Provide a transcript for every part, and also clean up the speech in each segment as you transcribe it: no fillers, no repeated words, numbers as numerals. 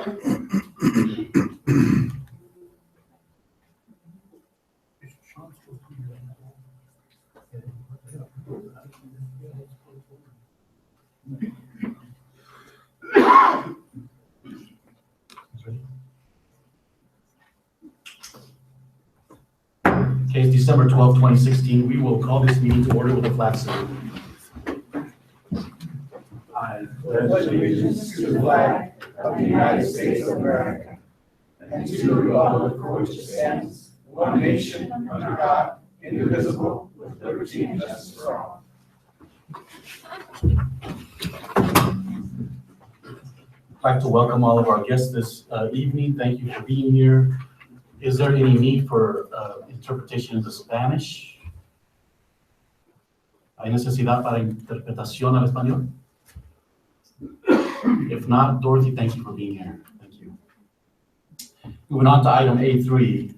Okay, it's December 12, 2016. We will call this meeting to order with a flag salute. I pledge allegiance to the flag of the United States of America and to the republic for which it stands, one nation, under God, indivisible, with liberty and justice for all. I'd like to welcome all of our guests this evening. Thank you for being here. Is there any need for interpretation into Spanish? ¿Hay necesidad para interpretación al español? If not, Dorothy, thank you for being here. Thank you. Moving on to item A3.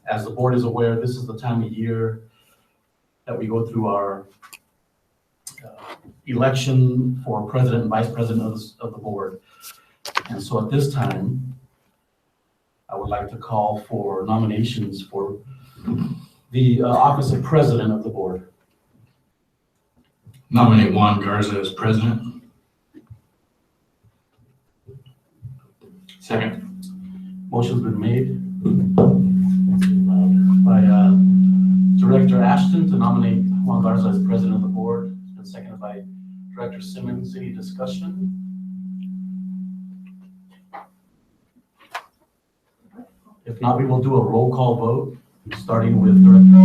As the board is aware, this is the time of year that we go through our election for president and vice president of the board. And so at this time, I would like to call for nominations for the office of president of the board. Nominate Juan Garza as president. Second. Motion's been made by Director Ashton to nominate Juan Garza as president of the board. It's been seconded by Director Simmons. Any discussion? If not, we will do a roll call vote, starting with Director.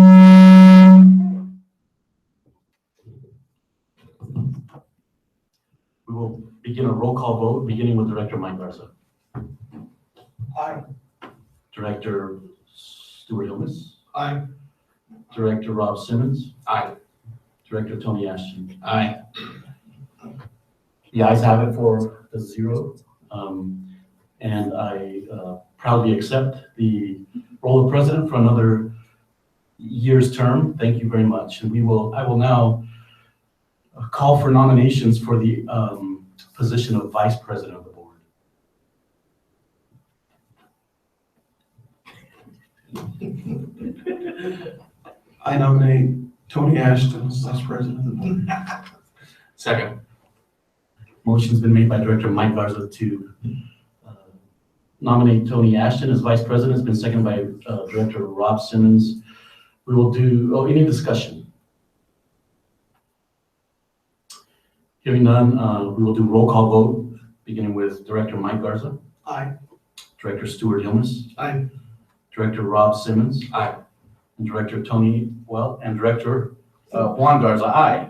We will begin a roll call vote, beginning with Director Mike Garza. Aye. Director Stuart Hilmes. Aye. Director Rob Simmons. Aye. Director Tony Ashton. Aye. The ayes have it for the 0. And I proudly accept the role of president for another year's term. Thank you very much. And I will now call for nominations for the position of vice president of the board. I nominate Tony Ashton as vice president of the board. Second. Motion's been made by Director Mike Garza to nominate Tony Ashton as vice president. It's been seconded by Director Rob Simmons. We will do, any discussion? Hearing none, we will do roll call vote, beginning with Director Mike Garza. Aye. Director Stuart Hilmes. Aye. Director Rob Simmons. Aye. And Director Tony, and Director Juan Garza, aye.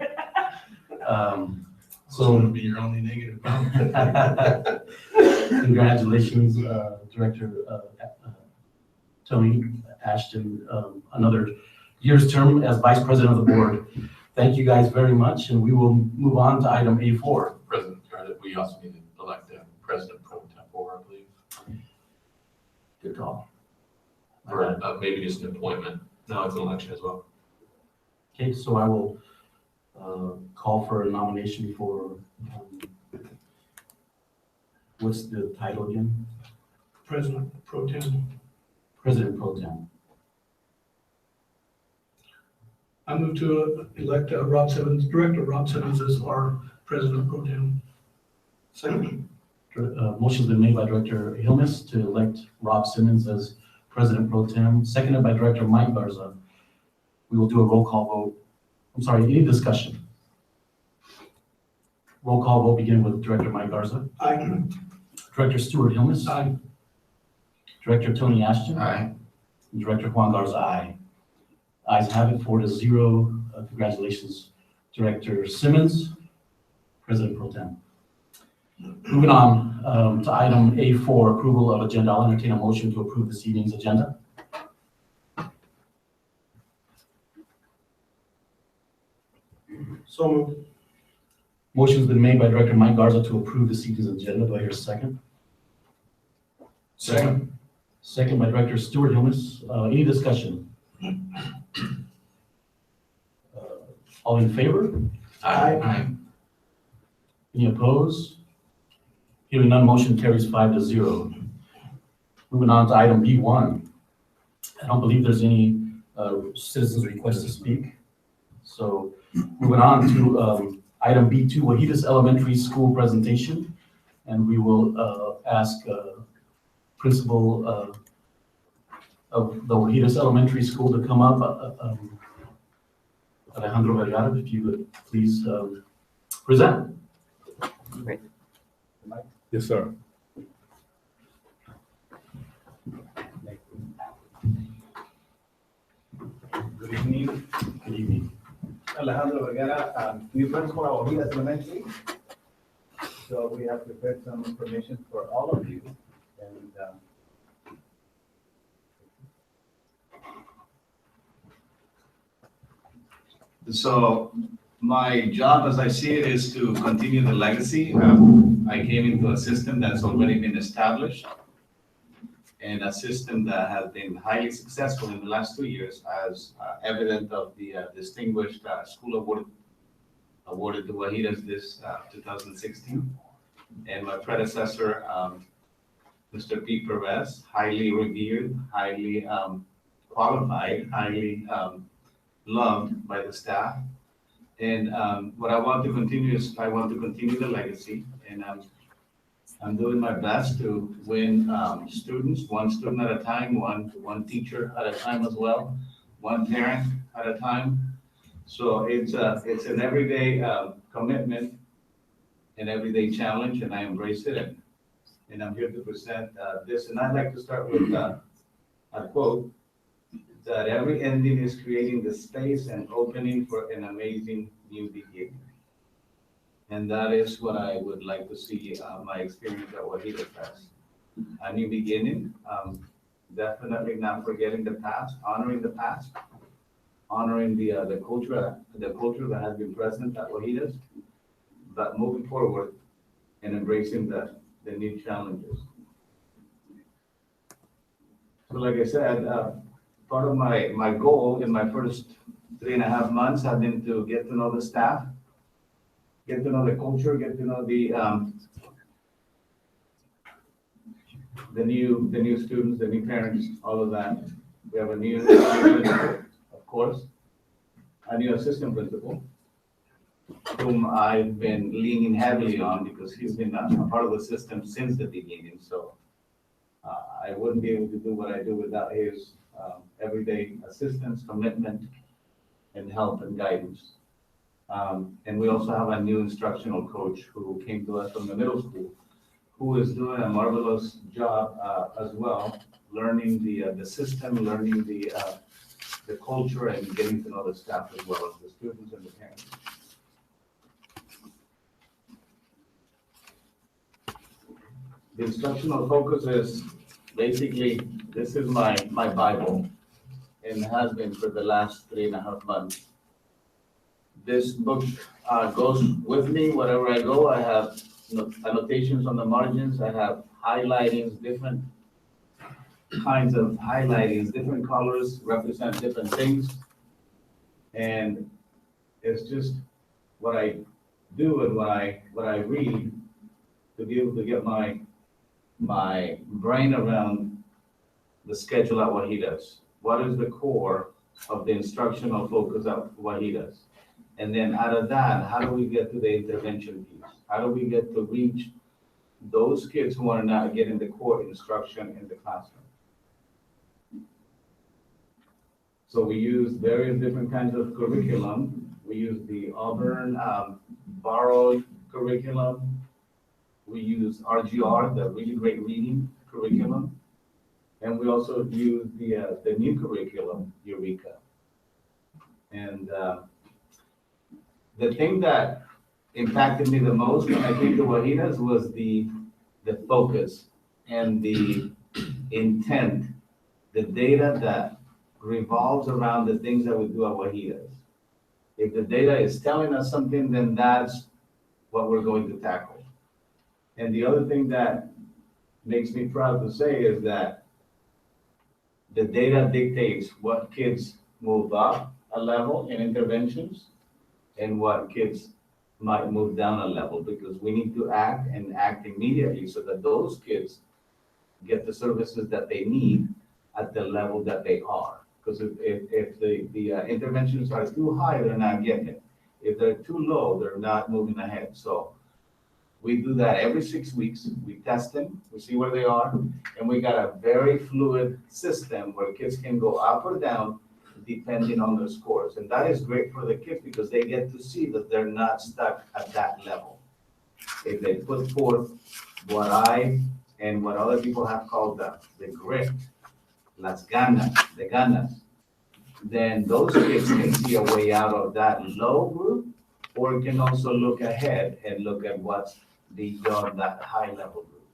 So it'll be your only negative. Congratulations, Director Tony Ashton, another year's term as vice president of the board. Thank you guys very much, and we will move on to item A4. President, we also need to elect a president pro tempore, I believe. Good call. Or maybe just an appointment. No, it's an election as well. Okay, so I will call for a nomination for, what's the title again? President pro tem. President Pro Tem. I move to elect Rob Simmons, Director Rob Simmons as our president pro tem. Second. Motion's been made by Director Hilmes to elect Rob Simmons as President Pro Tem, seconded by Director Mike Garza. We will do a roll call vote. I'm sorry, any discussion? Roll call vote beginning with Director Mike Garza. Aye. Director Stuart Hilmes. Aye. Director Tony Ashton. Aye. And Director Juan Garza, aye. Ayes have it 4-0. Congratulations, Director Simmons, President Pro Tem. Moving on to item A4, approval of agenda. I'll entertain a motion to approve this evening's agenda. So moved. Motion's been made by Director Mike Garza to approve this evening's agenda. Do I hear a second? Second. Second by Director Stuart Hilmes. Any discussion? All in favor? Aye. Any opposed? Hearing none, motion carries 5-0. Moving on to item B1. I don't believe there's any citizens request to speak. So moving on to item B2, Wajitas Elementary School presentation. And we will ask principal of the Wajitas Elementary School to come up. Alejandro Vergara, if you would please present. Great. Yes, sir. Good evening. Good evening. Alejandro Vergara, new principal at Wajitas Elementary. So we have prepared some information for all of you. And so my job, as I see it, is to continue the legacy. I came into a system that's already been established and a system that has been highly successful in the last 2 years, as evident of the distinguished school award awarded to Wajitas this 2016. And my predecessor, Mr. Pete Perez, highly revered, highly qualified, highly loved by the staff. And what I want to continue is I want to continue the legacy, and I'm doing my best to win students, one student at a time, one teacher at a time as well, one parent at a time. So it's an everyday commitment, an everyday challenge, and I embrace it. And I'm here to present this. And I'd like to start with a quote that every ending is creating the space and opening for an amazing new beginning. And that is what I would like to see my experience at Wajitas as. A new beginning, definitely not forgetting the past, honoring the past, honoring the culture that has been present at Wajitas, but moving forward and embracing the new challenges. So like I said, part of my goal in my first 3.5 months have been to get to know the staff, get to know the culture, get to know the new students, the new parents, all of that. We have a new principal, of course, a new assistant principal, whom I've been leaning heavily on because he's been a part of the system since the beginning. So I wouldn't be able to do what I do without his everyday assistance, commitment, and help and guidance. And we also have a new instructional coach who came to us from the middle school, who is doing a marvelous job as well, learning the system, learning the culture, and getting to know the staff as well as the students and the parents. The instructional focus is basically, this is my Bible, and has been for the last 3.5 months. This book goes with me wherever I go. I have annotations on the margins. I have highlightings, different kinds of highlightings, different colors represent different things. And it's just what I do and what I read to be able to get my brain around the schedule at Wajitas. What is the core of the instructional focus at Wajitas? And then out of that, how do we get to the intervention piece? How do we get to reach those kids who are not getting the core instruction in the classroom? So we use various different kinds of curriculum. We use the Auburn borrowed curriculum. We use RGR, the really great reading curriculum. And we also use the new curriculum, Eureka. And the thing that impacted me the most when I came to Wajitas was the focus and the intent, the data that revolves around the things that we do at Wajitas. If the data is telling us something, then that's what we're going to tackle. And the other thing that makes me proud to say is that the data dictates what kids move up a level in interventions and what kids might move down a level, because we need to act and act immediately so that those kids get the services that they need at the level that they are. Because if the interventions are too high, they're not getting it. If they're too low, they're not moving ahead. So we do that every 6 weeks. We test them, we see where they are, and we got a very fluid system where kids can go up or down depending on their scores. And that is great for the kids because they get to see that they're not stuck at that level. If they put forth what I and what other people have called the grit, las ganas, the ganas, then those kids can see a way out of that low group, or can also look ahead and look at what's beyond that high level group.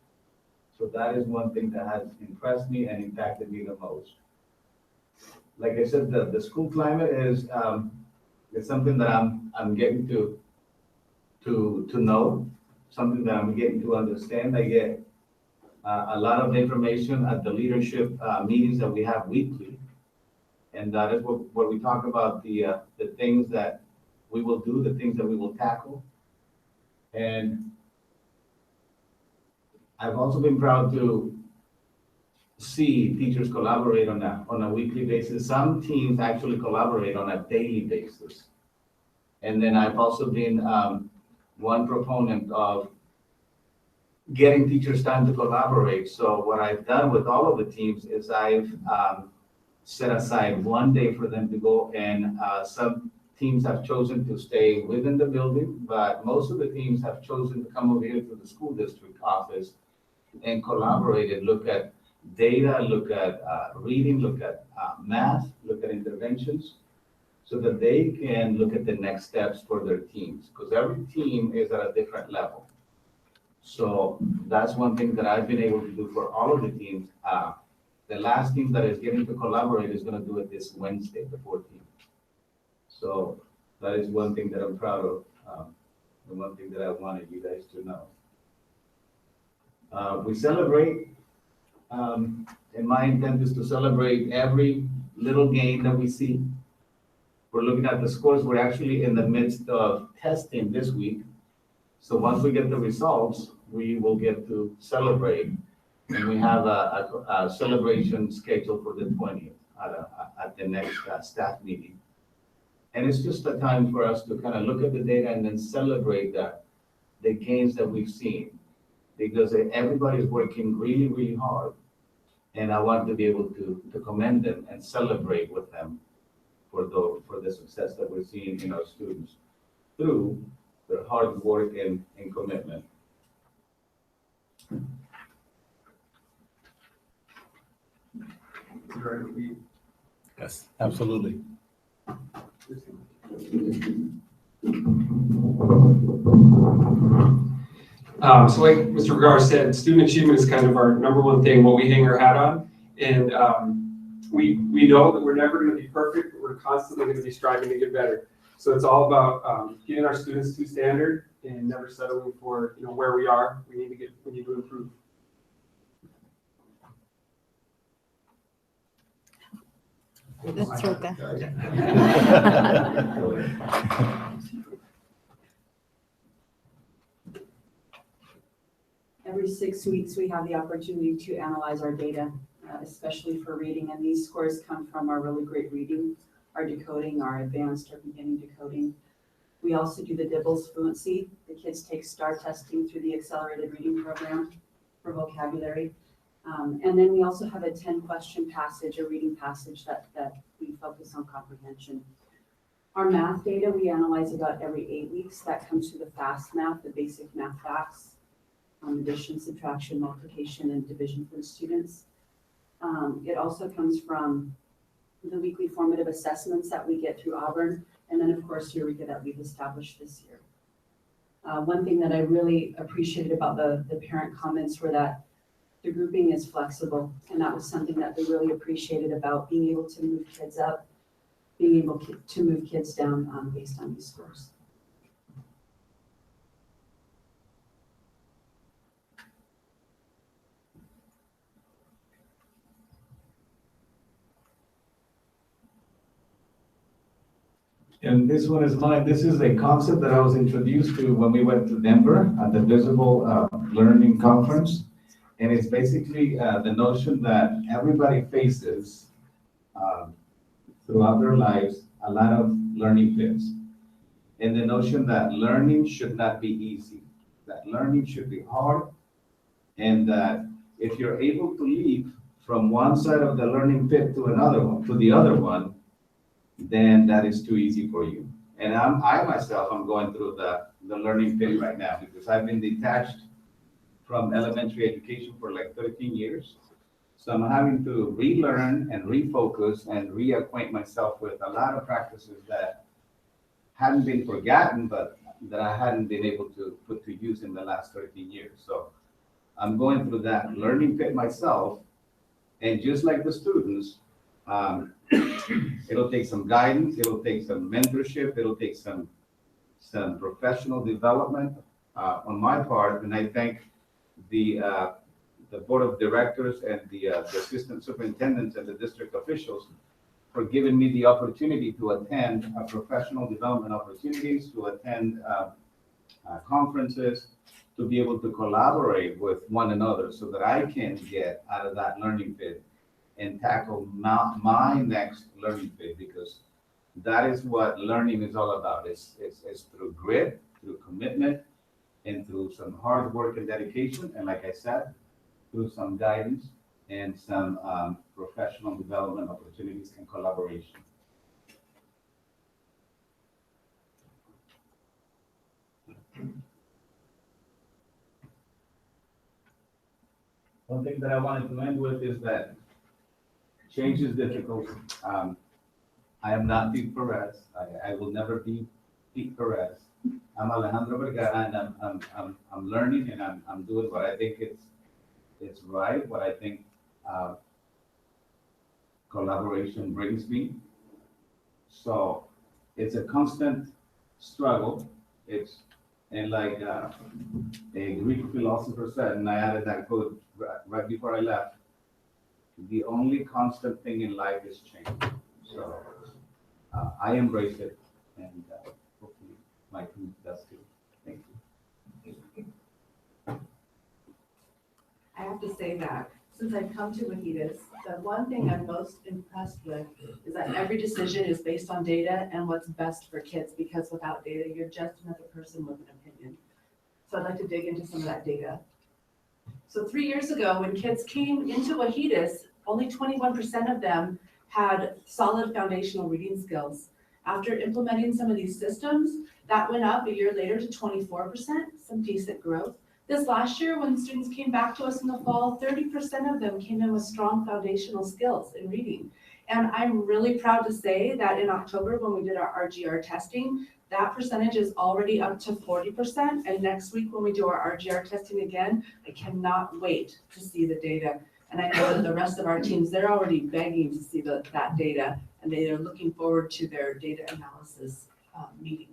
So that is one thing that has impressed me and impacted me the most. Like I said, the school climate is something that I'm getting to know, something that I'm getting to understand. I get a lot of information at the leadership meetings that we have weekly, and that is where we talk about the things that we will do, the things that we will tackle. And I've also been proud to see teachers collaborate on a weekly basis. Some teams actually collaborate on a daily basis. And then I've also been one proponent of getting teachers time to collaborate. So what I've done with all of the teams is I've set aside one day for them to go, and some teams have chosen to stay within the building, but most of the teams have chosen to come over here to the school district office and collaborate and look at data, look at reading, look at math, look at interventions, so that they can look at the next steps for their teams, because every team is at a different level. So that's one thing that I've been able to do for all of the teams. The last team that is getting to collaborate is going to do it this Wednesday, the 14th. So that is one thing that I'm proud of, and one thing that I wanted you guys to know. We celebrate, and my intent is to celebrate every little gain that we see. We're looking at the scores. We're actually in the midst of testing this week. So once we get the results, we will get to celebrate. And we have a celebration scheduled for the 20th at the next staff meeting. And it's just a time for us to kind of look at the data and then celebrate the gains that we've seen, because everybody's working really, really hard. And I want to be able to commend them and celebrate with them for the success that we're seeing in our students through their hard work and commitment. Yes, absolutely. So like Mr. Vergara said, student achievement is kind of our number one thing, what we hang our hat on. And we know that we're never going to be perfect, but we're constantly going to be striving to get better. So it's all about getting our students to standard and never settling for where we are. We need to improve. That's okay. Every 6 weeks, we have the opportunity to analyze our data, especially for reading, and these scores come from our really great reading, our decoding, our advanced or beginning decoding. We also do the DIBELS fluency. The kids take STAR testing through the accelerated reading program for vocabulary. And then we also have a 10-question passage, a reading passage that we focus on comprehension. Our math data, we analyze about every 8 weeks. That comes through the FAST math, the basic math facts, addition, subtraction, multiplication, and division for the students. It also comes from the weekly formative assessments that we get through Auburn, and then of course Eureka that we've established this year. One thing that I really appreciated about the parent comments were that the grouping is flexible, and that was something that they really appreciated about being able to move kids up, being able to move kids down based on these scores. And this one is mine. This is a concept that I was introduced to when we went to Denver at the Visible Learning Conference. And it's basically the notion that everybody faces throughout their lives a lot of learning fits. And the notion that learning should not be easy, that learning should be hard, and that if you're able to leap from one side of the learning pit to another one, to the other one, then that is too easy for you. And I myself, I'm going through the learning pit right now because I've been detached from elementary education for like 13 years. So I'm having to relearn and refocus and reacquaint myself with a lot of practices that hadn't been forgotten, but that I hadn't been able to put to use in the last 13 years. So I'm going through that learning pit myself. And just like the students, it'll take some guidance, it'll take some mentorship, it'll take some professional development on my part. And I thank the board of directors and the assistant superintendents and the district officials for giving me the opportunity to attend professional development opportunities, to attend conferences, to be able to collaborate with one another so that I can get out of that learning pit and tackle my next learning pit, because that is what learning is all about. It's through grit, through commitment, and through some hard work and dedication. And like I said, through some guidance and some professional development opportunities and collaboration. One thing that I wanted to end with is that change is difficult. I am not Pete Perez. I will never be Pete Perez. I'm Alejandro Vergara, and I'm learning, and I'm doing what I think it's right, what I think collaboration brings me. So it's a constant struggle. And like a Greek philosopher said, and I added that quote right before I left, the only constant thing in life is change. So I embrace it, and hopefully my team does too. Thank you. I have to say that since I've come to Wahidas, the one thing I'm most impressed with is that every decision is based on data and what's best for kids, because without data, you're just another person with an opinion. So I'd like to dig into some of that data. So 3 years ago, when kids came into Wahidas, only 21% of them had solid foundational reading skills. After implementing some of these systems, that went up a year later to 24%, some decent growth. This last year, when students came back to us in the fall, 30% of them came in with strong foundational skills in reading. And I'm really proud to say that in October, when we did our RGR testing, that percentage is already up to 40%. And next week, when we do our RGR testing again, I cannot wait to see the data. And I know that the rest of our teams, they're already begging to see that data, and they are looking forward to their data analysis meetings.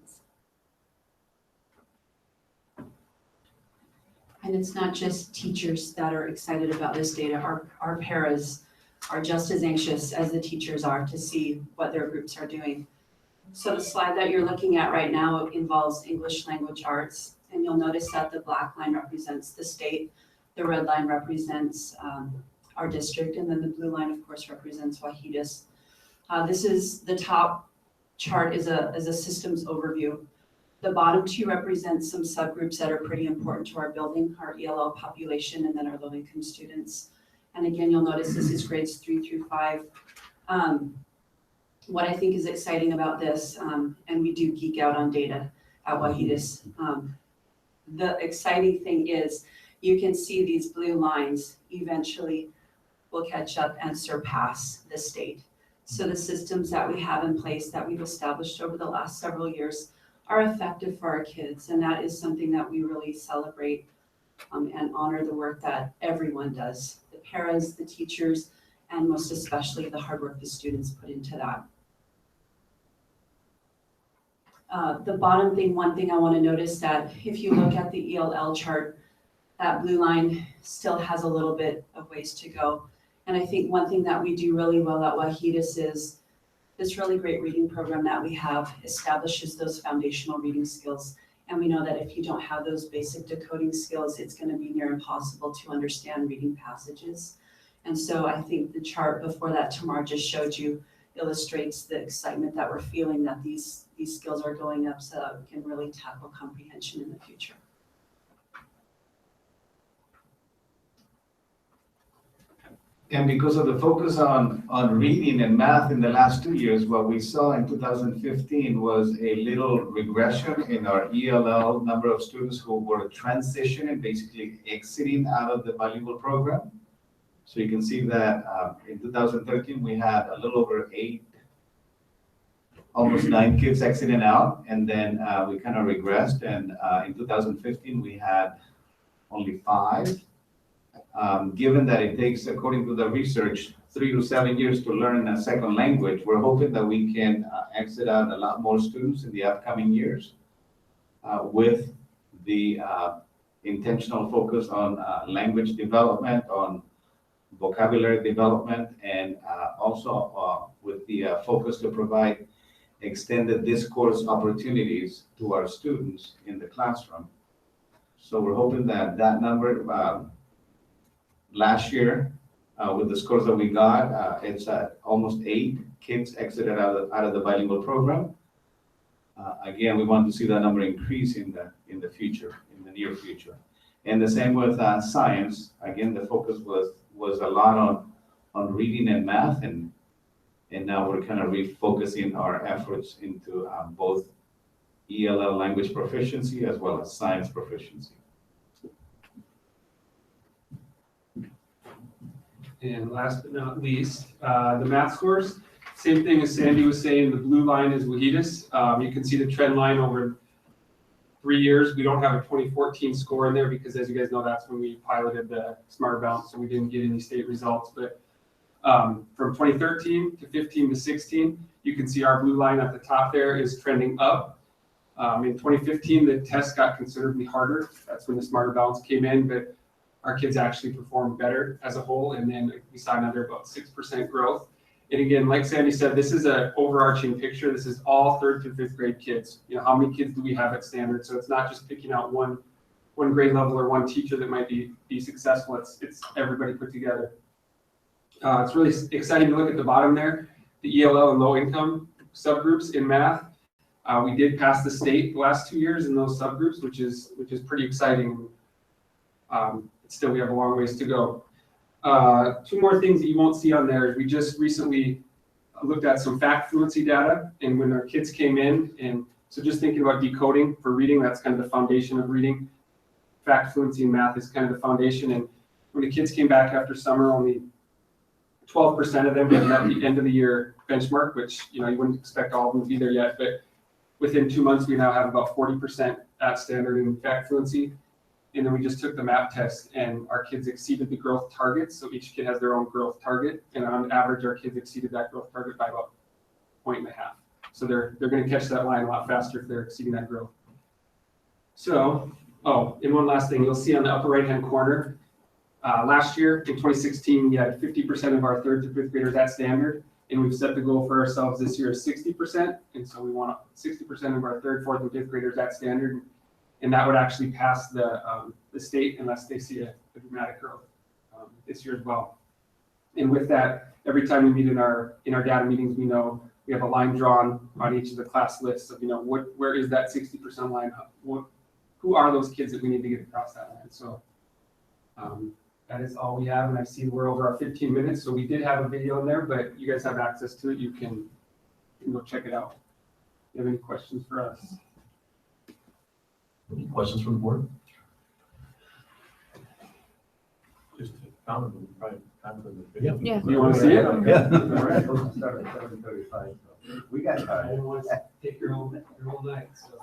And it's not just teachers that are excited about this data. Our paras are just as anxious as the teachers are to see what their groups are doing. So the slide that you're looking at right now involves English language arts. And you'll notice that the black line represents the state, the red line represents our district, and then the blue line, of course, represents Wahidas. This is the top chart is a systems overview. The bottom two represent some subgroups that are pretty important to our building, our ELL population, and then our low-income students. And again, you'll notice this is grades 3 through 5. What I think is exciting about this, and we do geek out on data at Wahidas, the exciting thing is you can see these blue lines eventually will catch up and surpass the state. So the systems that we have in place that we've established over the last several years are effective for our kids, and that is something that we really celebrate and honor the work that everyone does, the paras, the teachers, and most especially the hard work the students put into that. The bottom thing, one thing I want to notice that if you look at the ELL chart, that blue line still has a little bit of ways to go. And I think one thing that we do really well at Wahidas is This really great reading program that we have establishes those foundational reading skills. And we know that if you don't have those basic decoding skills, it's going to be near impossible to understand reading passages. And so I think the chart before that Tamar just showed you illustrates the excitement that we're feeling that these skills are going up so that we can really tackle comprehension in the future. And because of the focus on reading and math in the last 2 years, what we saw in 2015 was a little regression in our ELL number of students who were transitioning, basically exiting out of the bilingual program. So you can see that in 2013, we had a little over 8, almost 9 kids exiting out, and then we kind of regressed. And in 2015, we had only 5. Given that it takes, according to the research, 3 to 7 years to learn a second language, we're hoping that we can exit out a lot more students in the upcoming years with the intentional focus on language development, on vocabulary development, and also with the focus to provide extended discourse opportunities to our students in the classroom. So we're hoping that that number, last year, with the scores that we got, it's at almost 8 kids exited out of the bilingual program. Again, we want to see that number increase in the future, in the near future. And the same with science. Again, the focus was a lot on reading and math, and now we're kind of refocusing our efforts into both ELL language proficiency as well as science proficiency. And last but not least, the math scores. Same thing as Sandy was saying, the blue line is WAHEDIS. You can see the trend line over 3 years. We don't have a 2014 score in there because, as you guys know, that's when we piloted the Smarter Balance, so we didn't get any state results. But from 2013 to 15 to 16, you can see our blue line at the top there is trending up. In 2015, the test got considerably harder. That's when the Smarter Balance came in, but our kids actually performed better as a whole, and then we saw another about 6% growth. And again, like Sandy said, this is an overarching picture. This is all 3rd through 5th grade kids. You know, how many kids do we have at standard? So it's not just picking out one grade level or one teacher that might be successful. It's everybody put together. It's really exciting to look at the bottom there, the ELL and low income subgroups in math. We did pass the state the last 2 years in those subgroups, which is pretty exciting. Still, we have a long ways to go. 2 more things that you won't see on there is we just recently looked at some fact fluency data, and when our kids came in, and so just thinking about decoding for reading, that's kind of the foundation of reading. Fact fluency in math is kind of the foundation, and when the kids came back after summer, only 12% of them had met the end of the year benchmark, which you wouldn't expect all of them to be there yet, but within 2 months, we now have about 40% at standard in fact fluency. And then we just took the MAP test, and our kids exceeded the growth targets. So each kid has their own growth target, and on average, our kids exceeded that growth target by about 1.5 points. So they're going to catch that line a lot faster if they're exceeding that growth. So, and one last thing, you'll see on the upper right-hand corner, last year in 2016, we had 50% of our 3rd to 5th graders at standard, and we've set the goal for ourselves this year as 60%. And so we want 60% of our 3rd, 4th, and 5th graders at standard. And that would actually pass the state unless they see a dramatic growth this year as well. And with that, every time we meet in our data meetings, we know we have a line drawn on each of the class lists of where is that 60% line? Who are those kids that we need to get across that line? So that is all we have, and I see we're over our 15 minutes. So we did have a video in there, but you guys have access to it. You can go check it out. If you have any questions for us? Any questions from the board? Just found them, probably time for the video. Yeah. Do you want to see it? Yeah. We got I time. didn't want to take your whole night, so.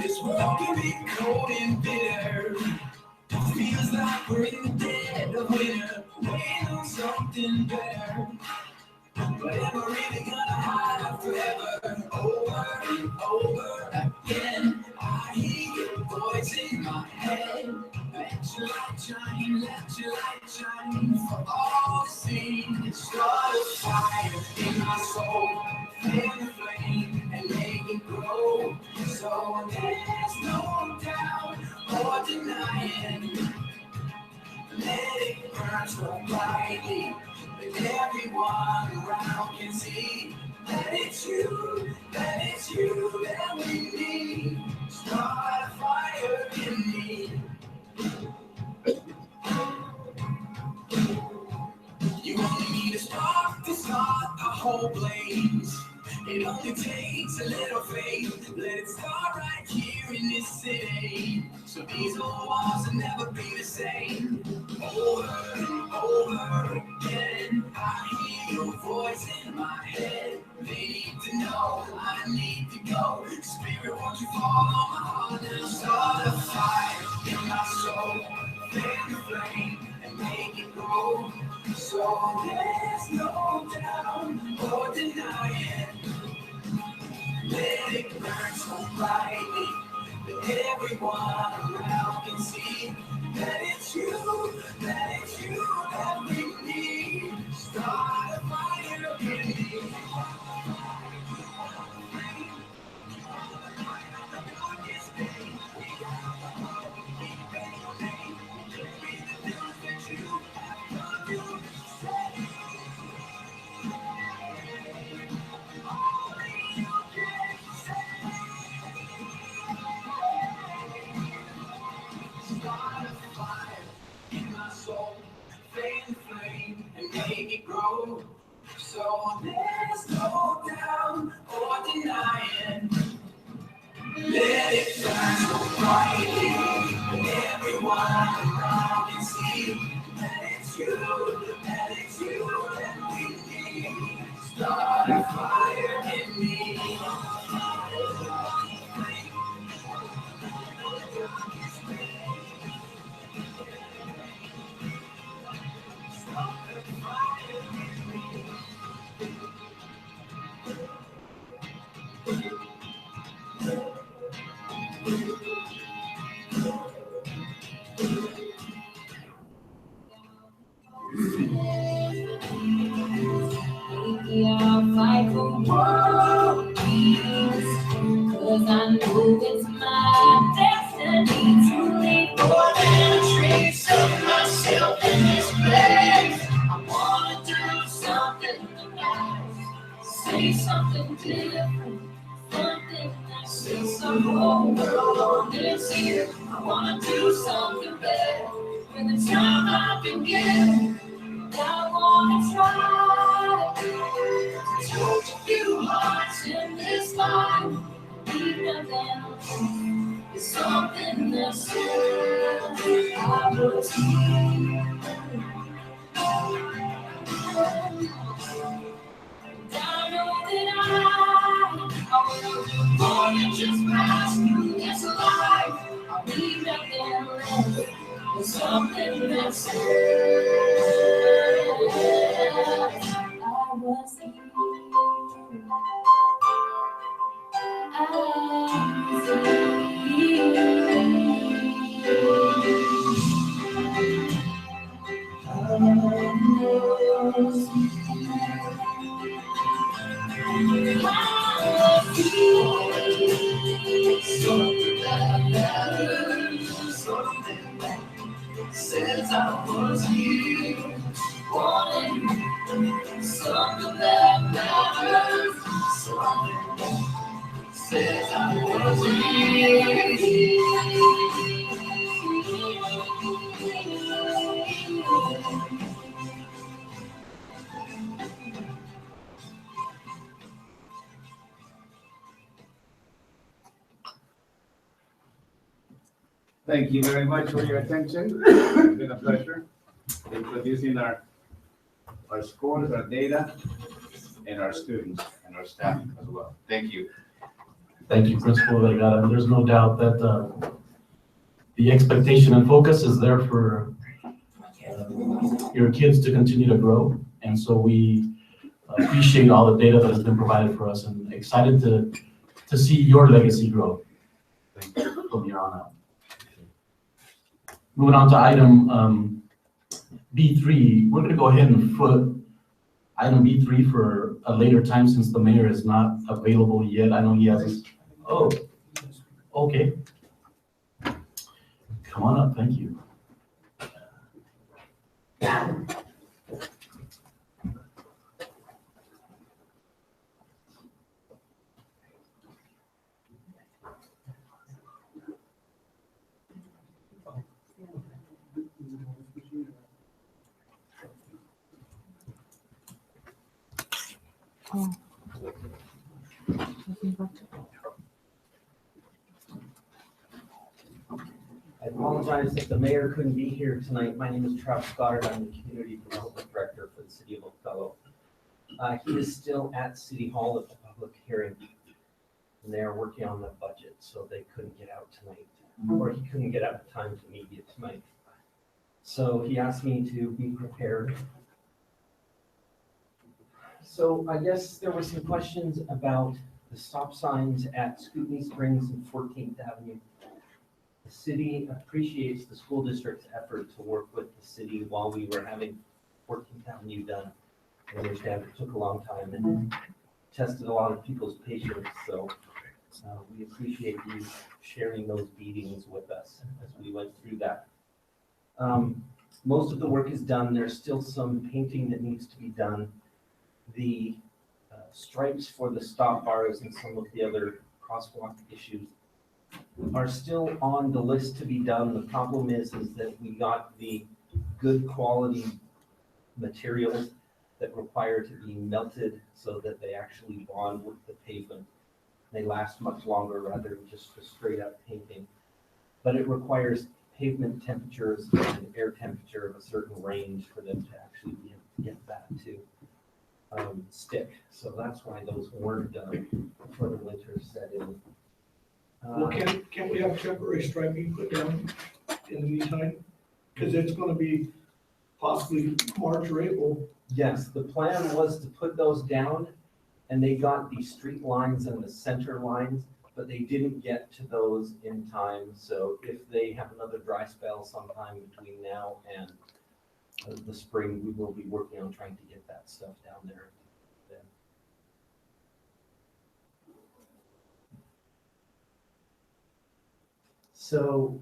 This world can be cold and bitter. Feels like we're in the dead of winter, waiting on something better. But am I really gonna hide forever? Over and over again, I hear your voice in my head. Let your light shine, let your light shine for all to see. Start a fire in my soul, fan the flame and make it grow. So there's no doubt or denying. Let it burn so brightly that everyone around can see that it's you that we need. Start a fire in me. You only need a spark to start a whole blaze. It only takes a little faith. Let it start right here in this city. So these old walls will never be the same. Over and over again, I hear your voice in my head. They need to know, I need to go. Spirit, won't you fall on my heart now? Start a fire in my soul. Fan the flame and make it grow. So there's no doubt or denying. Let it burn so brightly that everyone around can see that it's you that we need. Start a fire in me. Start a fire in my soul, fan the flame and make it grow. So there's no doubt or denying. Let it burn so brightly that everyone around can see that it's you that we need. Start a fire in me. Maybe I'll fight for world peace, 'cause I know it's my destiny to leave more than a trace of myself in this place. I wanna do something nice, say something different, something that sets the whole world on this here. I wanna do something better with the time I've been given. I wanna try to touch a few hearts in this life. Even then, it's something that says I was here. And I know that I will do more than just pass through this life. I'll be nothing less. There's something that says I was here. Says I was here, Wanting something that matters, something that says I was here. Thank you very much for your attention. It's been a pleasure introducing our scores, our data, and our students and our staff as well. Thank you. Thank you, Principal Vergara. There's no doubt that the expectation and focus is there for your kids to continue to grow. And so we appreciate all the data that has been provided for us and excited to see your legacy grow from here on out. Moving on to item B3, we're gonna go ahead and put item B3 for a later time since the mayor is not available yet. I know he has his, oh, okay. Come on up, thank you. I apologize that the mayor couldn't be here tonight. My name is Travis Goddard. I'm the Community Development Director for the City of Othello. He is still at City Hall at the public hearing. And they are working on the budget, so they couldn't get out tonight, or he couldn't get out in time to meet you tonight. So he asked me to be prepared. So I guess there were some questions about the stop signs at Scootney Springs and 14th Avenue. The city appreciates the school district's effort to work with the city while we were having 14th Avenue done. I understand it took a long time and tested a lot of people's patience, so we appreciate you sharing those beatings with us as we went through that. Most of the work is done. There's still some painting that needs to be done. The stripes for the stop bars and some of the other crosswalk issues are still on the list to be done. The problem is that we got the good quality materials that require to be melted so that they actually bond with the pavement. They last much longer rather than just a straight up painting. But it requires pavement temperatures and air temperature of a certain range for them to actually get that to stick. So that's why those weren't done before the winter set in. Well, can't we have temporary striping put down in the meantime? Because it's gonna be possibly March or April. Yes, the plan was to put those down, and they got the street lines and the center lines, but they didn't get to those in time. So if they have another dry spell sometime between now and the spring, we will be working on trying to get that stuff down there then. So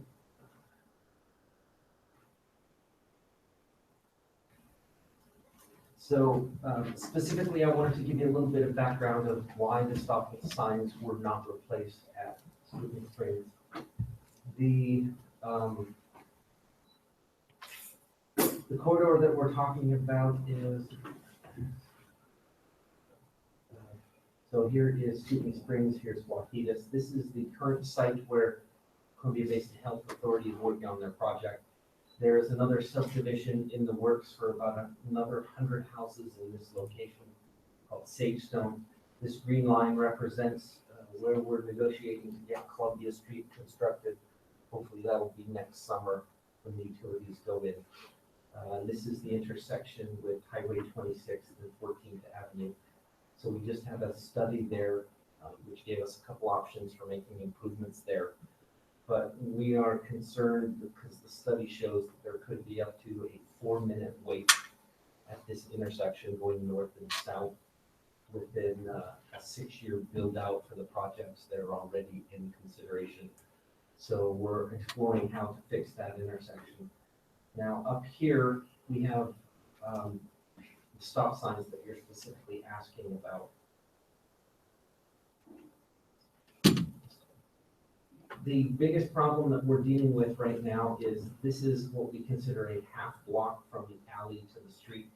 specifically, I wanted to give you a little bit of background of why the stop signs were not replaced at Scootney Springs. The corridor that we're talking about is, so here is Scootney Springs, here's Wajitas. This is the current site where Columbia Basin Health Authority is working on their project. There is another subdivision in the works for about another 100 houses in this location called Sagestone. This green line represents where we're negotiating to get Columbia Street constructed. Hopefully that'll be next summer when the utilities go in. This is the intersection with Highway 26 and 14th Avenue. So we just had a study there, which gave us a couple options for making improvements there. But we are concerned because the study shows that there could be up to a 4-minute wait at this intersection going north and south within a 6-year build out for the projects that are already in consideration. So we're exploring how to fix that intersection. Now up here, we have the stop signs that you're specifically asking about. The biggest problem that we're dealing with right now is this is what we consider a half block from the alley to the street.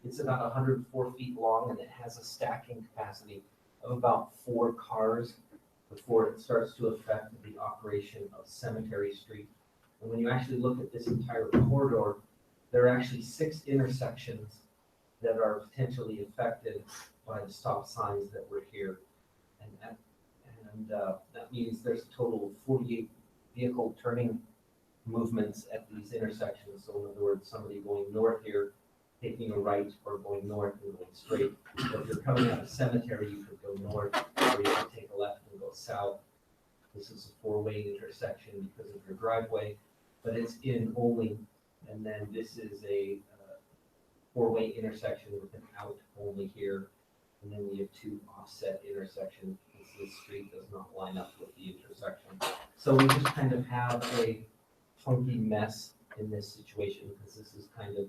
It's about 104 feet long and it has a stacking capacity of about 4 cars before it starts to affect the operation of Cemetery Street. And when you actually look at this entire corridor, there are actually 6 intersections that are potentially affected by the stop signs that were here. And And that means there's a total of 48 vehicle turning movements at these intersections. So in other words, somebody going north here, taking a right, or going north and going straight. So if you're coming out of Cemetery, you could go north, or you could take a left and go south. This is a four-way intersection because of your driveway, but it's in only. And then this is a four-way intersection with an out only here. And then we have two offset intersections because this street does not line up with the intersection. So we just kind of have a funky mess in this situation because this is kind of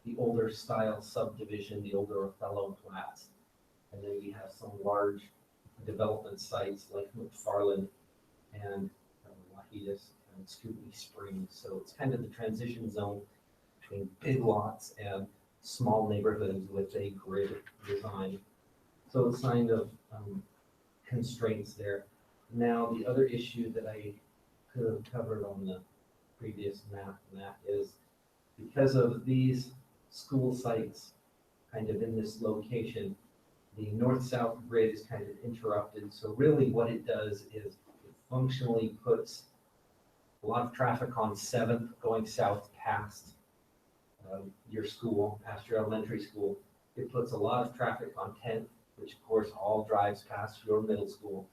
the older style subdivision, the older Othello Flats. And then we have some large development sites like McFarland and Wahidas and Scootney Springs. So it's kind of the transition zone between big lots and small neighborhoods with a grid design. So it's kind of constraints there. Now, the other issue that I could have covered on the previous map, and that is because of these school sites kind of in this location, the north-south grid is kind of interrupted. So really what it does is it functionally puts a lot of traffic on 7th going south past your school, past your elementary school. It puts a lot of traffic on 10th, which of course all drives past your middle school.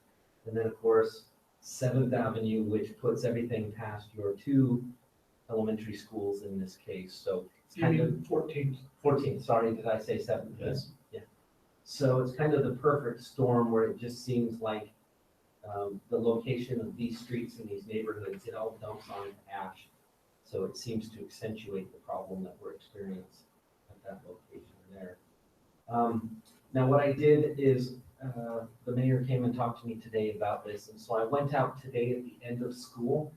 And then of course, 7th Avenue, which puts everything past your two elementary schools in this case. So it's kind of 14th, sorry, did I say 7th? Yes. Yeah. So it's kind of the perfect storm where it just seems like the location of these streets and these neighborhoods, it all dumps on ash. So it seems to accentuate the problem that we're experiencing at that location there. Now what I did is the mayor came and talked to me today about this. And so I went out today at the end of school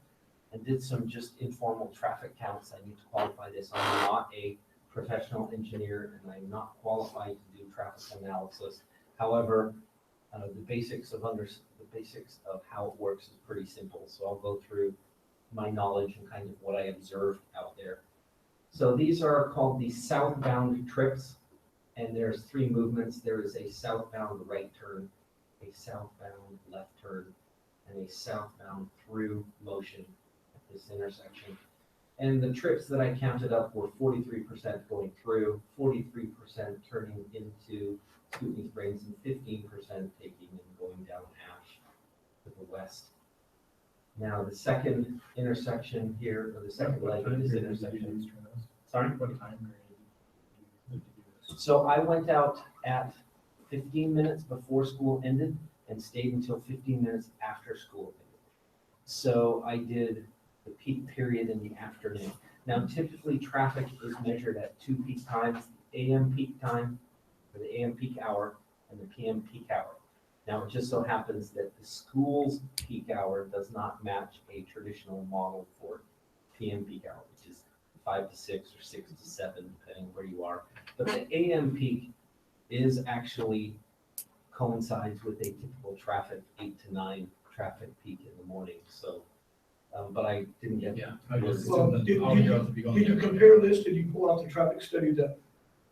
and did some just informal traffic counts. I need to qualify this. I'm not a professional engineer and I'm not qualified to do traffic analysis. However, the basics of how it works is pretty simple. So I'll go through my knowledge and kind of what I observed out there. So these are called the southbound trips, and there's three movements. There is a southbound right turn, a southbound left turn, and a southbound through motion at this intersection. And the trips that I counted up were 43% going through, 43% turning into Scootney Springs, and 15% taking and going down Ash to the west. Now, the second intersection here, or the second leg of this intersection. Sorry? What time period did you do this? So I went out at 15 minutes before school ended and stayed until 15 minutes after school ended. So I did the peak period in the afternoon. Now, typically traffic is measured at two peak times, AM peak time, or the AM peak hour, and the PM peak hour. Now, it just so happens that the school's peak hour does not match a traditional model for PM peak hour, which is 5 to 6 or 6 to 7, depending where you are. But the AM peak is actually coincides with a typical traffic 8 to 9 traffic peak in the morning. So, but I didn't get. Yeah. Well, did you compare this? Did you pull out the traffic study that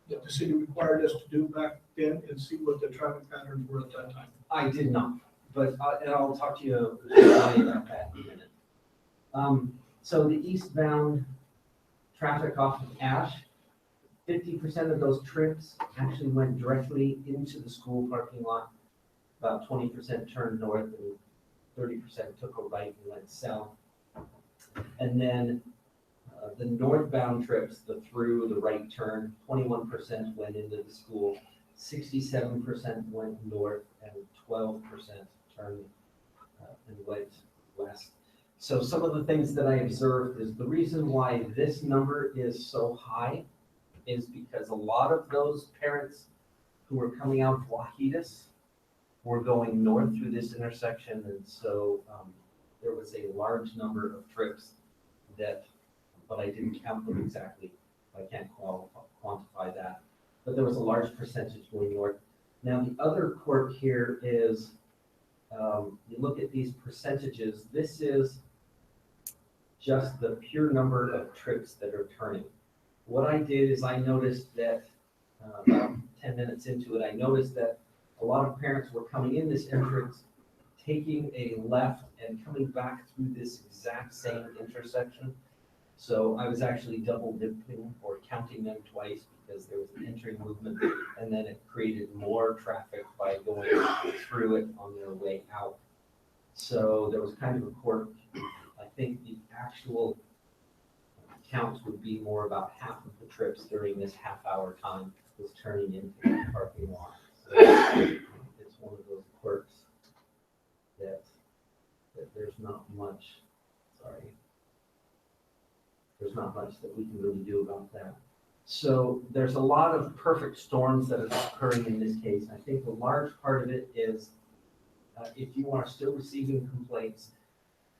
the city required us to do back then and see what the traffic patterns were at that time? I did not, but and I'll talk to you about that in a minute. So the eastbound traffic off of Ash, 50% of those trips actually went directly into the school parking lot. About 20% turned north and 30% took a right and went south. And then the northbound trips, the through, the right turn, 21% went into the school, 67% went north, and 12% turned and went west. So some of the things that I observed is the reason why this number is so high is because a lot of those parents who were coming out of Wahidas were going north through this intersection, and so there was a large number of trips that, but I didn't count them exactly. I can't quantify that. But there was a large percentage going north. Now, the other quirk here is, you look at these percentages, this is just the pure number of trips that are turning. What I did is I noticed that, about 10 minutes into it, I noticed that a lot of parents were coming in this entrance, taking a left and coming back through this exact same intersection. So I was actually double dipping or counting them twice because there was an entering movement and then it created more traffic by going through it on their way out. So there was kind of a quirk. I think the actual counts would be more about half of the trips during this half-hour time was turning into the parking lot. So it's one of those quirks that there's not much, there's not much that we can really do about that. So there's a lot of perfect storms that are occurring in this case. I think a large part of it is if you are still receiving complaints,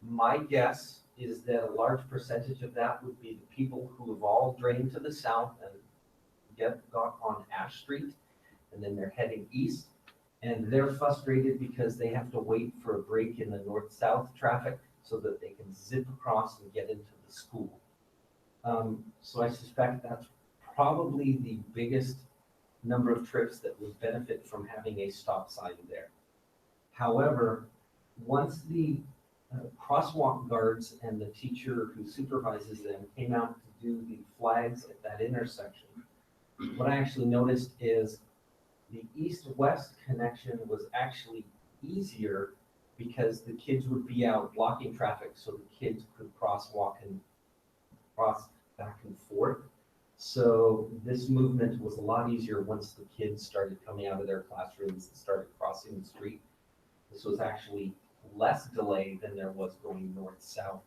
my guess is that a large percentage of that would be the people who have all drained to the south and got on Ash Street, and then they're heading east, and they're frustrated because they have to wait for a break in the north-south traffic so that they can zip across and get into the school. So I suspect that's probably the biggest number of trips that would benefit from having a stop sign there. However, once the crosswalk guards and the teacher who supervises them came out to do the flags at that intersection, what I actually noticed is the east-west connection was actually easier because the kids would be out blocking traffic so the kids could crosswalk and cross back and forth. So this movement was a lot easier once the kids started coming out of their classrooms and started crossing the street. This was actually less delay than there was going north-south,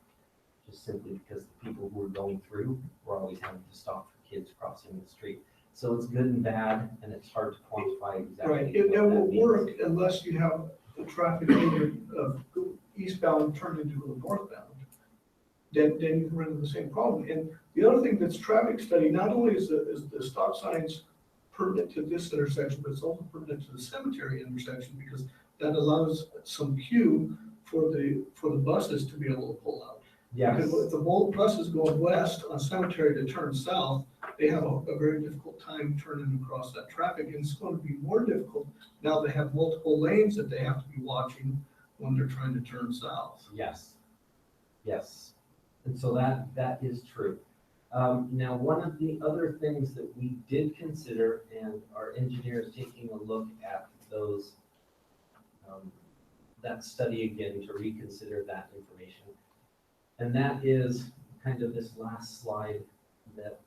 just simply because the people who were going through were always having to stop for kids crossing the street. So it's good and bad, and it's hard to quantify exactly. Right, it what that won't means. work unless you have the traffic either eastbound turned into a northbound. Then you can run into the same problem. And the other thing that's traffic study, not only is the stop signs pertinent to this intersection, but it's also pertinent to the cemetery intersection because that allows some cue for the buses to be able to pull out. Yes. Because if the bus is going west on Cemetery to turn south, they have a very difficult time turning across that traffic. And it's going to be more difficult now they have multiple lanes that they have to be watching when they're trying to turn south. Yes. Yes. And so that is true. Now, one of the other things that we did consider, and our engineers taking a look at those, that study again to reconsider that information. And that is kind of this last slide that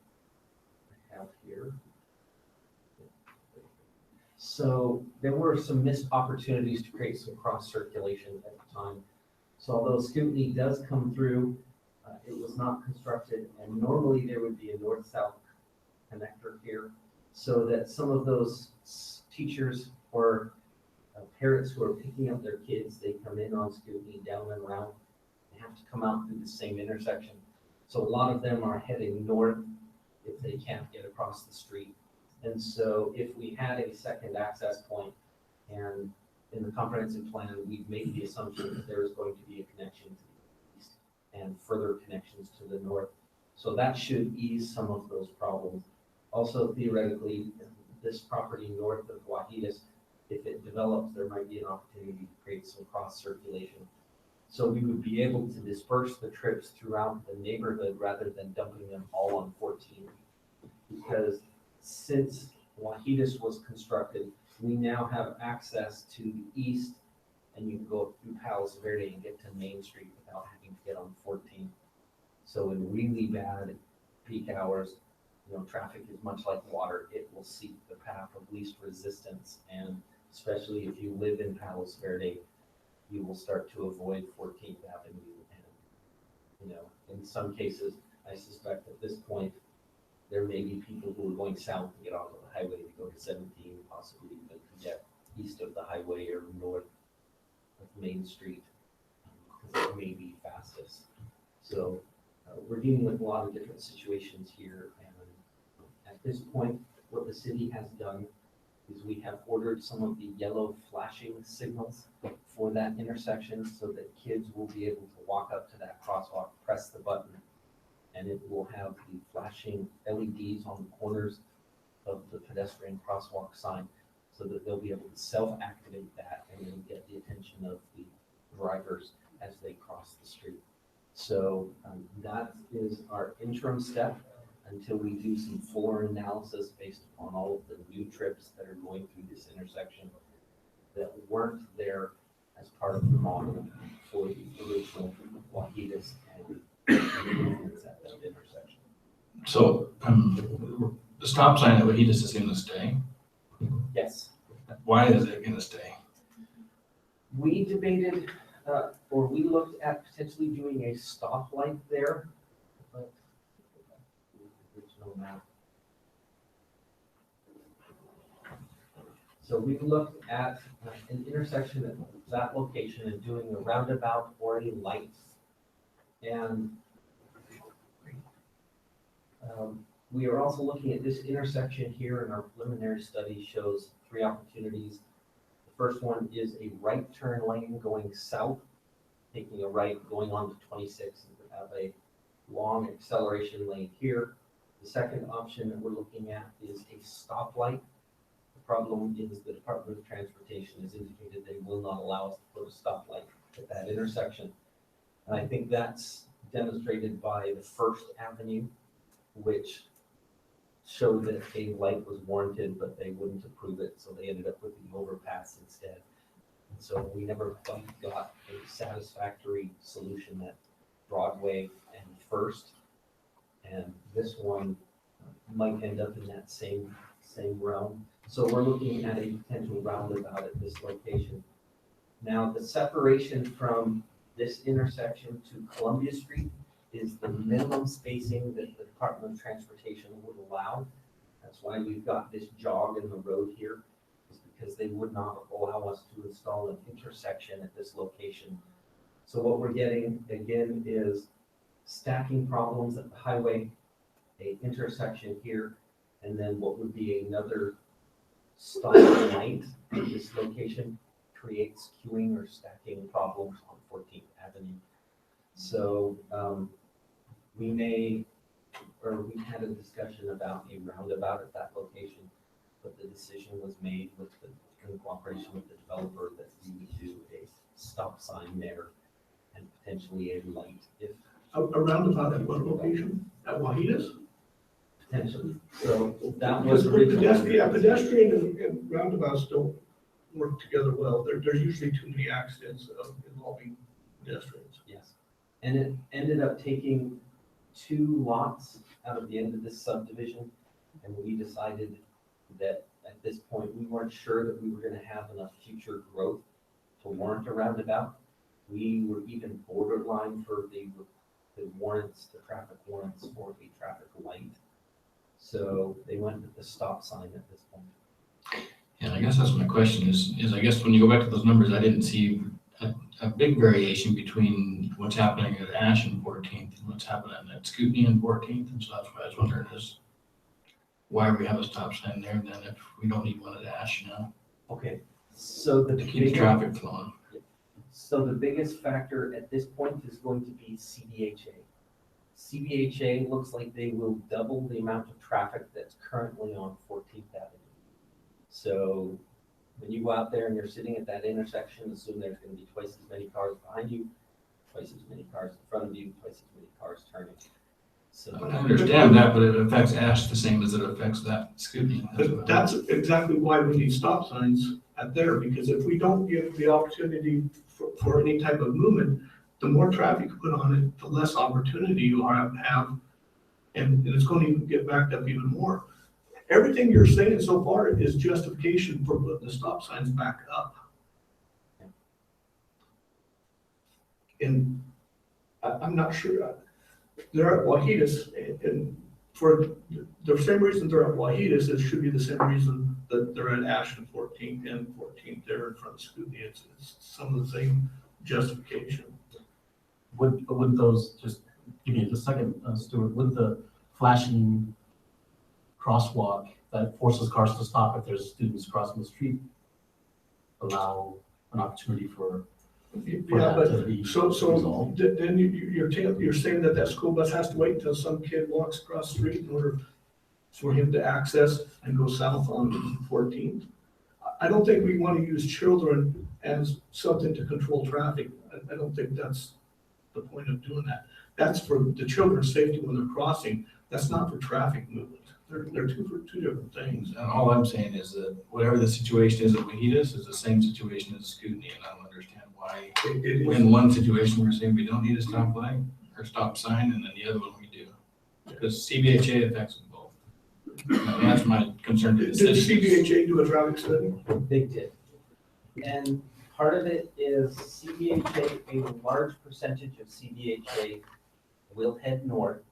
I have here. So there were some missed opportunities to create some cross circulation at the time. So although Scootney does come through, it was not constructed, and normally there would be a north-south connector here, so that some of those teachers or parents who are picking up their kids, they come in on Scootney, down and around, they have to come out through the same intersection. So a lot of them are heading north if they can't get across the street. And so if we had a second access point, and in the comprehensive plan, we've made the assumption that there is going to be a connection to the east and further connections to the north. So that should ease some of those problems. Also, theoretically, this property north of Guajitas, if it develops, there might be an opportunity to create some cross circulation. So we would be able to disperse the trips throughout the neighborhood rather than dumping them all on 14. Because since Guajitas was constructed, we now have access to the east, and you can go through Palos Verde and get to Main Street without having to get on 14. So in really bad peak hours, traffic is much like water. It will seek the path of least resistance, and especially if you live in Palos Verde, you will start to avoid 14th Avenue. And, in some cases, I suspect at this point, there may be people who are going south to get onto the highway to go to 17, possibly even to get east of the highway or north of Main Street, because it may be fastest. So we're dealing with a lot of different situations here. And at this point, what the city has done is we have ordered some of the yellow flashing signals for that intersection so that kids will be able to walk up to that crosswalk, press the button, and it will have the flashing LEDs on the corners of the pedestrian crosswalk sign so that they'll be able to self-activate that and then get the attention of the drivers as they cross the street. So that is our interim step until we do some fuller analysis based upon all of the new trips that are going through this intersection that weren't there as part of the model for the original Wahidas and improvements at that intersection. So, the stop sign at Wahidas is gonna stay. Yes, Why is it gonna stay? we debated, or we looked at potentially doing a stoplight there, but original map. So we looked at an intersection at that location and doing a roundabout or a light. And we are also looking at this intersection here, and our preliminary study shows 3 opportunities. The first one is a right turn lane going south, taking a right going on to 26, and we have a long acceleration lane here. The second option that we're looking at is a stoplight. The problem is the Department of Transportation has indicated they will not allow us to put a stoplight at that intersection. And I think that's demonstrated by the First Avenue, which showed that a light was warranted, but they wouldn't approve it, so they ended up with the overpass instead. And so we never quite got a satisfactory solution at Broadway and First. And this one might end up in that same realm. So we're looking at a potential roundabout at this location. Now, the separation from this intersection to Columbia Street is the minimum spacing that the Department of Transportation would allow. That's why we've got this jog in the road here, is because they would not allow us to install an intersection at this location. So what we're getting again is stacking problems at the highway, a intersection here, and then what would be another stop light at this location creates queuing or stacking problems on 14th Avenue. So we had a discussion about a roundabout at that location, but the decision was made in cooperation with the developer that we would do a stop sign there and potentially a light if A roundabout at what location? At Wahidas? potentially. So that was Pedestrian and roundabouts don't work together well. There's usually too many accidents involving pedestrians. Yes, and it ended up taking 2 lots out of the end of this subdivision, and we decided that at this point, we weren't sure that we were gonna have enough future growth to warrant a roundabout. We were even borderline for the traffic warrants for a traffic light. So they went with the stop sign at this point. And I guess that's my question is I guess when you go back to those numbers, I didn't see a big variation between what's happening at Ash and 14th and what's happening at Scootney and 14th. And so that's why I was wondering is why we have a stop sign there then if we don't need one at Ash now Okay, so to keep the traffic flowing. So the biggest factor at this point is going to be CDHA. CDHA looks like they will double the amount of traffic that's currently on 14th Avenue. So when you go out there and you're sitting at that intersection, assume there's going to be twice as many cars behind you, twice as many cars in front of you, twice as many cars turning. So I understand that, but it affects Ash the same as it affects that Scootney. But that's exactly why we need stop signs at there, because if we don't give the opportunity for any type of movement, the more traffic you put on it, the less opportunity you have, and it's going to even get backed up even more. Everything you're saying so far is justification for putting the stop signs back up. And I'm not sure, they're at Wahidas, and for the same reason they're at Wahidas, it should be the same reason that they're at Ash and 14th there in front of Scootney. It's some of the same justification. Would those, just give me a second, Stuart, would the flashing crosswalk that forces cars to stop if there's students crossing the street allow an opportunity for Yeah, that to be so resolved? then you're saying that school bus has to wait until some kid walks across the street in order for him to access and go south on 14th? I don't think we want to use children as something to control traffic. I don't think that's the point of doing that. That's for the children's safety when they're crossing. That's not for traffic movement. They're two different things. And all I'm saying is that whatever the situation is at Wahitas is the same situation as Scootney, and I don't understand why. It is. In one situation, we're saying we don't need a stop light or stop sign, and then the other one we do. Because CBHA affects them both. And that's my concern to the Did the citizens. CBHA do a traffic study? They did. And part of it is CBHA, a large percentage of CBHA will head north,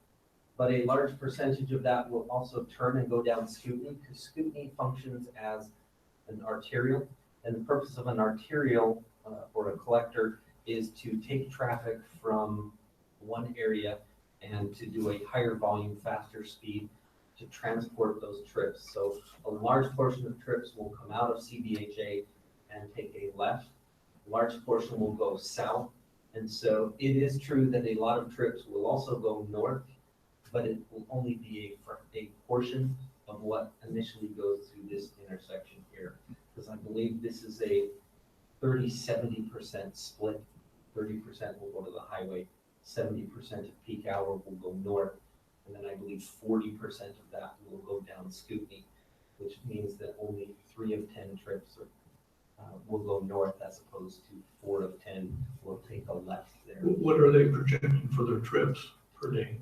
but a large percentage of that will also turn and go down Scootney, because Scootney functions as an arterial. And the purpose of an arterial or a collector is to take traffic from one area and to do a higher volume, faster speed to transport those trips. So a large portion of trips will come out of CBHA and take a left. A large portion will go south. And so it is true that a lot of trips will also go north, but it will only be a portion of what initially goes through this intersection here. Because I believe this is a 30-70% split. 30% will go to the highway, 70% of peak hour will go north, and then I believe 40% of that will go down Scootney, which means that only 3 of 10 trips will go north, as opposed to 4 of 10 will take a left there. What are they projecting for their trips per day?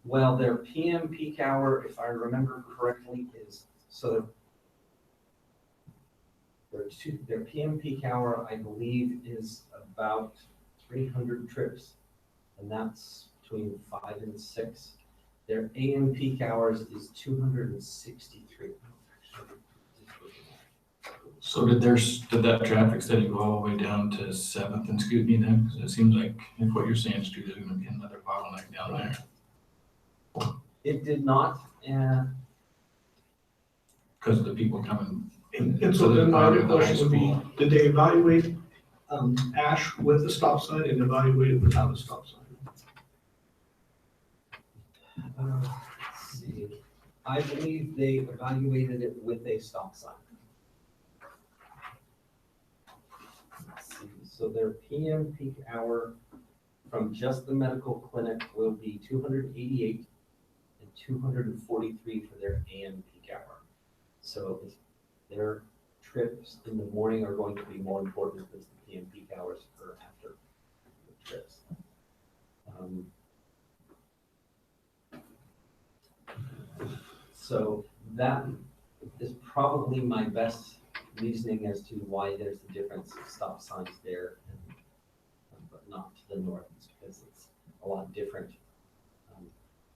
Well, their PM peak hour, if I remember correctly, is, so their PM peak hour, I believe, is about 300 trips, and that's between 5 and 6. Their AM peak hours is 263. So did that traffic study go all the way down to 7th and Scootney then? Because it seems like if what you're saying is true, there's gonna be another bottleneck down there. It did not, and Because of the people coming. And so to then my other the high question would be, school. did they evaluate Ash with the stop sign and evaluate it without a stop sign? let's see, I believe they evaluated it with a stop sign. Let's see, so their PM peak hour from just the medical clinic will be 288 and 243 for their AM peak hour. So their trips in the morning are going to be more important than the PM peak hours for after the trips. So that is probably my best reasoning as to why there's a difference of stop signs there, but not to the north, it's because it's a lot different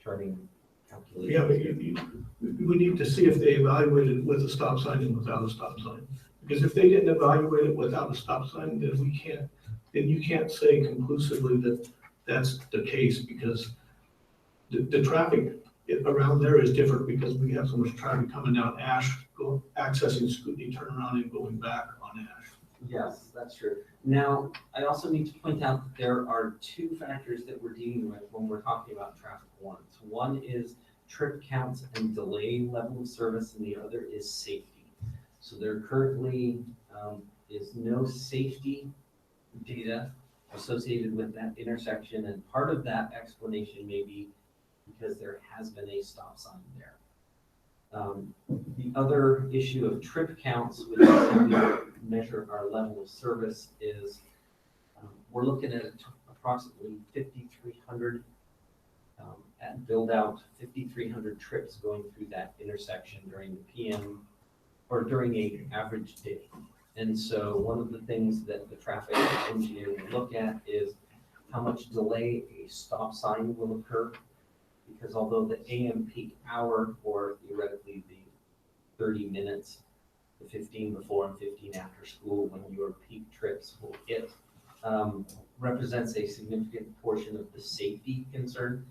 turning calculations. Yeah, but we need to see if they evaluated it with a stop sign and without a stop sign. Because if they didn't evaluate it without a stop sign, then you can't say conclusively that that's the case, because the traffic around there is different, because we have so much traffic coming down Ash, accessing Scootney, turning around and going back on Ash. Yes, that's true. Now, I also need to point out that there are 2 factors that we're dealing with when we're talking about traffic warrants. One is trip counts and delay level of service, and the other is safety. So there currently is no safety data associated with that intersection, and part of that explanation may be because there has been a stop sign there. The other issue of trip counts, which we measure our level of service, is we're looking at approximately 5,300 at build out, 5,300 trips going through that intersection during the PM or during an average day. And so one of the things that the traffic engineer will look at is how much delay a stop sign will occur. Because although the AM peak hour, or theoretically the 30 minutes, the 15 before and 15 after school, when your peak trips will hit, represents a significant portion of the safety concern.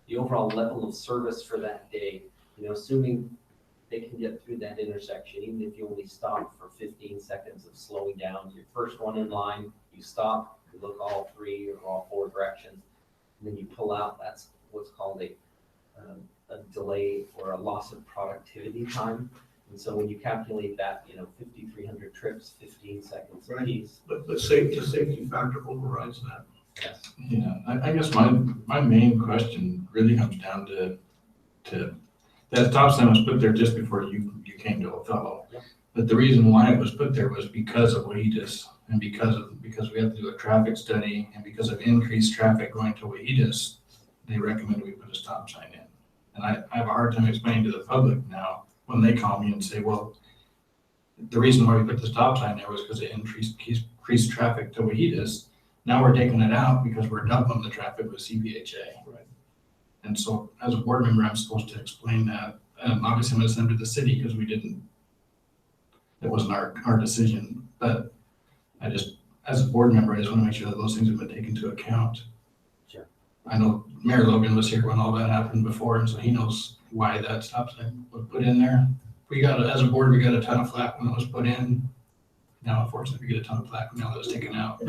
The overall level of service for that day, assuming they can get through that intersection, even if you only stop for 15 seconds of slowing down, your first one in line, you stop, you look all 3 or all 4 directions, and then you pull out. That's what's called a delay or a loss of productivity time. And so when you calculate that, 5,300 trips, 15 seconds Right. apiece. But the safety factor overrides that. Yes. Yeah, I guess my main question really comes down to that stop sign was put there just before you came to Othello. Yep. But the reason why it was put there was because of Wahitas and because we have to do a traffic study and because of increased traffic going to Wahitas, they recommended we put a stop sign in. And I have a hard time explaining to the public now when they call me and say, well, the reason why we put the stop sign there was because it increased traffic to Wahitas. Now we're taking it out because we're doubling the traffic with CBHA. Right. And so as a board member, I'm supposed to explain that. And obviously I'm going to send it to the city because it wasn't our decision. But as a board member, I just want to make sure that those things have been taken into account. Sure. I know Mayor Logan was here when all that happened before, and so he knows why that stop sign was put in there. As a board, we got a ton of flack when it was put in. Now, unfortunately, we get a ton of flack now that it's taken out.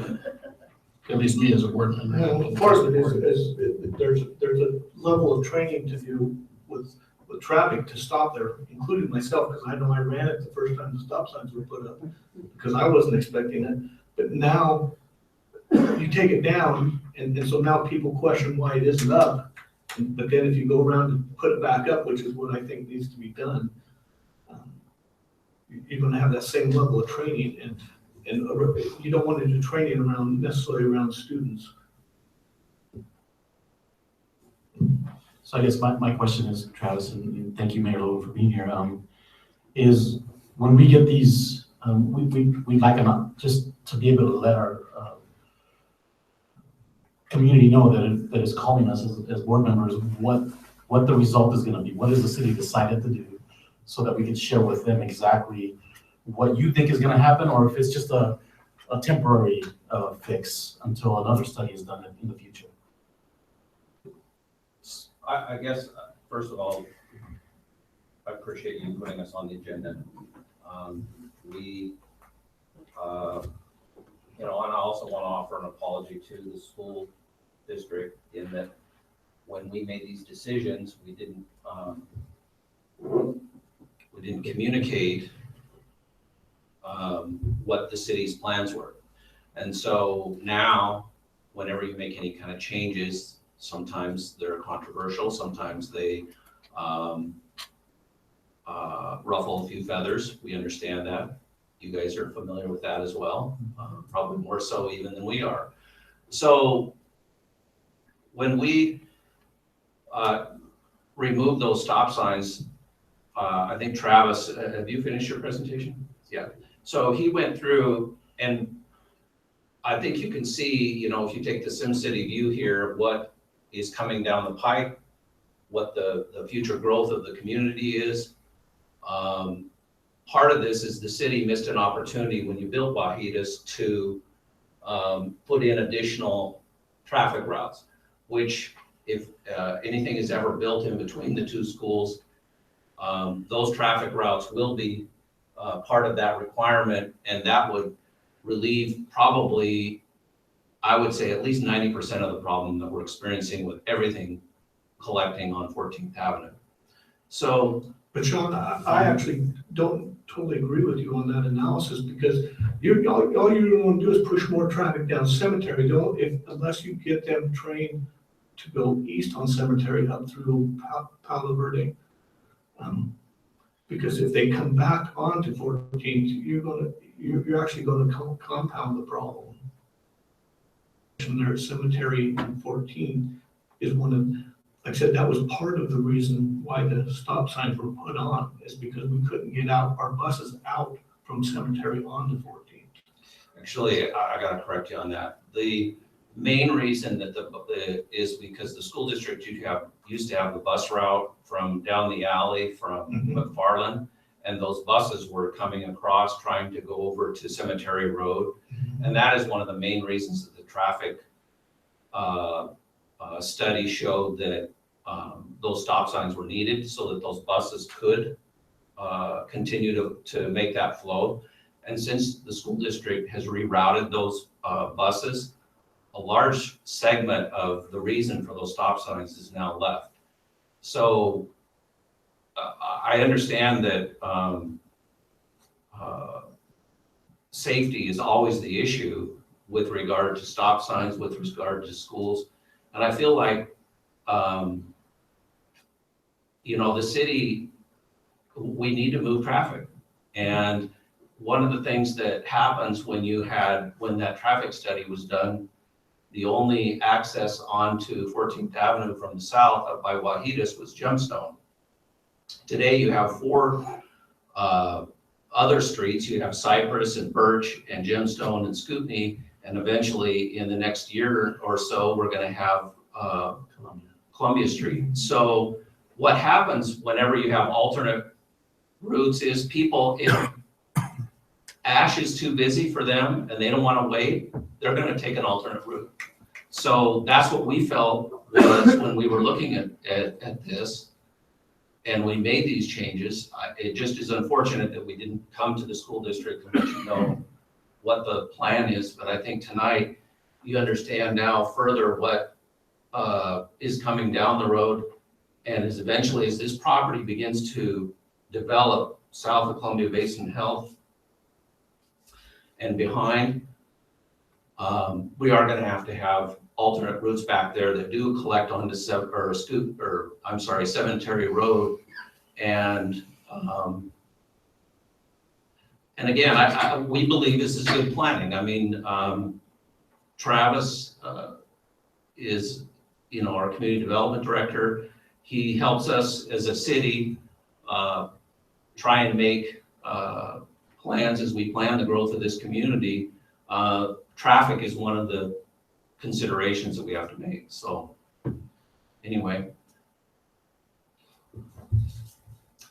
At least me as a board member. Well, part of it is there's a level of training to do with traffic to stop there, including myself, because I know I ran it the first time the stop signs were put up, because I wasn't expecting it. But now you take it down, and so now people question why it isn't up. But then if you go around and put it back up, which is what I think needs to be done, you're gonna have that same level of training, and you don't want to do training necessarily around students. So I guess my question is, Travis, and thank you, Mayor Logan, for being here, is when we get these, we back them up just to be able to let our community know that is calling us as board members, what the result is gonna be, what has the city decided to do, so that we can share with them exactly what you think is gonna happen, or if it's just a temporary fix until another study is done in the future. I guess, first of all, I appreciate you putting us on the agenda. And I also want to offer an apology to the school district in that when we made these decisions, we didn't communicate what the city's plans were. And so now, whenever you make any kind of changes, sometimes they're controversial, sometimes they ruffle a few feathers. We understand that. You guys are familiar with that as well, probably more so even than we are. So when we removed those stop signs, I think Travis, have you finished your presentation? Yeah. So he went through, and I think you can see, if you take the SimCity view here, what is coming down the pipe, what the future growth of the community is. Part of this is the city missed an opportunity when you built Wahitas to put in additional traffic routes, which if anything is ever built in between the two schools, those traffic routes will be part of that requirement, and that would relieve probably, I would say, at least 90% of the problem that we're experiencing with everything collecting on 14th Avenue. So, But Sean, I actually don't totally agree with you on that analysis, because all you want to do is push more traffic down Cemetery. Unless you get them trained to go east on Cemetery up through Palo Verde. Because if they come back onto 14th, you're actually going to compound the problem. There at Cemetery and 14th is one of, like I said, that was part of the reason why the stop signs were put on, is because we couldn't get our buses out from Cemetery onto 14th. actually, I gotta correct you on that. The main reason that is because the school district used to have the bus route from down the alley from McFarland, and those buses were coming across trying to go over to Cemetery Road. And that is one of the main reasons that the traffic study showed that those stop signs were needed so that those buses could continue to make that flow. And since the school district has rerouted those buses, a large segment of the reason for those stop signs is now left. So I understand that, safety is always the issue with regard to stop signs, with regard to schools. And I feel like, the city, we need to move traffic. And one of the things that happens when that traffic study was done, the only access onto 14th Avenue from the south up by Wahidas was Gemstone. Today you have 4 other streets. You have Cypress and Birch and Gemstone and Scootney, and eventually in the next year or so, we're gonna have Columbia Street. So what happens whenever you have alternate routes is people, if Ash is too busy for them and they don't wanna wait, they're gonna take an alternate route. So that's what we felt was when we were looking at this and we made these changes. It just is unfortunate that we didn't come to the school district and let you know what the plan is, but I think tonight you understand now further what is coming down the road, and as eventually as this property begins to develop south of Columbia Basin Health and behind, we are going to have alternate routes back there that do collect onto Cemetery Road, and again, we believe this is good planning. I mean, Travis is, our community development director. He helps us as a city try and make plans as we plan the growth of this community. Traffic is one of the considerations that we have to make. So anyway.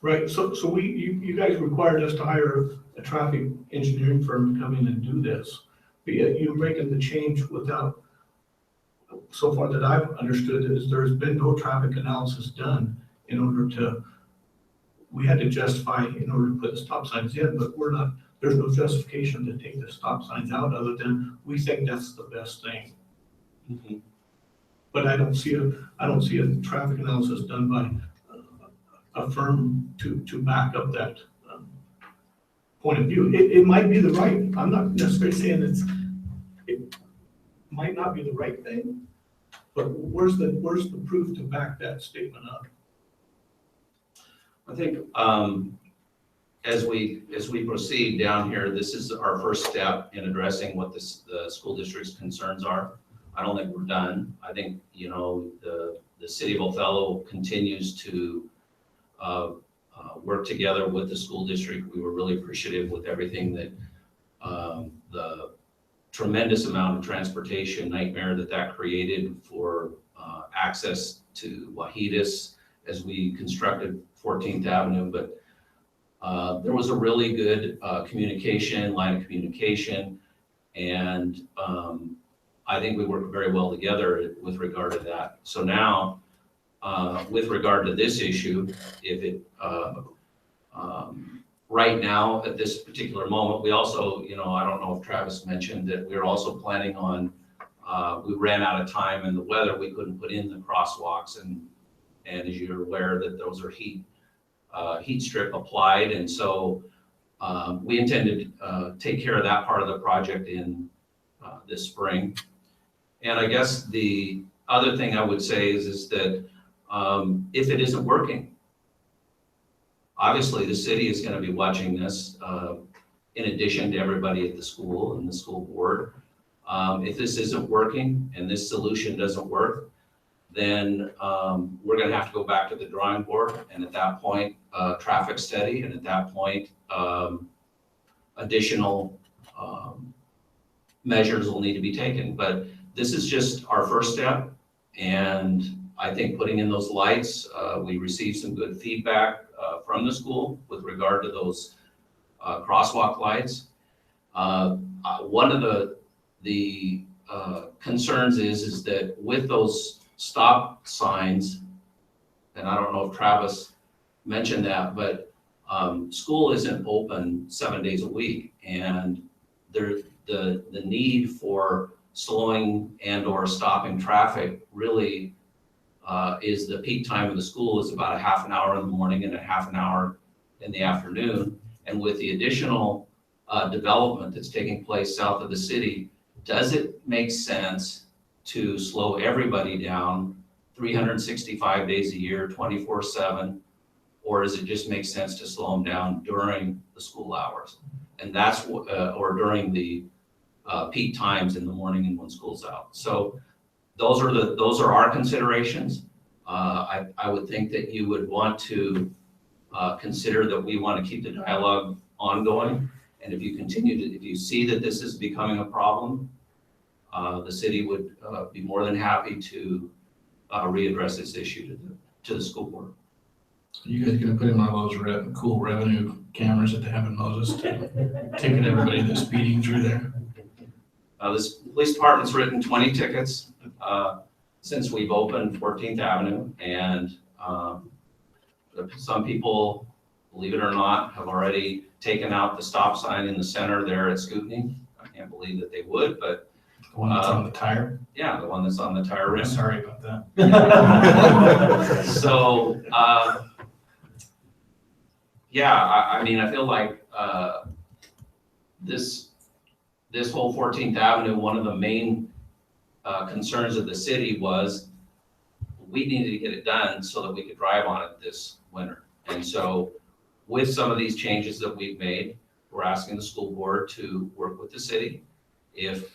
Right, so you guys required us to hire a traffic engineering firm to come in and do this. But yet you're making the change without, so far that I've understood, is there's been no traffic analysis done in order to, we had to justify in order to put the stop signs in, but there's no justification to take the stop signs out other than we think that's the best thing. Mm-hmm. But I don't see a traffic analysis done by a firm to back up that point of view. It might be the right, I'm not necessarily saying it might not be the right thing, but where's the proof to back that statement up? I think as we proceed down here, this is our first step in addressing what the school district's concerns are. I don't think we're done. I think, the city of Othello continues to work together with the school district. We were really appreciative with everything that the tremendous amount of transportation nightmare that created for access to Wahidas as we constructed 14th Avenue. But there was a really good line of communication, and I think we worked very well together with regard to that. So now, with regard to this issue, if it, right now, at this particular moment, we also, I don't know if Travis mentioned that we're also planning on, we ran out of time in the weather, we couldn't put in the crosswalks, and as you're aware that those are heat strip applied, and so we intended to take care of that part of the project in this spring. And I guess the other thing I would say is that if it isn't working, obviously the city is going to be watching this in addition to everybody at the school and the school board. If this isn't working and this solution doesn't work, then we're going to have to go back to the drawing board, and at that point, traffic study, and at that point, additional measures will need to be taken. But this is just our first step, and I think putting in those lights, we received some good feedback from the school with regard to those crosswalk lights. One of the concerns is that with those stop signs, and I don't know if Travis mentioned that, but school isn't open 7 days a week, and the need for slowing and or stopping traffic really is the peak time of the school is about a half an hour in the morning and a half an hour in the afternoon. And with the additional development that's taking place south of the city, does it make sense to slow everybody down 365 days a year, 24/7? Or does it just make sense to slow them down during the school hours? And that's what, or during the peak times in the morning and when school's out. So those are our considerations. I would think that you would want to consider that we want to keep the dialogue ongoing. And if you see that this is becoming a problem, the city would be more than happy to readdress this issue to the school board. You guys gonna put in one of those cool revenue cameras that they have in Moses to ticket everybody that's speeding through there? This police department's written 20 tickets since we've opened 14th Avenue, and some people, believe it or not, have already taken out the stop sign in the center there at Scootney. I can't believe that they would, but The one that's on the tire? yeah, the one that's on the tire rim. Sorry about that. So, yeah, I mean, I feel like this whole 14th Avenue, one of the main concerns of the city was we needed to get it done so that we could drive on it this winter. And so with some of these changes that we've made, we're asking the school board to work with the city. If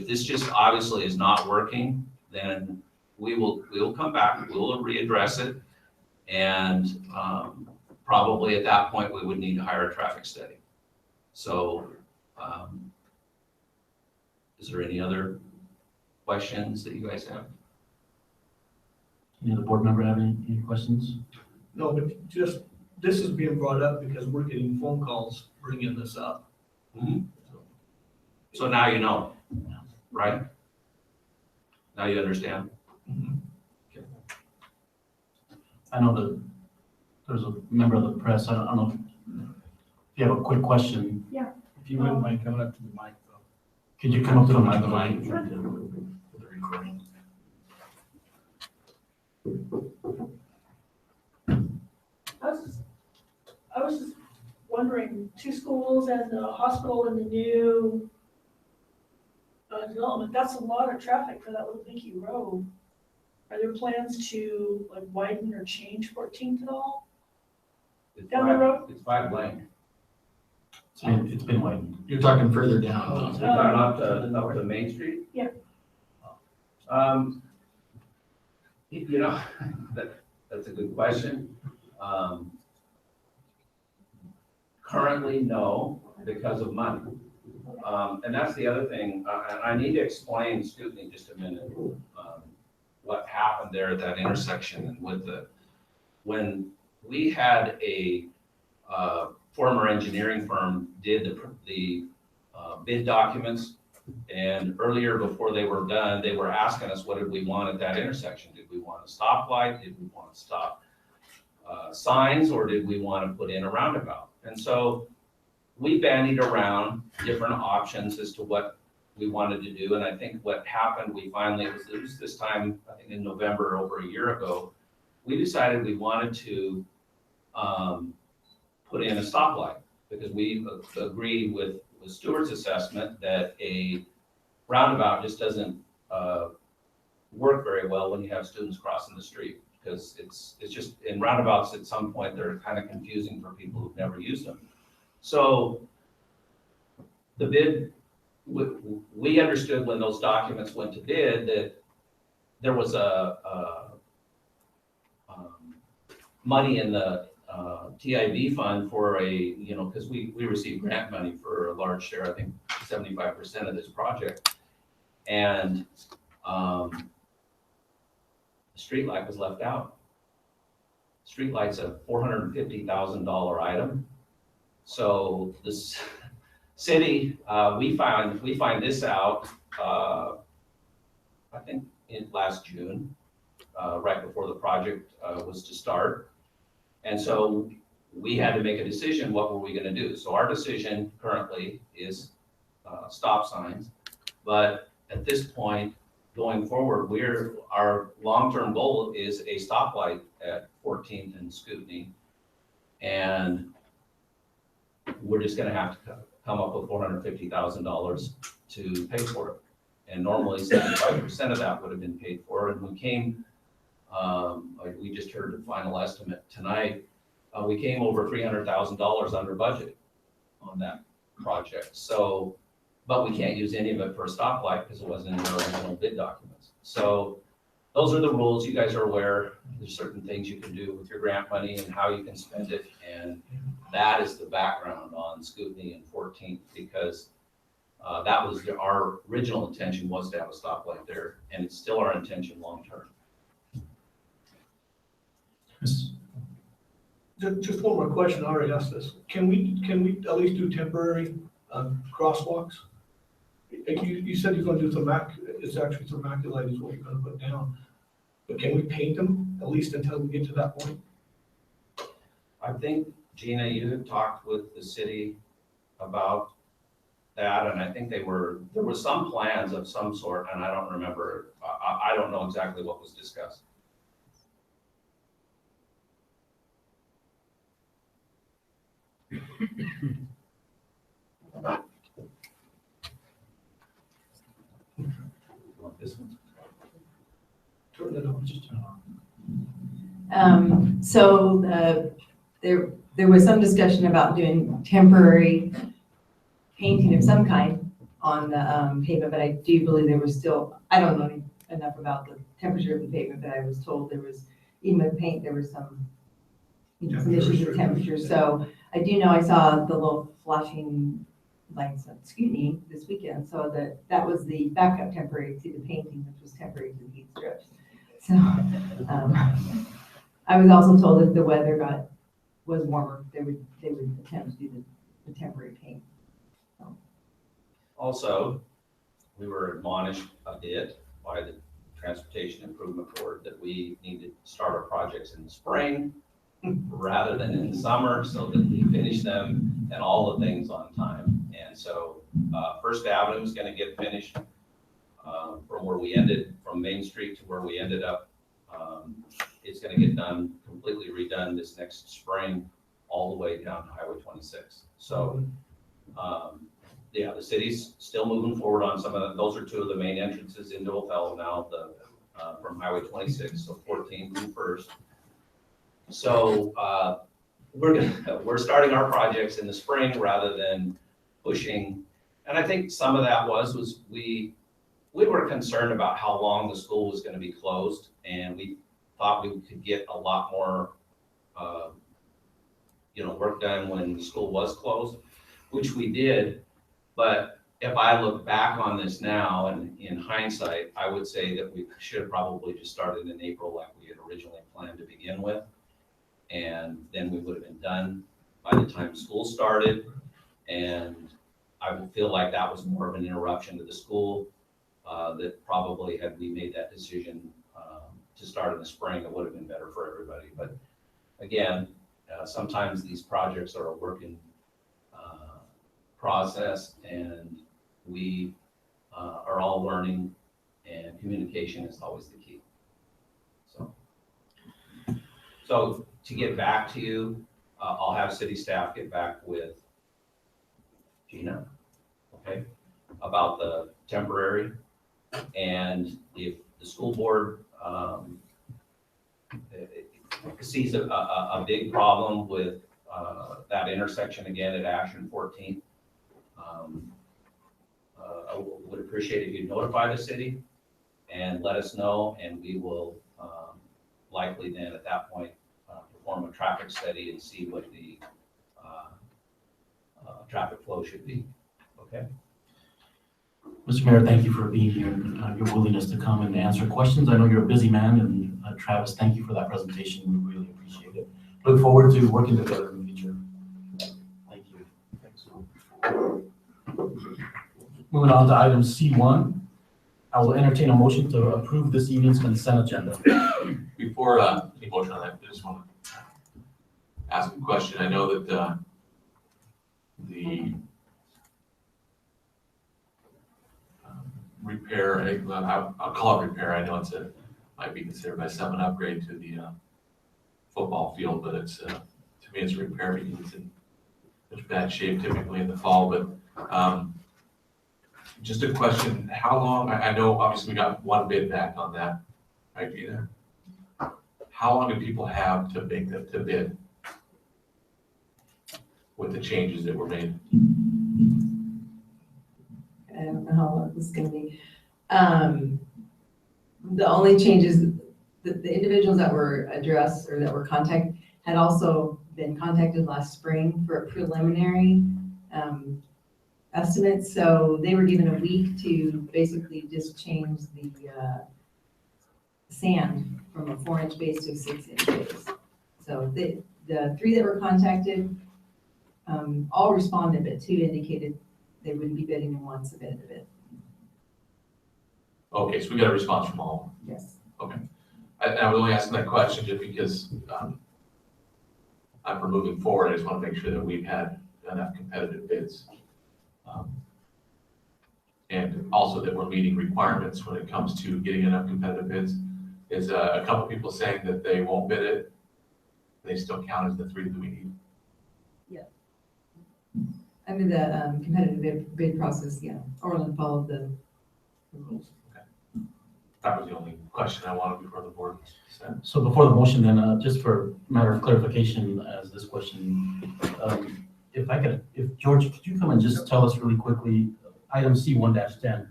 this just obviously is not working, then we will come back, we will readdress it. And probably at that point, we would need to hire a traffic study. So is there any other questions that you guys have? Any other board member have any questions? No, but just, this is being brought up because we're getting phone calls bringing this up. So now you know, right? Now you understand? I know that there's a member of the press, I don't know if you have a quick question. If you wouldn't mind coming up to the mic, though. Could you come up to the mic? The mic. For the recording. I was just wondering, 2 schools and a hospital in the new development, that's a lot of traffic for that little dinky road. Are there plans to like widen or change 14th at all? Down the road? It's 5 lane. It's been widened. You're talking further down. Up to Main Street? Yeah. You know, that's a good question. Currently, no, because of money. And that's the other thing, I need to explain, Scootney, just a minute, what happened there at that intersection and when we had a former engineering firm did the bid documents, and earlier before they were done, they were asking us what did we want at that intersection? Did we want a stoplight? Did we want to stop signs, or did we want to put in a roundabout? And so we bandied around different options as to what we wanted to do. And I think what happened, we finally, it was this time, I think in November, over a year ago, we decided we wanted to put in a stoplight because we agree with Stewart's assessment that a roundabout just doesn't work very well when you have students crossing the street, because it's just, in roundabouts at some point, they're kind of confusing for people who've never used them. So the bid, we understood when those documents went to bid that there was money in the TIB fund for because we received grant money for a large share, I think 75% of this project. And the streetlight was left out. Streetlight's a $450,000 item. So this city, we find this out, I think in last June, right before the project was to start. And so we had to make a decision, what were we gonna do? So our decision currently is stop signs. But at this point, going forward, our long-term goal is a stoplight at 14th and Scootney. And we're just gonna have to come up with $450,000 to pay for it. And normally 75% of that would have been paid for, and we came, like we just heard the final estimate tonight, we came over $300,000 under budget on that project. So, but we can't use any of it for a stoplight because it wasn't in the original bid documents. So those are the rules. You guys are aware. There's certain things you can do with your grant money and how you can spend it. And that is the background on Scootney and 14th, because that was our original intention, was to have a stoplight there, and it's still our intention long-term. Just one more question, I already asked this. Can we at least do temporary crosswalks? Like you said you're gonna do it's actually vermiculite is what you're gonna put down. But can we paint them, at least until we get to that point? I think, Gina, you had talked with the city about that, and I think there were some plans of some sort, and I don't remember, I don't know exactly what was discussed. This one. Turn it on. Just turn it on. So there was some discussion about doing temporary painting of some kind on the pavement, but I do believe there was still, I don't know enough about the temperature of the pavement, but I was told there was, even with paint, there was some, some issues with temperature. So I do know I saw the little flashing lights on Scootney this weekend, so that was the backup temporary to the painting, which was temporary to the heat strips. So I was also told if the weather was warmer, they would attempt to do the temporary paint. So. Also, we were admonished a bit by the Transportation Improvement Board that we needed to start our projects in the spring rather than in the summer, so that we finish them and all the things on time. And so First Avenue is going to get finished from where we ended, from Main Street to where we ended up. It's going to get done, completely redone this next spring, all the way down to Highway 26. So yeah, the city's still moving forward on some of them. Those are two of the main entrances into Othello now, from Highway 26, so 14th and 1st. So we're starting our projects in the spring rather than pushing. And I think some of that was we were concerned about how long the school was going to be closed, and we thought we could get a lot more work done when the school was closed, which we did. But if I look back on this now, and in hindsight, I would say that we should have probably just started in April like we had originally planned to begin with. And then we would have been done by the time school started. And I would feel like that was more of an interruption to the school, that probably had we made that decision to start in the spring, it would have been better for everybody. But again, sometimes these projects are a work in process, and we are all learning, and communication is always the key. So to get back to you, I'll have city staff get back with Gina, okay, about the temporary. And if the school board sees a big problem with that intersection again at Ash and 14th, I would appreciate if you'd notify the city and let us know, and we will likely then at that point perform a traffic study and see what the traffic flow should be. Okay. Mr. Mayor, thank you for being here, your willingness to come and answer questions. I know you're a busy man, and Travis, thank you for that presentation. We really appreciate it. Look forward to working together in the future. Thank you. Thanks. Moving on to item C1, I will entertain a motion to approve this evening's consent agenda. Before any motion on that, I just want to ask a question. I know that repair, I'll call it repair, I know might be considered by some an upgrade to the football field, but it's, to me, it's a repair because it's in such bad shape typically in the fall, but just a question, how long, I know obviously we got one bid back on that, right, Gina? How long do people have to bid with the changes that were made? I don't know how long this is gonna be. The only changes, the individuals that were addressed or that were contacted had also been contacted last spring for a preliminary estimate. So they were given a week to basically just change the sand from a 4-inch base to a 6-inch base. So the 3 that were contacted, all responded, but 2 indicated they wouldn't be bidding and 1 submitted a bid. Okay, so we got a response from all. Yes. Okay. I was only asking that question just because for moving forward, I just want to make sure that we've had enough competitive bids. And also that we're meeting requirements when it comes to getting enough competitive bids. Is a couple people saying that they won't bid it, they still count as the 3 that we need? Yeah. Under the competitive bid process, yeah, Orland followed the rules. That was the only question I wanted before the board said. So before the motion, then, just for matter of clarification, as this question, if George, could you come and just tell us really quickly, item C1-10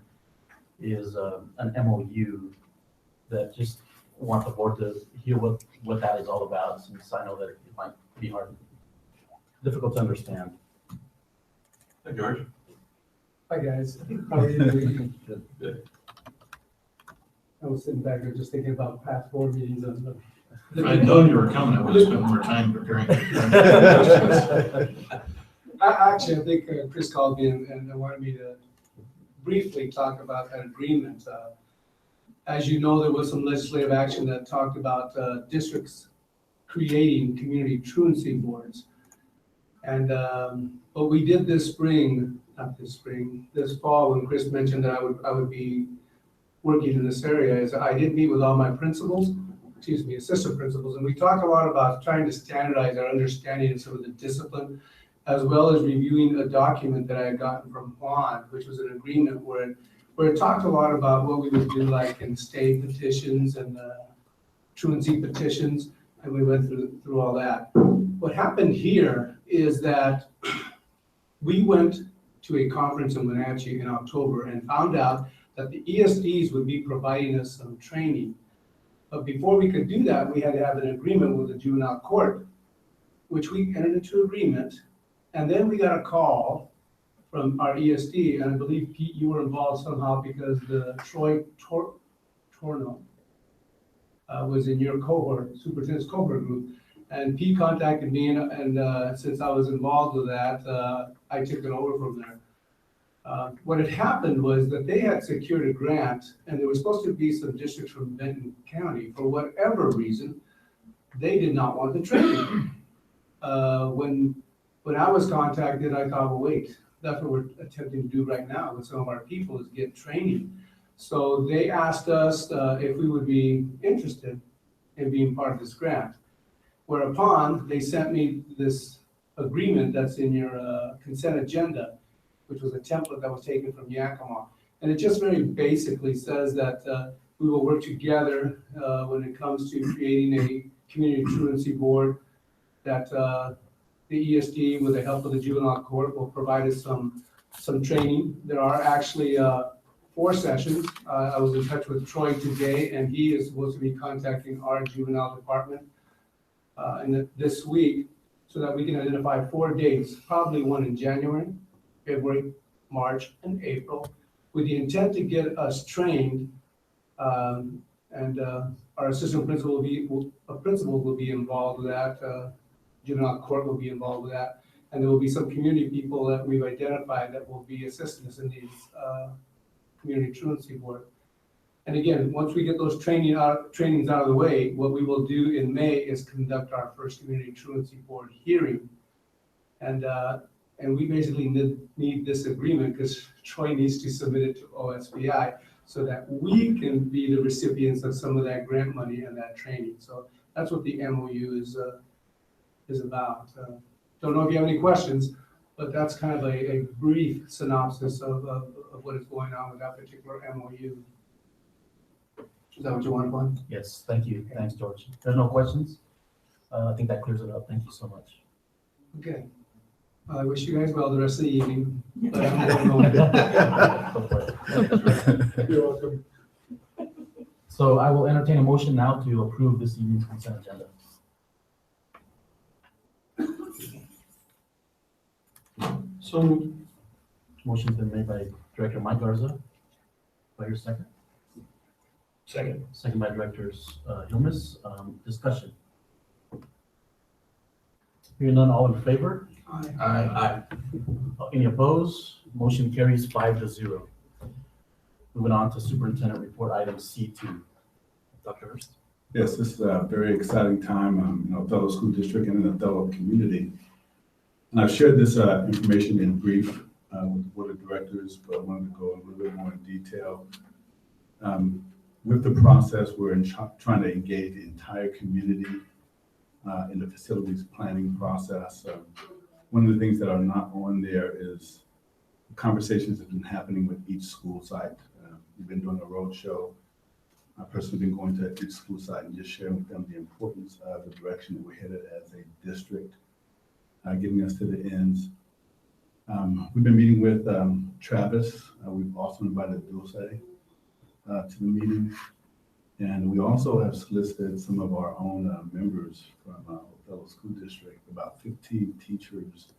is an MOU that just want the board to hear what that is all about, since I know that it might be difficult to understand. Hey, George. Hi, guys. How are you doing? Good. I was sitting back there just thinking about past board meetings and. If I'd known you were coming, I would have spent more time preparing. Actually, I think Chris called me and wanted me to briefly talk about that agreement. As you know, there was some legislative action that talked about districts creating community truancy boards. And what we did this fall, when Chris mentioned that I would be working in this area, is I did meet with all my assistant principals, and we talked a lot about trying to standardize our understanding of some of the discipline, as well as reviewing a document that I had gotten from Juan, which was an agreement where it talked a lot about what we would do, like in state petitions and truancy petitions, and we went through all that. What happened here is that we went to a conference in Wenatchee in October and found out that the ESDs would be providing us some training. But before we could do that, we had to have an agreement with the juvenile court, which we entered into agreement. And then we got a call from our ESD, and I believe, Pete, you were involved somehow because the Troy Torno was in your cohort, superintendent's cohort group. And Pete contacted me, and since I was involved with that, I took it over from there. What had happened was that they had secured a grant, and there were supposed to be some districts from Benton County. For whatever reason, they did not want the training. When I was contacted, I thought, well, wait, that's what we're attempting to do right now with some of our people, is get training. So they asked us if we would be interested in being part of this grant. Whereupon they sent me this agreement that's in your consent agenda, which was a template that was taken from Yakima. And it just very basically says that we will work together when it comes to creating a community truancy board, that the ESD, with the help of the juvenile court, will provide us some training. There are actually 4 sessions. I was in touch with Troy today, and he is supposed to be contacting our juvenile department this week, so that we can identify 4 dates, probably one in January, February, March, and April, with the intent to get us trained. And our assistant principal will be involved with that. Juvenile court will be involved with that. And there will be some community people that we've identified that will be assisting us in these community truancy board. And again, once we get those trainings out of the way, what we will do in May is conduct our first community truancy board hearing. And And we basically need this agreement because Troy needs to submit it to OSBI so that we can be the recipients of some of that grant money and that training. So that's what the MOU is about. Don't know if you have any questions, but that's kind of a brief synopsis of what is going on with that particular MOU. Is that what you want, Juan? Yes, thank you. Thanks, George. There's no questions? I think that clears it up. Thank you so much. Okay. I wish you guys well the rest of the evening. But I'm going home. You're welcome. So I will entertain a motion now to approve this evening's consent agenda. So Motion's been made by Director Mike Garza. By your second? second. Second by Directors Hilmes. Discussion. Hearing none, all in favor? Aye. Any opposed? Motion carries 5-0. Moving on to Superintendent Report item C2. Dr. Hurst. Yes, this is a very exciting time in Othello School District and in the Othello community. And I've shared this information in brief with the Board of Directors, but I wanted to go a little bit more in detail. With the process, we're trying to engage the entire community in the facilities planning process. One of the things that are not on there is the conversations that have been happening with each school site. We've been doing a roadshow. I've personally been going to each school site and just sharing with them the importance of the direction that we're headed as a district, getting us to the ends. We've been meeting with Travis. We've also invited Dulce to the meeting. And we also have solicited some of our own members from Othello School District, about 15 teachers,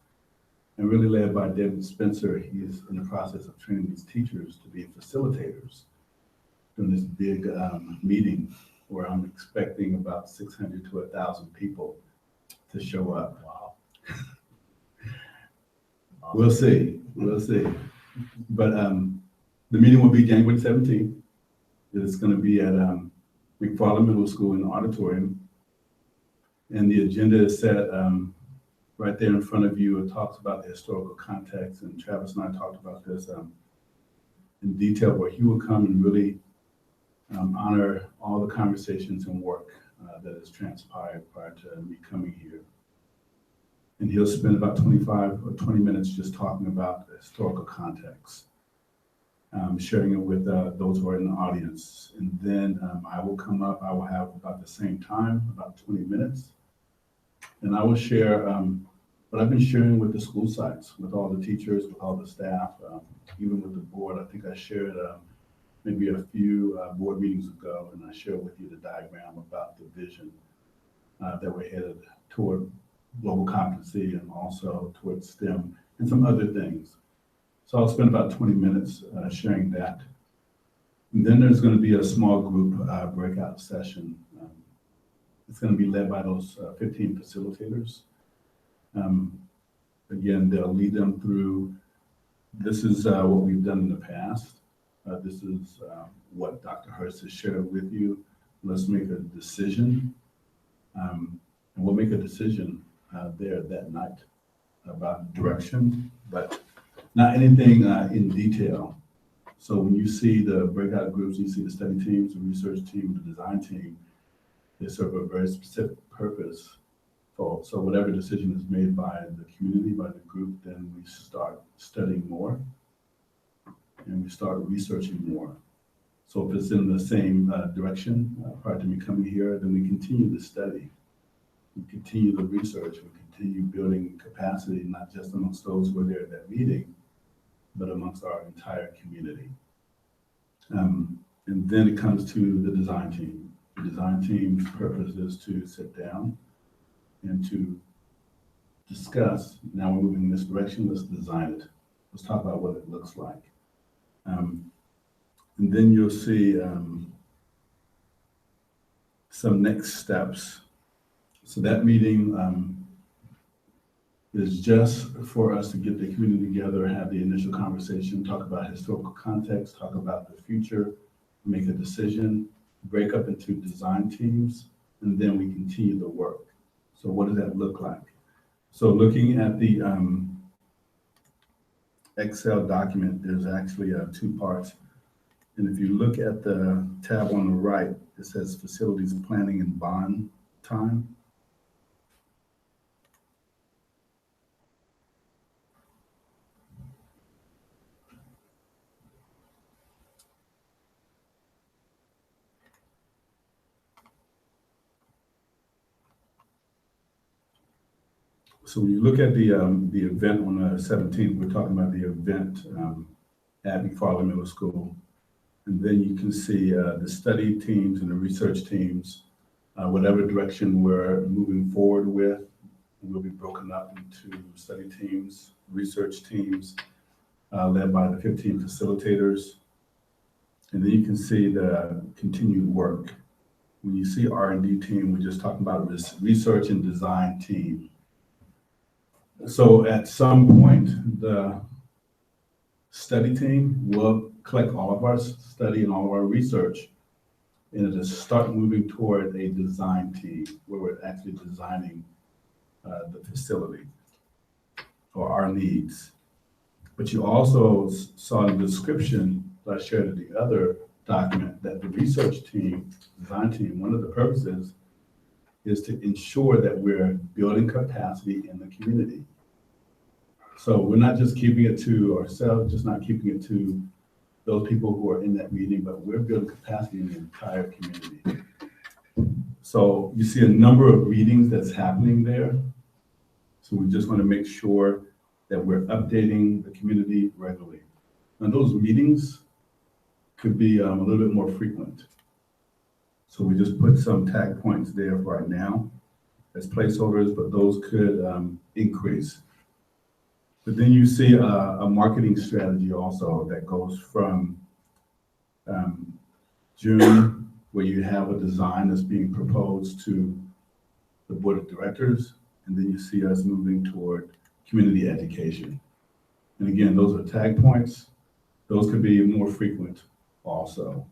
and really led by David Spencer. He is in the process of training these teachers to be facilitators during this big meeting where I'm expecting about 600 to 1,000 people to show up. Wow. We'll see. But the meeting will be January 17th. It's going to be at McFarland Middle School in the auditorium. And the agenda is set right there in front of you. It talks about the historical context, and Travis and I talked about this in detail, where he will come and really honor all the conversations and work that has transpired prior to me coming here. And he'll spend about 25 or 20 minutes just talking about the historical context, sharing it with those who are in the audience. And then I will come up, I will have about the same time, about 20 minutes. And I will share what I've been sharing with the school sites, with all the teachers, with all the staff, even with the board. I think I shared maybe a few board meetings ago, and I shared with you the diagram about the vision that we're headed toward global competency and also towards STEM and some other things. So I'll spend about 20 minutes sharing that. And then there's going to be a small group breakout session. It's going to be led by those 15 facilitators. Again, they'll lead them through, this is what we've done in the past. This is what Dr. Hurst has shared with you. Let's make a decision. And we'll make a decision there that night about direction, but not anything in detail. So when you see the breakout groups, you see the study teams, the research team, the design team, they serve a very specific purpose. So whatever decision is made by the community, by the group, then we start studying more and we start researching more. So if it's in the same direction prior to me coming here, then we continue the study. We continue the research, we continue building capacity, not just amongst those who are there at that meeting, but amongst our entire community. And then it comes to the design team. The design team's purpose is to sit down and to discuss, now we're moving in this direction, let's design it. Let's talk about what it looks like. And then you'll see some next steps. So that meeting is just for us to get the community together, have the initial conversation, talk about historical context, talk about the future, make a decision, break up into design teams, and then we continue the work. So what does that look like? So looking at the Excel document, there's actually two parts. And if you look at the tab on the right, it says facilities planning and bond time. So when you look at the event on the 17th, we're talking about the event at McFarland Middle School. And then you can see the study teams and the research teams, whatever direction we're moving forward with, will be broken up into study teams, research teams, led by the 15 facilitators. And then you can see the continued work. When you see R&D team, we're just talking about this research and design team. So at some point, the study team will collect all of our study and all of our research, and it'll start moving toward a design team where we're actually designing the facility or our needs. But you also saw in the description that I shared in the other document that the research team, design team, one of the purposes is to ensure that we're building capacity in the community. So we're not just keeping it to ourselves, just not keeping it to those people who are in that meeting, but we're building capacity in the entire community. So you see a number of readings that's happening there. So we just want to make sure that we're updating the community regularly. And those meetings could be a little bit more frequent. So we just put some tag points there for right now as placeholders, but those could increase. But then you see a marketing strategy also that goes from June, where you have a design that's being proposed to the board of directors, and then you see us moving toward community education. And again, those are tag points. Those could be more frequent also.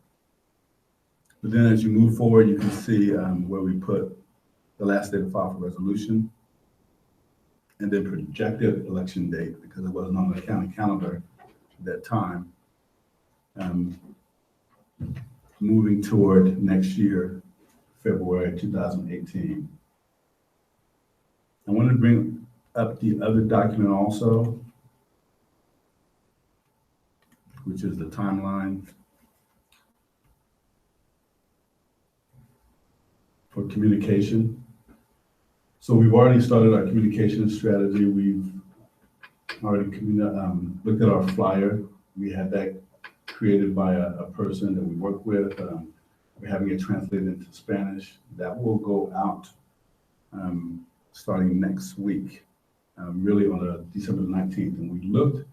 But then as you move forward, you can see where we put the last day to file for resolution, and then projected election date, because it wasn't on the county calendar at that time. Moving toward next year, February 2018. I want to bring up the other document also, which is the timeline for communication. So we've already started our communication strategy. We've already looked at our flyer. We had that created by a person that we work with. We're having it translated into Spanish. That will go out starting next week, really on December 19th. And we looked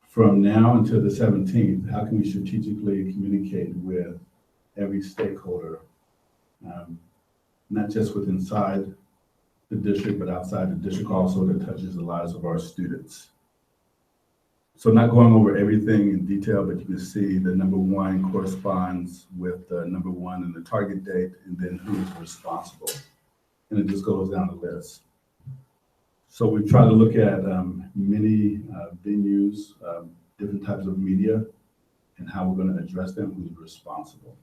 from now until the 17th, how can we strategically communicate with every stakeholder, not just with inside the district, but outside the district also, that touches the lives of our students. So not going over everything in detail, but you can see the number one corresponds with the number one and the target date, and then who is responsible. And it just goes down the list. So we try to look at many venues, different types of media, and how we're going to address them, who's responsible.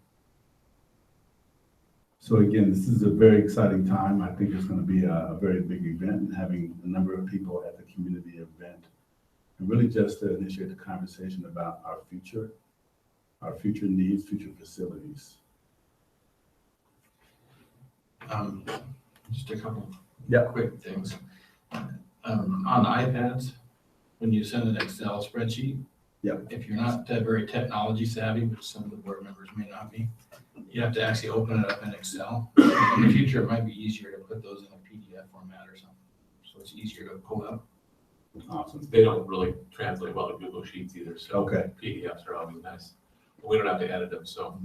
So again, this is a very exciting time. I think it's going to be a very big event, and having a number of people at the community event, and really just to initiate the conversation about our future needs, future facilities. Just a couple Yeah. quick things. On iPads, when you send an Excel spreadsheet, if you're not very technology savvy, which some of the board members may not be, you have to actually open it up in Excel. In the future, it might be easier to put those in a PDF format or something, so it's easier to pull up. Awesome. They don't really translate well to Google Sheets either, so Okay. PDFs are always nice. But we don't have to edit them, so.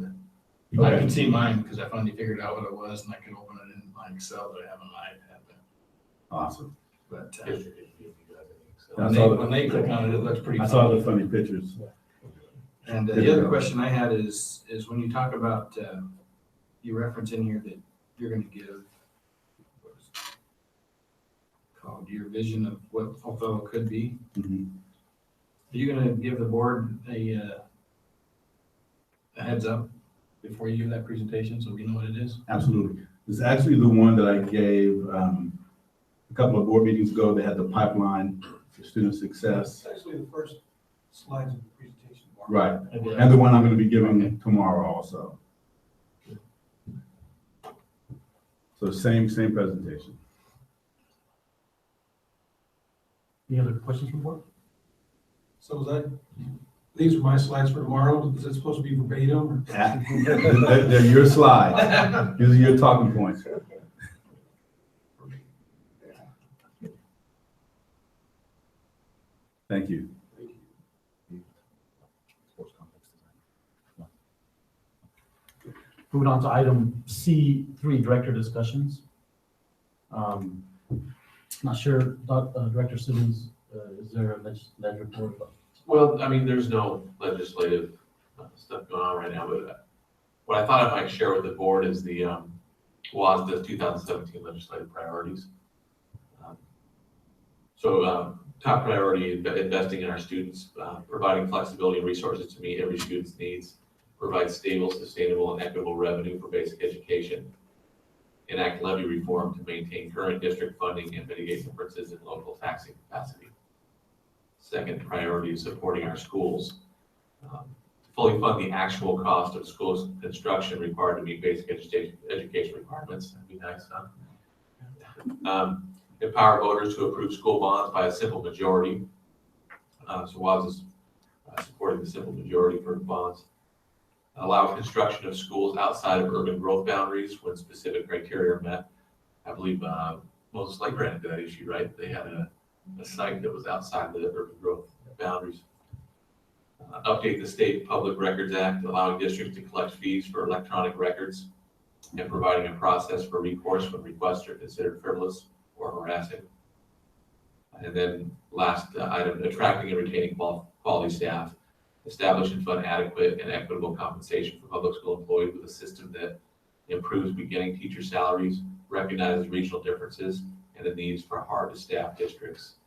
I can see mine because I finally figured out what it was, and I can open it in my Excel that I have on my iPad. Awesome. But So when they click on it, it looks pretty. I saw the funny pictures. And the other question I had is when you talk about, you reference in here that you're going to give called your vision of what Othello could be. Mhm. Are you gonna give the board a heads up before you give that presentation so we know what it is? Absolutely. It's actually the one that I gave a couple of board meetings ago. They had the pipeline for student success. It's actually the first slides of the presentation. Right. And the one I'm going to be giving tomorrow also. So same presentation. Any other questions from the board? So is that, these are my slides for tomorrow, is it supposed to be verbatim? They're your slides. These are your talking points. Thank you. Moving on to item C3, director discussions. Not sure, Director Simmons, is there a legislative report? Well, I mean, there's no legislative stuff going on right now, but what I thought I might share with the board is the WASDA 2017 legislative priorities. Top priority, investing in our students, providing flexibility and resources to meet every student's needs, provide stable, sustainable, and equitable revenue for basic education, enact levy reform to maintain current district funding and mitigate differences in local taxing capacity. Second priority is supporting our schools. Fully fund the actual cost of schools construction required to meet basic education requirements. That'd be nice, huh? Empower voters to approve school bonds by a simple majority. So WAS is supporting the simple majority for bonds. Allow construction of schools outside of urban growth boundaries when specific criteria are met. I believe Moses Lake ran into that issue, right? They had a site that was outside the urban growth boundaries. Update the State Public Records Act, allowing districts to collect fees for electronic records and providing a process for recourse when requests are considered frivolous or harassing. And then last item, attracting and retaining quality staff. Establish and fund adequate and equitable compensation for public school employees with a system that improves beginning teacher salaries, recognizes regional differences and the needs for hard-to-staff districts,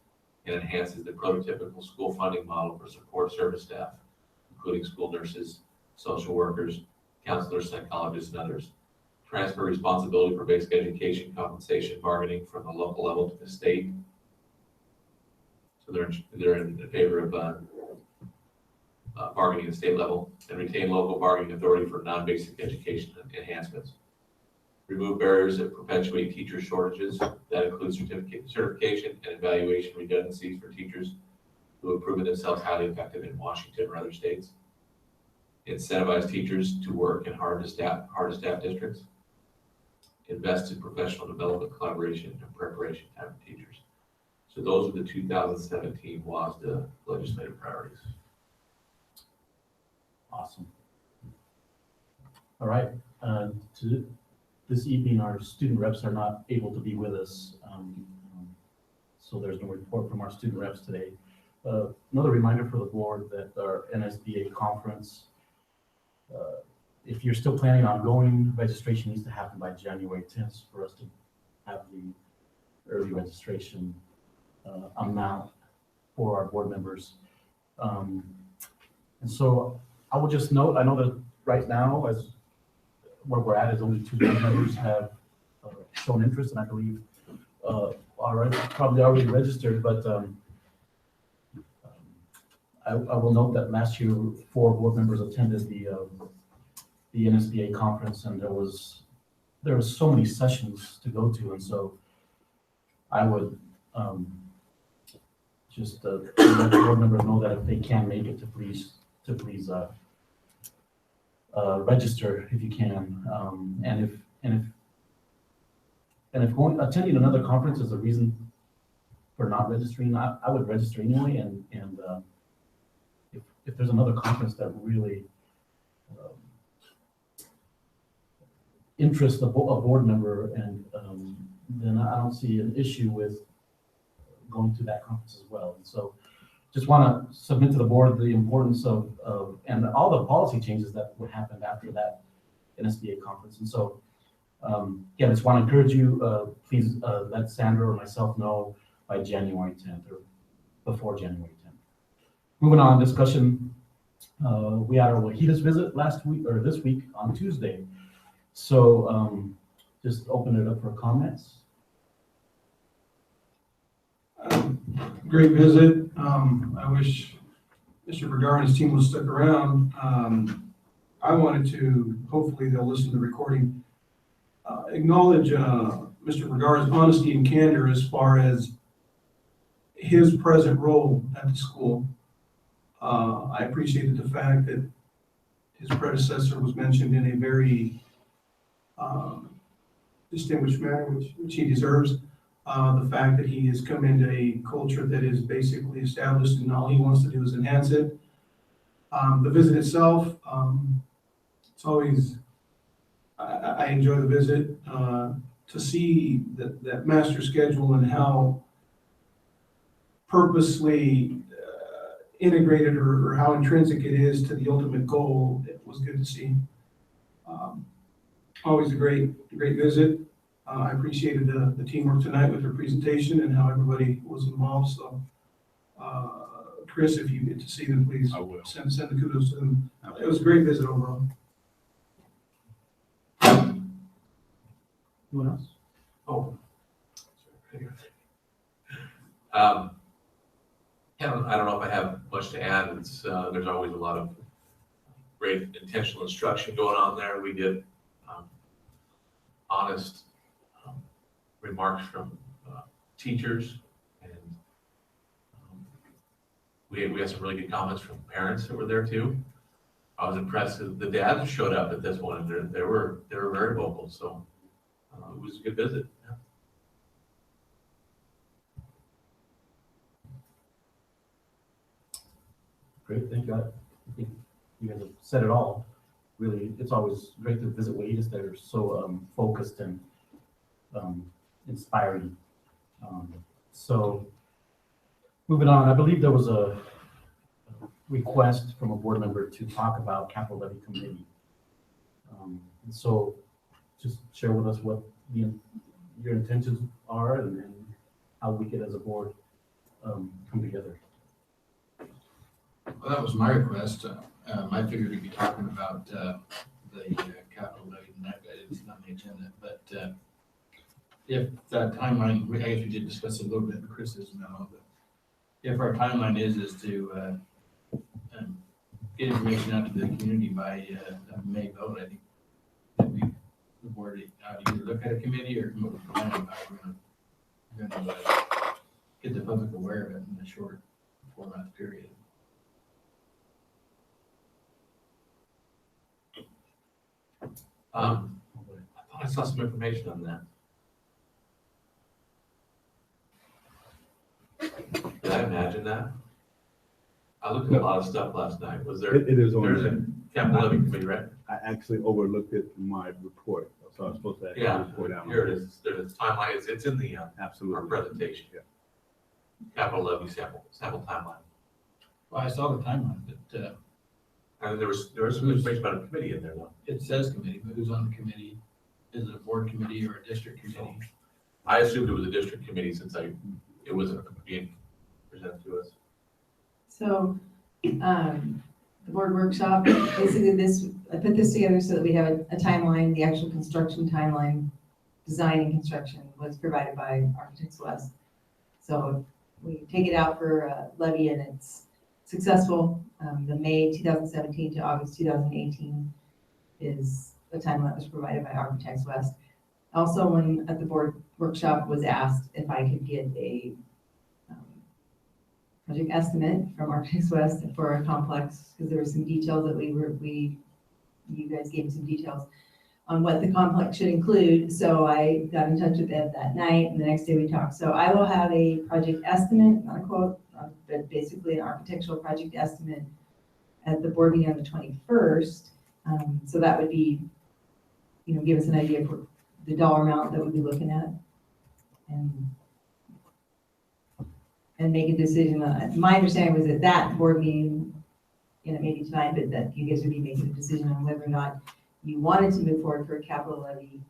and enhances the prototypical school funding model for support service staff, including school nurses, social workers, counselors, psychologists, and others. Transfer responsibility for basic education compensation bargaining from the local level to the state. So they're in favor of bargaining at the state level, and retain local bargaining authority for non-basic education enhancements. Remove barriers that perpetuate teacher shortages. That includes certification and evaluation redundancies for teachers who have proven themselves highly effective in Washington or other states. Incentivize teachers to work in hard-to-staff districts. Invest in professional development, collaboration, and preparation time for teachers. So those are the 2017 WASDA legislative priorities. Awesome. All right, this evening, our student reps are not able to be with us, so there's no report from our student reps today. Another reminder for the board that our NSBA conference, if you're still planning on going, registration needs to happen by January 10th for us to have the early registration amount for our board members. And so I will just note, I know that right now, as where we're at is only 2 board members have shown interest, and I believe probably already registered, but I will note that last year 4 board members attended the NSBA conference, and there was so many sessions to go to, and so I would just let the board members know that if they can make it, to please register if you can, and if attending another conference is a reason for not registering, I would register anyway, and if there's another conference that really interests a board member, and then I don't see an issue with going to that conference as well. And so just want to submit to the board the importance of and all the policy changes that would happen after that NSBA conference. And so, again, I just want to encourage you, please let Sandra or myself know by January 10th or before January 10th. Moving on, discussion. We had our Wahitas visit last week or this week on Tuesday. So just open it up for comments. Great visit. I wish Mr. Vergara and his team would stick around. I wanted to, hopefully they'll listen to the recording, acknowledge Mr. Vergara's honesty and candor as far as his present role at the school. I appreciated the fact that his predecessor was mentioned in a very distinguished manner, which he deserves. The fact that he has come into a culture that is basically established and all he wants to do is enhance it. The visit itself, it's always, I enjoy the visit, to see that master schedule and how purposely integrated or how intrinsic it is to the ultimate goal. It was good to see. Always a great visit. I appreciated the teamwork tonight with their presentation and how everybody was involved. So, Chris, if you get to see them, please send the kudos to them. It was a great visit overall. Anyone else? Oh. Yeah, I don't know if I have much to add. It's, there's always a lot of great intentional instruction going on there. We did honest remarks from teachers, and we had some really good comments from parents that were there too. I was impressed that the dads showed up at this one, and they were very vocal. So it was a good visit. Yeah. Great, thank you. I think you guys have said it all. Really, it's always great to visit Wahitas. They're so focused and inspiring. So moving on, I believe there was a request from a board member to talk about capital levy committee. And so just share with us what your intentions are and how we could as a board come together. Well, that was my request. I figured we'd be talking about the capital levy, and that is not on the agenda, but if that timeline, I guess we did discuss it a little bit in Chris's memo, but if our timeline is to get information out to the community by May vote, I think that the board either look at a committee or come up with a plan of how we're gonna get the public aware of it in a short 4-month period. I thought I saw some information on that. Did I imagine that? I looked at a lot of stuff last night. Was there? It is on There's there. a capital levy committee, right? I actually overlooked it in my report, so I was supposed to actually Yeah, report out. here it is. There's a timeline. It's in the Absolutely. our presentation. Yeah. Capital levy sample timeline. Well, I saw the timeline, but And there was some information about a committee in there though. it says committee, but who's on the committee? Is it a board committee or a district committee? I assumed it was a district committee since it wasn't being presented to us. So, the board workshop, basically I put this together so that we have a timeline, the actual construction timeline, design and construction was provided by Architects West. So we take it out for levy and it's successful. The May 2017 to August 2018 is the timeline that was provided by Architects West. Also, when at the board workshop was asked if I could get a project estimate from Architects West for a complex, because there were some details that you guys gave me some details on what the complex should include. So I got in touch with them that night and the next day we talked. So I will have a project estimate, not a quote, but basically an architectural project estimate at the board meeting on the 21st. So that would be, give us an idea for the dollar amount that we'd be looking at and make a decision. My understanding was that board meeting, maybe tonight, but that you guys would be making a decision on whether or not you wanted to move forward for a capital levy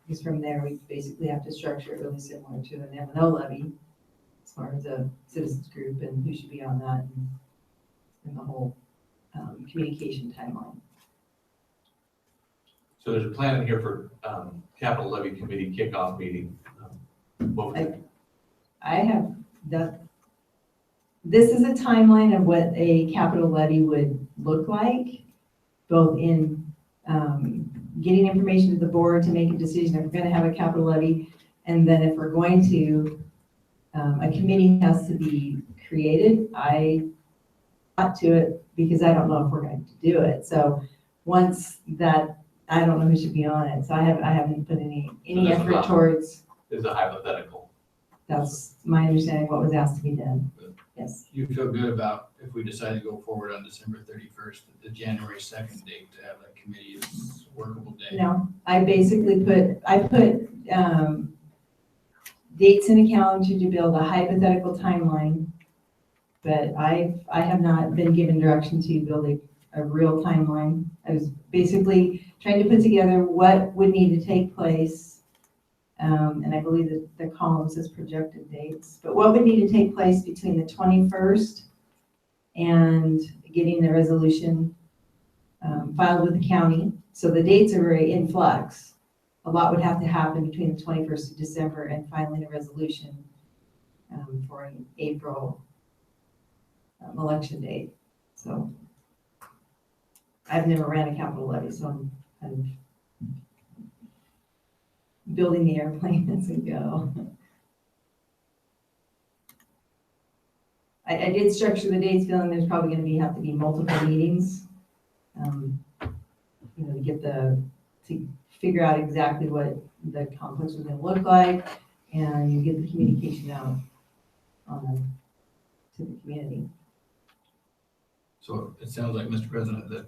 Because from there, we basically have to structure it really similar to an M&O levy, as far as a citizens group and who should be on that and the whole communication timeline. So there's a plan in here for capital levy committee kickoff meeting. What was it? I have that, this is a timeline of what a capital levy would look like, both in getting information to the board to make a decision if we're gonna have a capital levy, and then if we're going to, a committee has to be created. I got to it because I don't know if we're going to do it. So once that, I don't know who should be on it, so I haven't put any effort towards. Is a hypothetical. That's my understanding, what was asked to be done. Yes. You feel good about if we decide to go forward on December 31st, the January 2nd date to have that committee is a workable day? No, I basically put dates in a calendar to build a hypothetical timeline, but I have not been given direction to build a real timeline. I was basically trying to put together what would need to take place. And I believe that the column says projected dates, but what would need to take place between the 21st and getting the resolution filed with the county. So the dates are very in flux. A lot would have to happen between the 21st of December and filing a resolution for an April election date. So I've never ran a capital levy, so I'm kind of building the airplane as we go. I did structure the dates feeling there's probably going to have to be multiple meetings, to figure out exactly what the complex was going to look like, and you get the communication out to the community. So it sounds like, Mr. President, that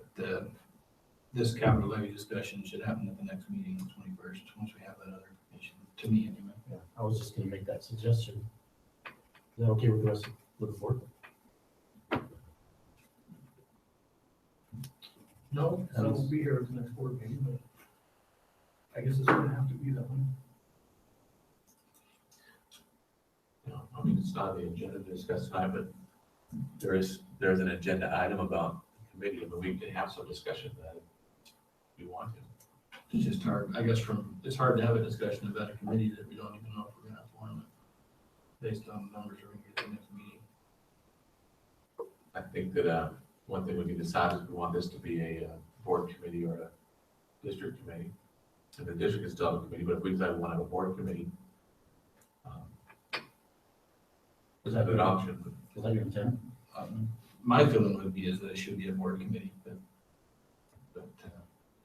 this capital levy discussion should happen at the next meeting on the 21st, once we have that other information, to me anyway. Yeah, I was just gonna make that suggestion. Is that okay with the rest of the board? No, I won't be here at the next board meeting, but I guess it's gonna have to be that one. I mean, it's not the agenda to discuss tonight, but there's an agenda item about the committee, and we can have some discussion of that if we want to. It's just hard, I guess it's hard to have a discussion about a committee that we don't even know if we're gonna form it, based on the numbers we're gonna get in the next meeting. I think that one thing we can decide is we want this to be a board committee or a district committee. And the district is still have a committee, but if we decide we want to have a board committee, Is that an option. Is that your intent? My feeling would be is that it should be a board committee, but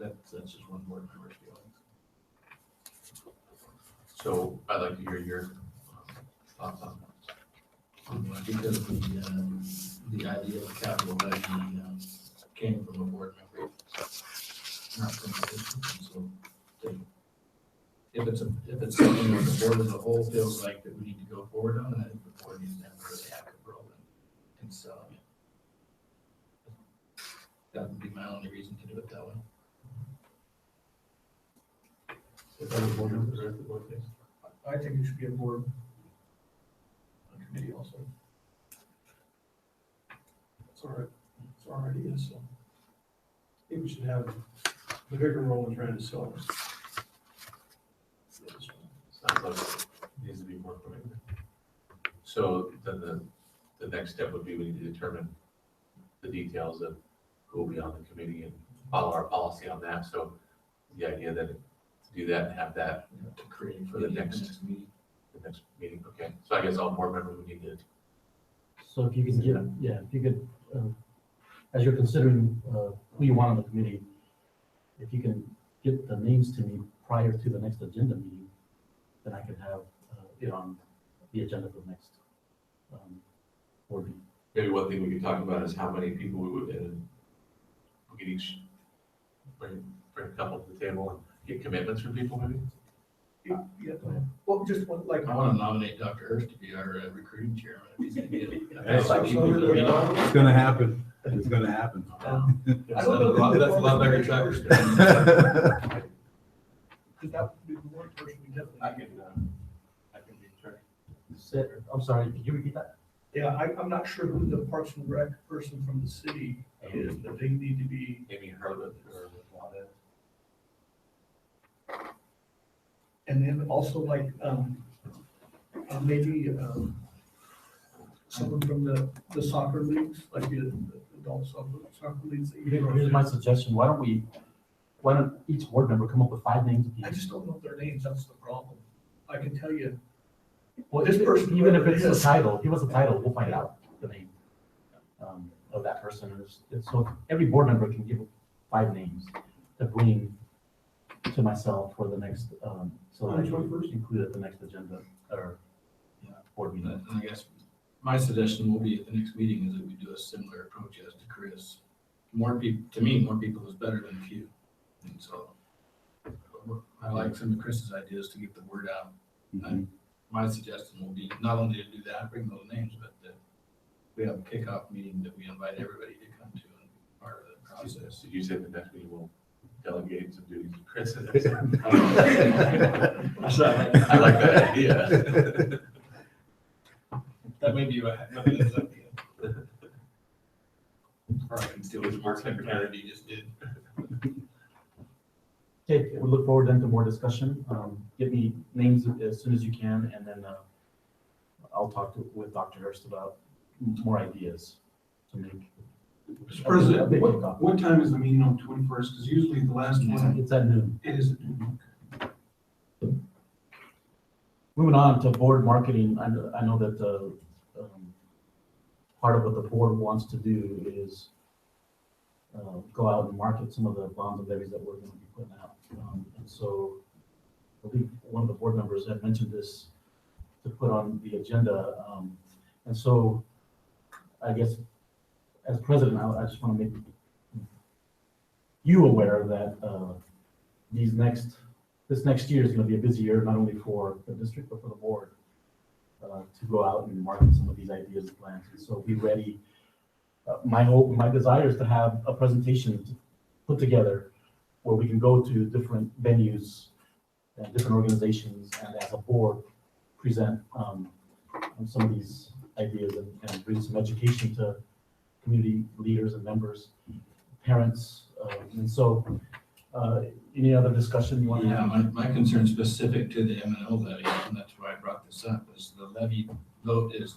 that's just one board member's feelings. So I'd like to hear your thoughts on that. Because the idea of capital levy came from a board member, not from the district. So if it's something that the board as a whole feels like that we need to go forward on, I think the board needs to have a really active role in selling it. That would be my only reason to do it that way. If that was board members or if the board face? I think it should be a board committee also. It's our idea, so I think we should have the bigger role in trying to sell it. Sounds like it needs to be more clear. So then the next step would be we need to determine the details of who will be on the committee and follow our policy on that. So the idea that to do that and have that To create for the next meeting. Okay. So I guess all board members would need to. So if you could if you could, as you're considering who you want on the committee, if you can get the names to me prior to the next agenda meeting, then I could have it on the agenda for the next board meeting. Maybe one thing we could talk about is how many people we would, we could each bring a couple to the table and get commitments from people maybe? Yeah, well, just one, like. I want to nominate Dr. Hurst to be our recruiting chairman. If he's gonna get it. It's gonna happen. It's gonna happen. That's a lot better track. Does that, board person, we definitely. I can be in charge. I'm sorry, could you repeat that? Yeah, I'm not sure who the Parks and Rec person from the city is, but they need to be, Amy Hurley or Wanda. and then also like, maybe, someone from the soccer leagues, like the adult soccer leagues. that you Here's my suggestion, why don't each board member come up with 5 names of I people? just don't know their names, that's the problem. I can tell you, Well, this person, even if whoever it's it the is. title, give us a title, we'll find out the name of that person. So every board member can give 5 names to bring to myself for the next, so that I can include at the next agenda or board meeting. And I guess my suggestion will be at the next meeting is that we do a similar approach as to Chris. More people, to me, more people is better than few. And so I like some of Chris's ideas to get the word out. And my suggestion will be not only to do that, bring those names, but that we have a kickoff meeting that we invite everybody to come to and be part of the process. Did you say the next meeting will delegate some duties to Chris? I like that idea. That may be what ends up being. Or I can steal his work secretary he just did. Okay, we look forward then to more discussion. Give me names as soon as you can, and then I'll talk with Dr. Hurst about more ideas to make. Mr. a President, big kickoff. what time is the meeting on 21st? Because usually the last one, It's at noon. it is. Moving on to board marketing, I know that part of what the board wants to do is go out and market some of the bonds and levies that we're going to be putting out. And so I believe one of the board members had mentioned this to put on the agenda. And so I guess as president, I just want to make you aware that this next year is going to be a busy year, not only for the district, but for the board to go out and market some of these ideas and plans. And so be ready. My hope, my desire is to have a presentation put together where we can go to different venues and different organizations and as a board present some of these ideas and bring some education to community leaders and members, parents. And so any other discussion you want to Yeah, have? my concern specific to the M&O levy, and that's why I brought this up, is the levy vote is,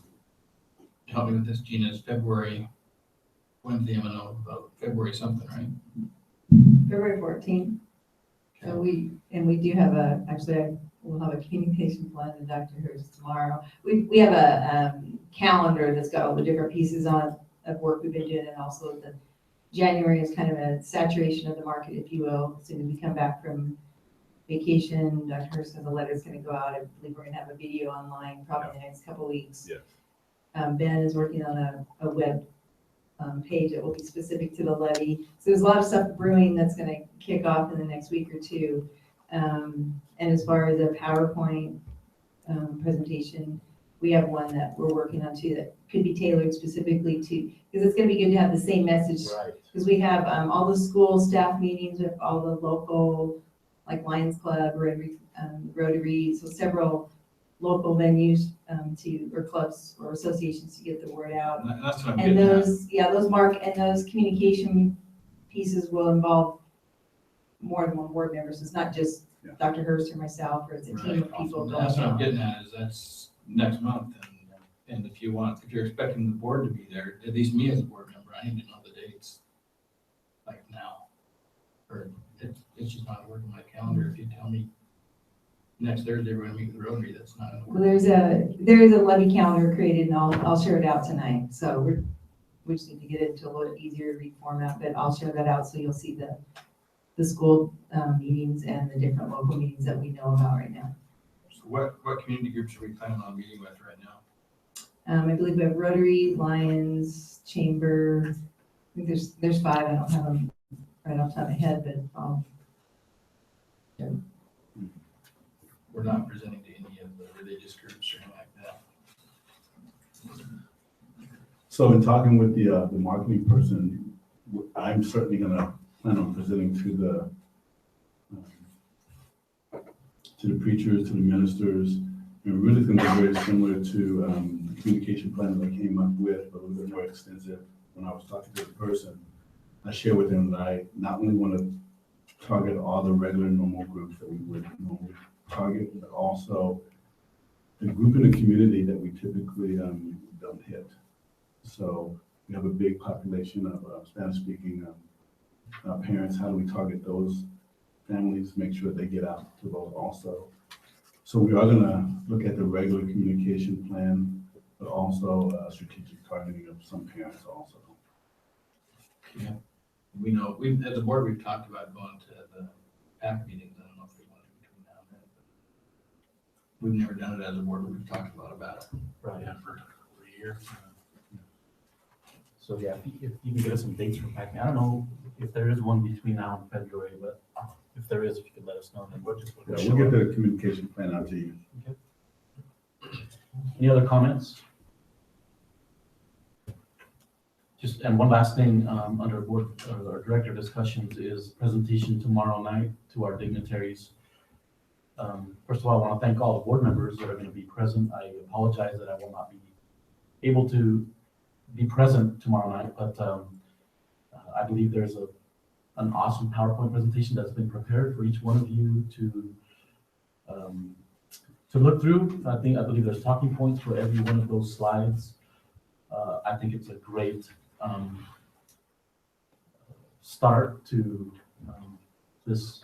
help me with this, Gina, is February, when's the M&O vote? February something, right? February 14th. So we do have we'll have a communication plan with Dr. Hurst tomorrow. We have a calendar that's got all the different pieces on it of work we've been doing, and also the January is kind of a saturation of the market, if you will. As soon as we come back from vacation, Dr. Hurst has a letter that's going to go out. I believe we're going to have a video online probably in the next couple of weeks. Yes. Ben is working on a web page that will be specific to the levy. So there's a lot of stuff brewing that's going to kick off in the next week or two. And as far as a PowerPoint presentation, we have one that we're working on too that could be tailored specifically to, because it's going to be good to have the same message. Right. Because we have all the school staff meetings with all the local, like Lions Club, Rotary, so several local venues or clubs or associations to get the word out. And that's what I'm And getting at. those communication pieces will involve more than one board member. So it's not just Dr. Hurst or myself, or it's a team of people going That's what I'm out. getting at, is that's next month, and if you're expecting the board to be there, at least me as a board member, I need to know the dates, like now. Or it's just not working my calendar, if you tell me next Thursday we're gonna meet with Rotary, that's not gonna work. Well, there is a levy calendar created, and I'll share it out tonight. So we just need to get it into a little easier to read format, but I'll share that out so you'll see the school meetings and the different local meetings that we know about right now. So what community groups are we planning on meeting with right now? I believe we have Rotary, Lions, Chamber. I think there's 5. I don't have them right off the top of my head, but We're not presenting to any of the religious groups or anything like that. So in talking with the marketing person, I'm certainly gonna plan on presenting to to the preachers, to the ministers. And really it's going to be very similar to the communication plan that I came up with, but a little bit more extensive. When I was talking to the person, I shared with them that I not only want to target all the regular normal groups that we would normally target, but also the group in the community that we typically don't hit. So we have a big population of Spanish-speaking parents. How do we target those families, make sure they get out to vote also? So we are gonna look at the regular communication plan, but also strategic targeting of some parents also. Yeah, we know, as a board, we've talked about going to the PAC meetings. I don't know if we want to between now and then. But we've never done it as a board, but we've talked a lot about it. Right. Yeah, for a year. So yeah, if you can get us some dates for PAC, I don't know if there is one between now and February, but if there is, if you could let us know, then we'll just. Yeah, we'll get the communication plan out to you. Okay. Any other comments? Just, and one last thing, under board, our director discussions is presentation tomorrow night to our dignitaries. First of all, I want to thank all the board members that are going to be present. I apologize that I will not be able to be present tomorrow night, but I believe there's an awesome PowerPoint presentation that's been prepared for each one of you to look through. I believe there's talking points for every one of those slides. I think it's a great start to this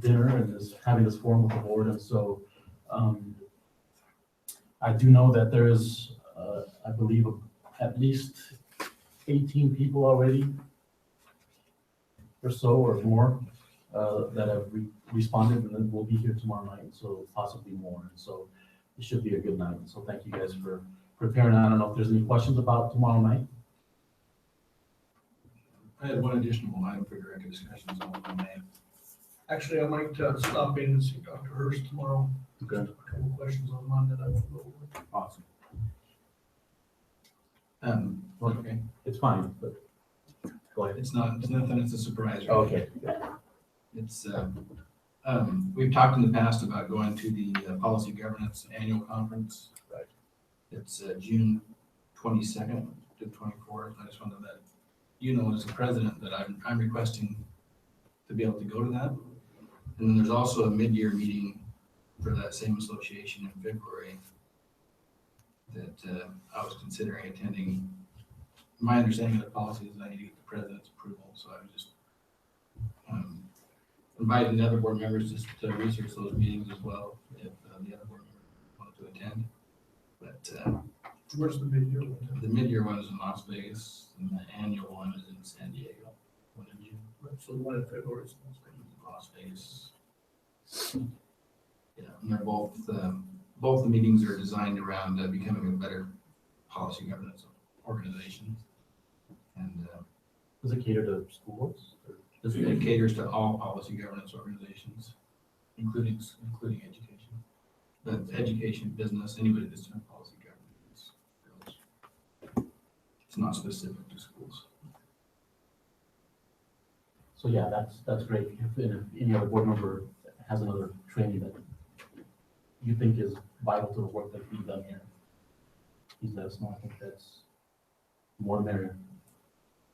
dinner and having this forum with the board. And so I do know that there is, I believe, at least 18 people already or so or more that have responded, and then we'll be here tomorrow night, so possibly more. And so it should be a good night. So thank you guys for preparing. I don't know if there's any questions about tomorrow night. I had one additional item for director discussions on May. Actually, I might stop in and see Dr. Hurst tomorrow. Okay. A couple questions on mine that I want to go over. Awesome. Okay, It's fine, but go ahead. it's nothing, it's a surprise. right? Okay. It's, we've talked in the past about going to the Policy Governance Annual Conference. Right. It's June 22nd to 24th. I just wanted to let you know as a president that I'm requesting to be able to go to that. And then there's also a mid-year meeting for that same association in February that I was considering attending. My understanding of the policy is I need to get the president's approval, so I was just inviting the other board members just to research those meetings as well, if the other board members wanted to attend. But Where's the mid-year one? the mid-year one is in Las Vegas, and the annual one is in San Diego. When did you? So the one in February is Las Vegas. Yeah, and they're both the meetings are designed around becoming a better policy governance organization. And Does it cater to schools? Or does it caters to all policy governance organizations, including education. But education, business, anybody that's doing policy governance goes. It's not specific to schools. So yeah, that's great. If any other board member has another training that you think is vital to the work that we've done here, please let us know. I think that's more merrier.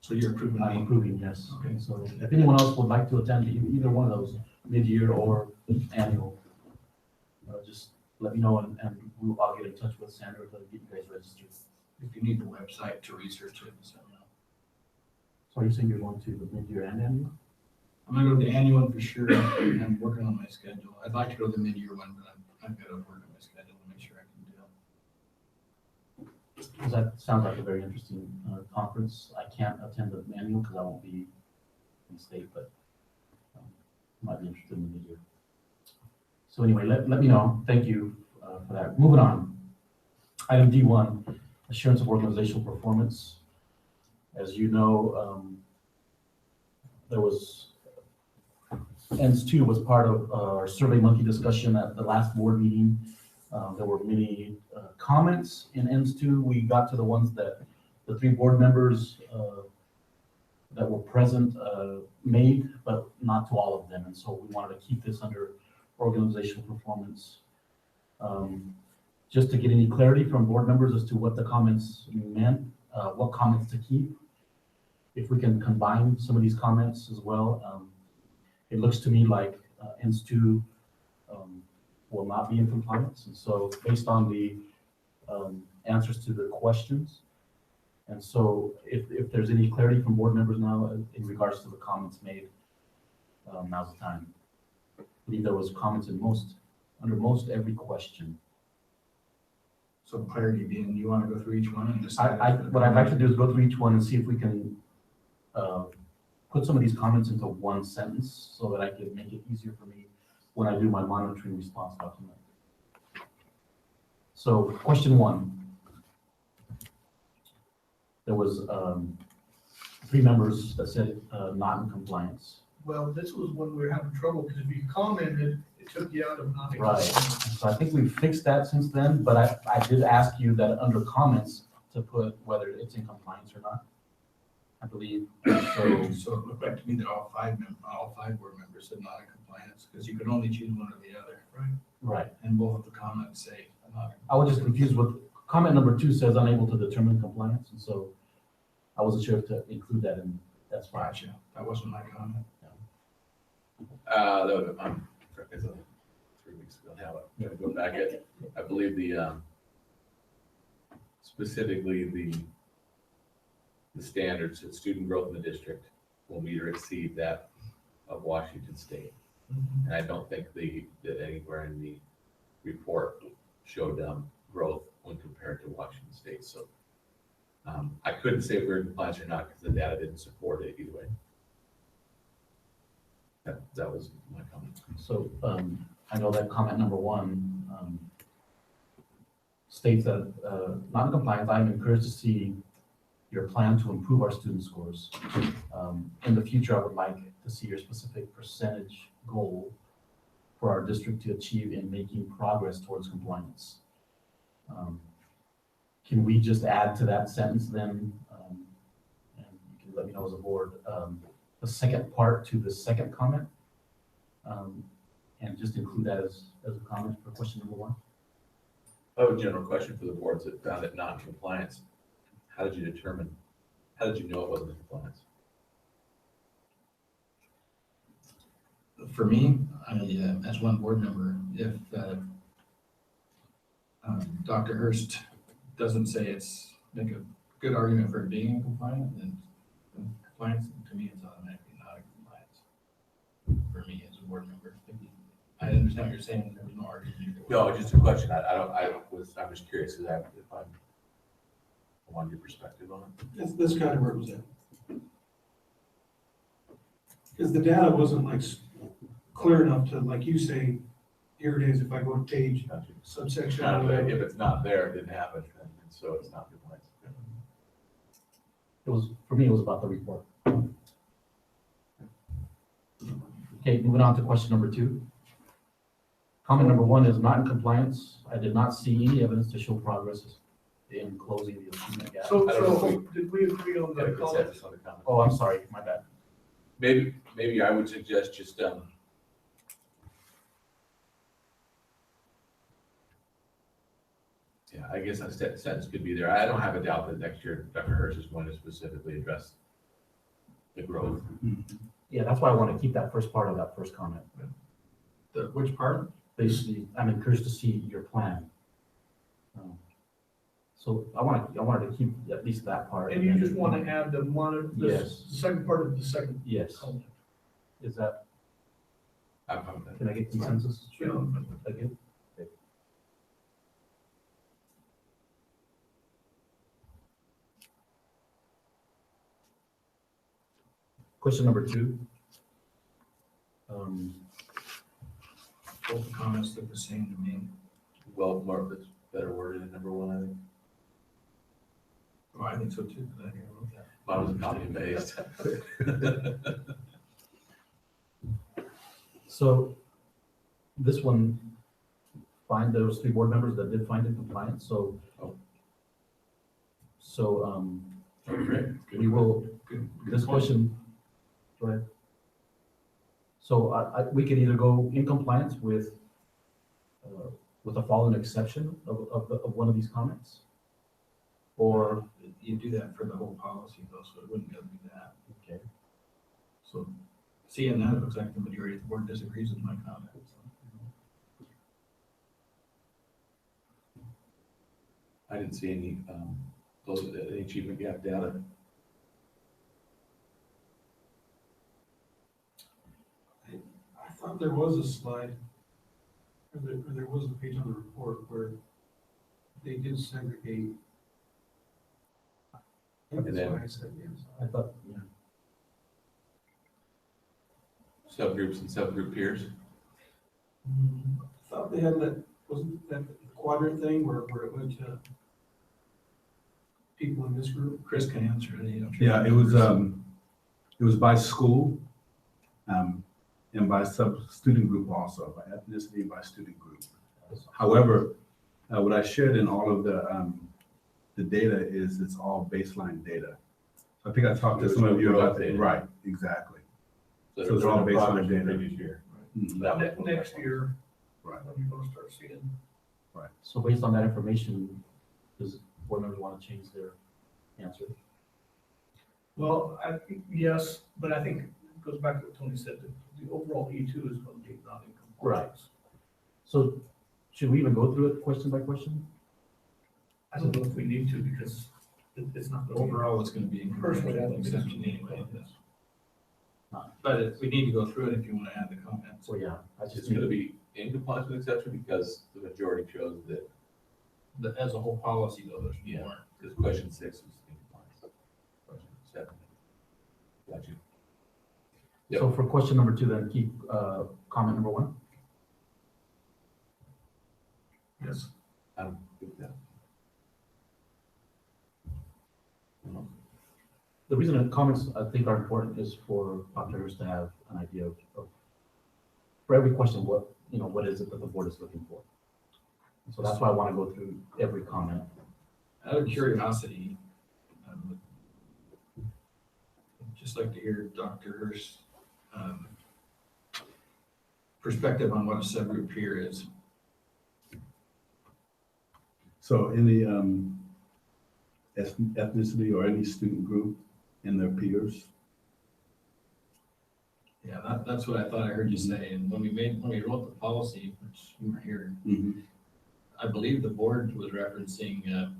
So you're approving? I'm approving, yes. Okay. So if anyone else would like to attend either one of those, mid-year or annual, just let me know and I'll get in touch with Sandra to get you guys registered. If you need the website to research it, so you know. So are you saying you're going to the mid-year and annual? I'm gonna go to the annual one for sure. I'm working on my schedule. I'd like to go to the mid-year one, but I've got to work on my schedule to make sure I can do it. Because that sounds like a very interesting conference. I can't attend the annual because I won't be in state, but I might be interested in the mid-year. So anyway, let me know. Thank you for that. Moving on. Item D1, assurance of organizational performance. As you know, there was, ENS 2 was part of our Survey Monkey discussion at the last board meeting. There were many comments in ENS 2. We got to the ones that the 3 board members that were present made, but not to all of them. And so we wanted to keep this under organizational performance. Just to get any clarity from board members as to what the comments meant, what comments to keep. If we can combine some of these comments as well. It looks to me like INS2 will not be in compliance. And so based on the answers to the questions, and so if there's any clarity from board members now in regards to the comments made, now's the time. I believe there was comments in under most every question. So clarity being, you want to go through each one and decide? What I'd like to do is go through each one and see if we can put some of these comments into one sentence so that I can make it easier for me when I do my monitoring response document. So question 1. There was 3 members that said not in compliance. Well, this was when we were having trouble, because if you commented, it took you out of not. Right. So I think we've fixed that since then, but I did ask you that under comments to put whether it's in compliance or not. I believe. So it looked like to me that all five board members said not in compliance, because you could only choose one or the other. Right. Right. And both of the comments say not. I was just confused with comment number 2 says unable to determine compliance, and so I wasn't sure if to include that in. That's fine. Gotcha. That wasn't my comment. That would have, 3 weeks ago now, I'm gonna go back at, I believe specifically the standards that student growth in the district will meet or exceed that of Washington State. And I don't think that anywhere in the report showed growth when compared to Washington State. So I couldn't say if we're in compliance or not because the data didn't support it either way. That was my comment. So I know that comment number 1 states that not in compliance, I am encouraged to see your plan to improve our student scores. In the future, I would like to see your specific percentage goal for our district to achieve in making progress towards compliance. Can we just add to that sentence then, and you can let me know as a board, the second part to the second comment, and just include that as a comment for question number 1? I have a general question for the boards that found it not in compliance. How did you know it wasn't in compliance? For me, as one board member, if Dr. Hurst doesn't say make a good argument for it being in compliance, then compliance, to me, it's automatically not in compliance. For me as a board member, I understand what you're saying. There's no argument. No, just a question. I'm just curious if I want your perspective on it. That's kind of where it was at. Because the data wasn't like clear enough to, like you say, here it is, if I go to page, subsection. If it's not there, it didn't happen, and so it's not compliance. For me, it was about the report. Okay, moving on to question number 2. Comment number 1 is not in compliance. I did not see any evidence to show progress in closing the achievement gap. So did we agree on the comment? Oh, I'm sorry, my bad. Maybe I would suggest just, yeah, I guess a sentence could be there. I don't have a doubt that next year Dr. Hurst is going to specifically address the growth. Yeah, that's why I want to keep that first part of that first comment. Which part? Basically, I'm encouraged to see your plan. So I wanted to keep at least that part. And you just want to add the monitor, Yes. the second part of the second. Yes. comment. Is that, I'm can I get consensus? Yeah. Okay. Question number 2. Both the comments look the same to me. Well, more, it's better worded than number 1, I think. Oh, I think so too, because I think I wrote that. Mine was copy and paste. So this one, there was 3 board members that did find it compliant, so. Great. We will, this question, go ahead. So we could either go in compliance with the following exception of one of these comments, or, You do that for the whole policy though, so it wouldn't be able to do that. okay, So seeing that, it looks like the majority of the board disagrees with my comment. I didn't see any, any achievement gap data. I thought there was a slide, or there was a page on the report where they did segregate. That's And then- why I said yes. I thought, yeah. Subgroups and subgroup peers. I thought they had that, wasn't that the quadrant thing where it went to people in this group? Chris can answer it. Yeah, it was by school, and by student group also, by ethnicity and by student group. However, what I shared in all of the data is it's all baseline data. So I think I talked to some of you about that. Right, exactly. So it's all baseline data. Previous year. Mhm. Next year. Right. When you're gonna start seeing. Right. So based on that information, does board members want to change their answer? Well, I think, yes, but I think it goes back to what Tony said, that the overall E2 is going to be not in compliance. So should we even go through it question by question? I don't know if we need to, because it's not. gonna be- Overall, it's gonna be. Personally, I don't think it's- Exception anyway, yes. But we need to go through it if you want to add the comments. Well, yeah, I It's just gonna need, be in compliance with exception because the majority chose that, As a whole policy though, there's Yeah. more. because question 6 was in compliance. Question 7. Got you. Yep. so for question number 2, then keep comment number 1. Yes. I'm good with that. The reason that comments I think are important is for operators to have an idea of for every question, what is it that the board is looking for? So that's why I want to go through every comment. Out of curiosity, I'd just like to hear Dr. Hurst's perspective on what a subgroup peer is. So any ethnicity or any student group and their peers. Yeah, that's what I thought I heard you say. And when we wrote the policy, which you were here, I believe the board was referencing a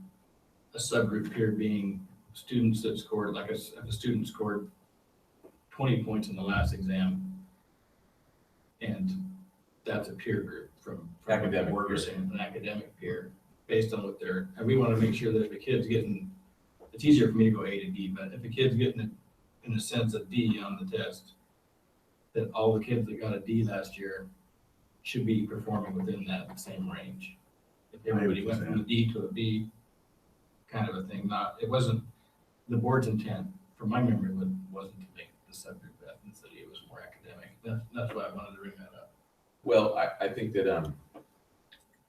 subgroup peer being students that scored, like if a student scored 20 points in the last exam, and that's a peer group from Academic what we're peer. saying, an academic peer, based on what they're, and we want to make sure that if a kid's getting, it's easier for me to go A to D, but if a kid's getting, in a sense, a D on the test, that all the kids that got a D last year should be performing within that same range. If everybody went from a D to a B, kind of a thing, it wasn't, the board's intent, from my memory, wasn't to make the subgroup ethnicity, it was more academic. That's why I wanted to bring that up. Well, I think that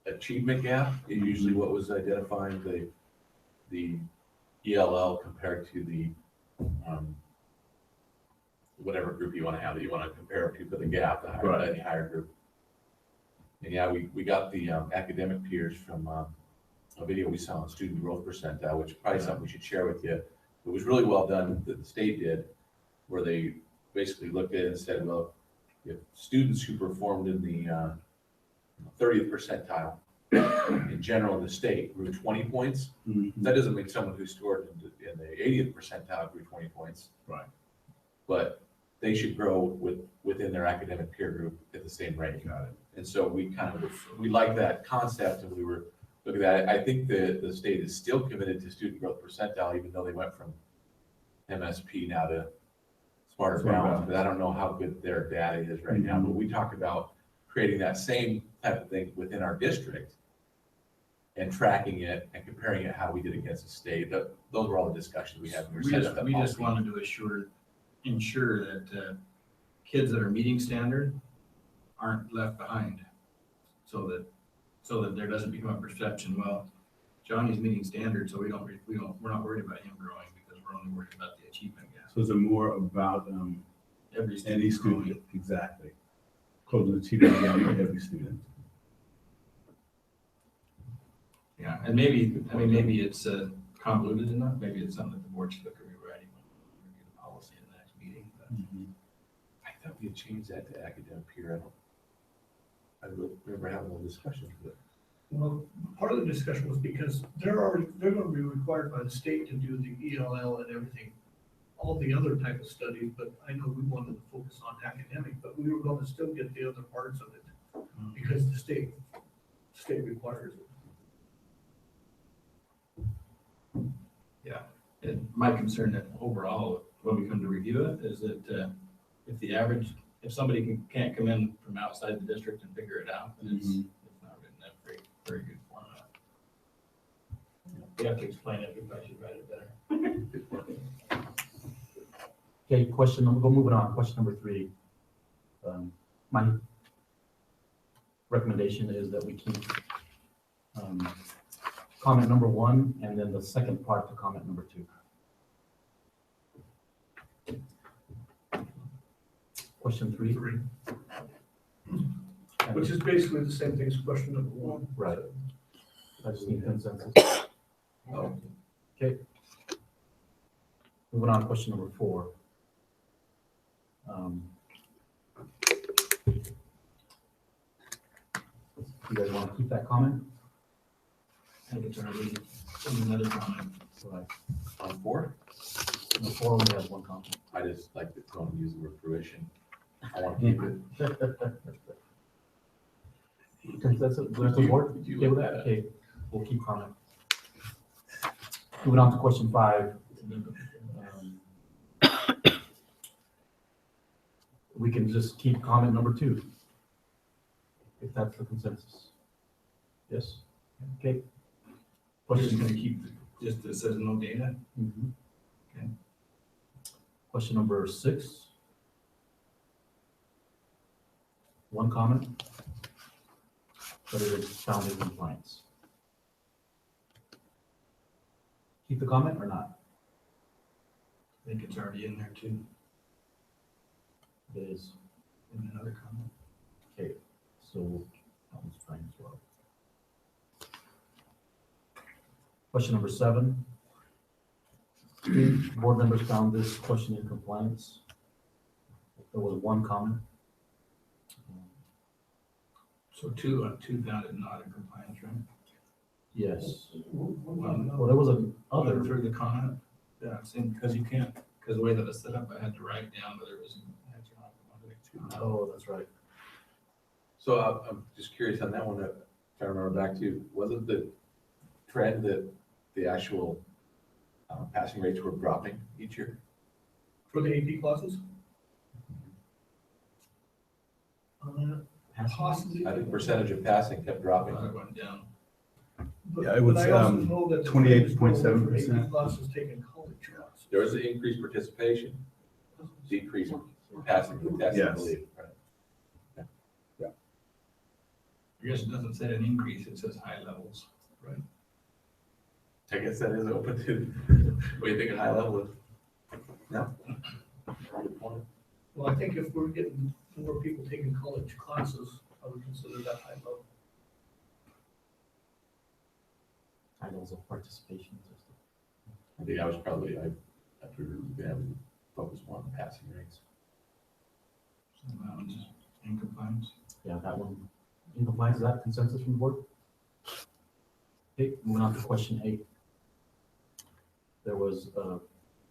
achievement gap is usually what was identifying the ELL compared to the whatever group you want to have that you want to compare it to for the gap, the higher group. And yeah, we got the academic peers from a video we saw on student growth percentile, which is probably something we should share with you. It was really well done that the state did, where they basically looked at it and said, well, if students who performed in the 30th percentile in general in the state grew 20 points, that doesn't mean someone who scored in the 80th percentile grew 20 points. Right. But they should grow within their academic peer group at the same rate. Got it. And so we like that concept, and we were looking at it. I think the state is still committed to student growth percentile, even though they went from MSP now to Smarter Balance. But I don't know how good their data is right now. But we talked about creating that same type of thing within our district and tracking it and comparing it how we did against the state. Those were all the discussions we had. when We setting up that just policy. wanted to ensure that kids that are meeting standard aren't left behind, so that there doesn't become a perception, well, Johnny's meeting standard, so we're not worried about him growing because we're only worried about the achievement gap. So is it more about every student. Any student, exactly. Closing the cheating gap for every student. Yeah, and maybe, I mean, maybe it's convoluted enough, maybe it's something that the board should look at rewriting when we review the policy in the next meeting. But I thought we had changed that to academic peer. I don't remember having a discussion, but. Well, part of the discussion was because they're gonna be required by the state to do the ELL and everything, all the other type of studies, but I know we wanted to focus on academic, but we were gonna still get the other parts of it, because the state requires it. Yeah, and my concern that overall, when we come to review it, is that if somebody can't come in from outside the district and figure it out, then it's not written in a very good format. We have to explain it, we probably should write it better. Okay, we'll move on. Question number 3. My recommendation is that we keep comment number 1 and then the second part to comment number 2. Question 3. Which is basically the same thing as question number 1. Right. I just need consensus. Okay. Moving on, question number 4. You guys want to keep that comment? I think it's already another comment. Right. On 4? The 4 only has 1 comment. I just like to go and use the word fruition. I want to keep it. Consensus, there's support? Would you Okay with like that? that? Okay, we'll keep comment. Moving on to question 5. We can just keep comment number 2, if that's the consensus. Yes? Okay. We're just Question, gonna keep, just it says no data. Okay. question number 6. 1 comment, but it is found in compliance. Keep the comment or not? I think it's already in there too, It is. in another comment. Okay, so that one's fine as well. Question number 7. Board members found this question in compliance. There was 1 comment. So two found it not in compliance, right? Yes. Well, Well, there was other another. through the comment, yeah, because you can't, because the way that it's set up, I had to write down whether it was an answer or not. Oh, that's right. So I'm just curious on that one, if I remember back to, wasn't the trend that the actual passing rates were dropping each year? For the AP classes? Possibly. I think percentage of passing kept dropping. It went down. Yeah, it was, But I also know that the 28.7%. AP classes taken college classes. There was an increased participation, decreased passing the test, I Yes. believe. Right. I guess it doesn't say an increase, it says high levels. Right. I guess that is open to, what do you think of high level is? No? Good point. Well, I think if we're getting more people taking college classes, I would consider that high level. High levels of participation. I think I was probably, I prefer to have focus more on passing rates. So that one's in compliance. Yeah, that one in compliance. Is that consensus from the board? Okay, moving on to question 8. There was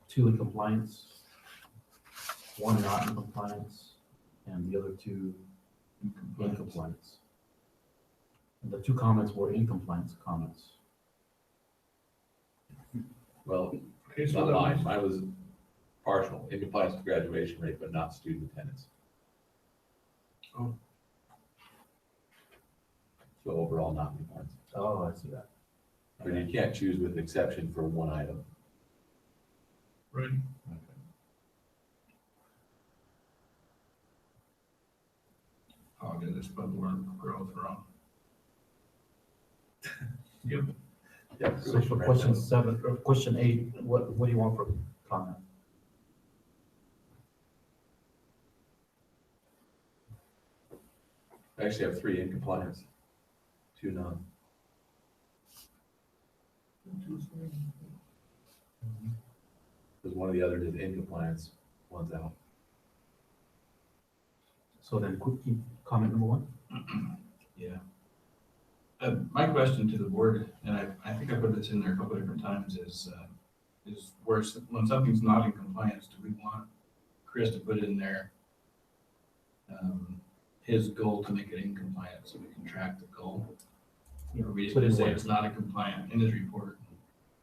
2 in compliance, 1 not in compliance, and the other 2 in compliance. And the 2 comments were in compliance comments. Well, Okay, it's so not that mine, means- mine was partial, in compliance with graduation rate, but not student attendance. Oh. So overall, not in compliance. Oh, I see that. I mean, you can't choose with exception for one item. Right. Oh, did I spell the word growth wrong? Yep. Yeah, So for question 7, or question 8, what do you want for comment? I actually have 3 in compliance, 2 none. Because one of the others is in compliance, one's out. So then quick comment number 1. Yeah. My question to the board, and I think I put this in there a couple different times, is where, when something's not in compliance, do we want Chris to put in there his goal to make it in compliance so we can track the goal? Or we just Put in say what? it's not in compliance in his report.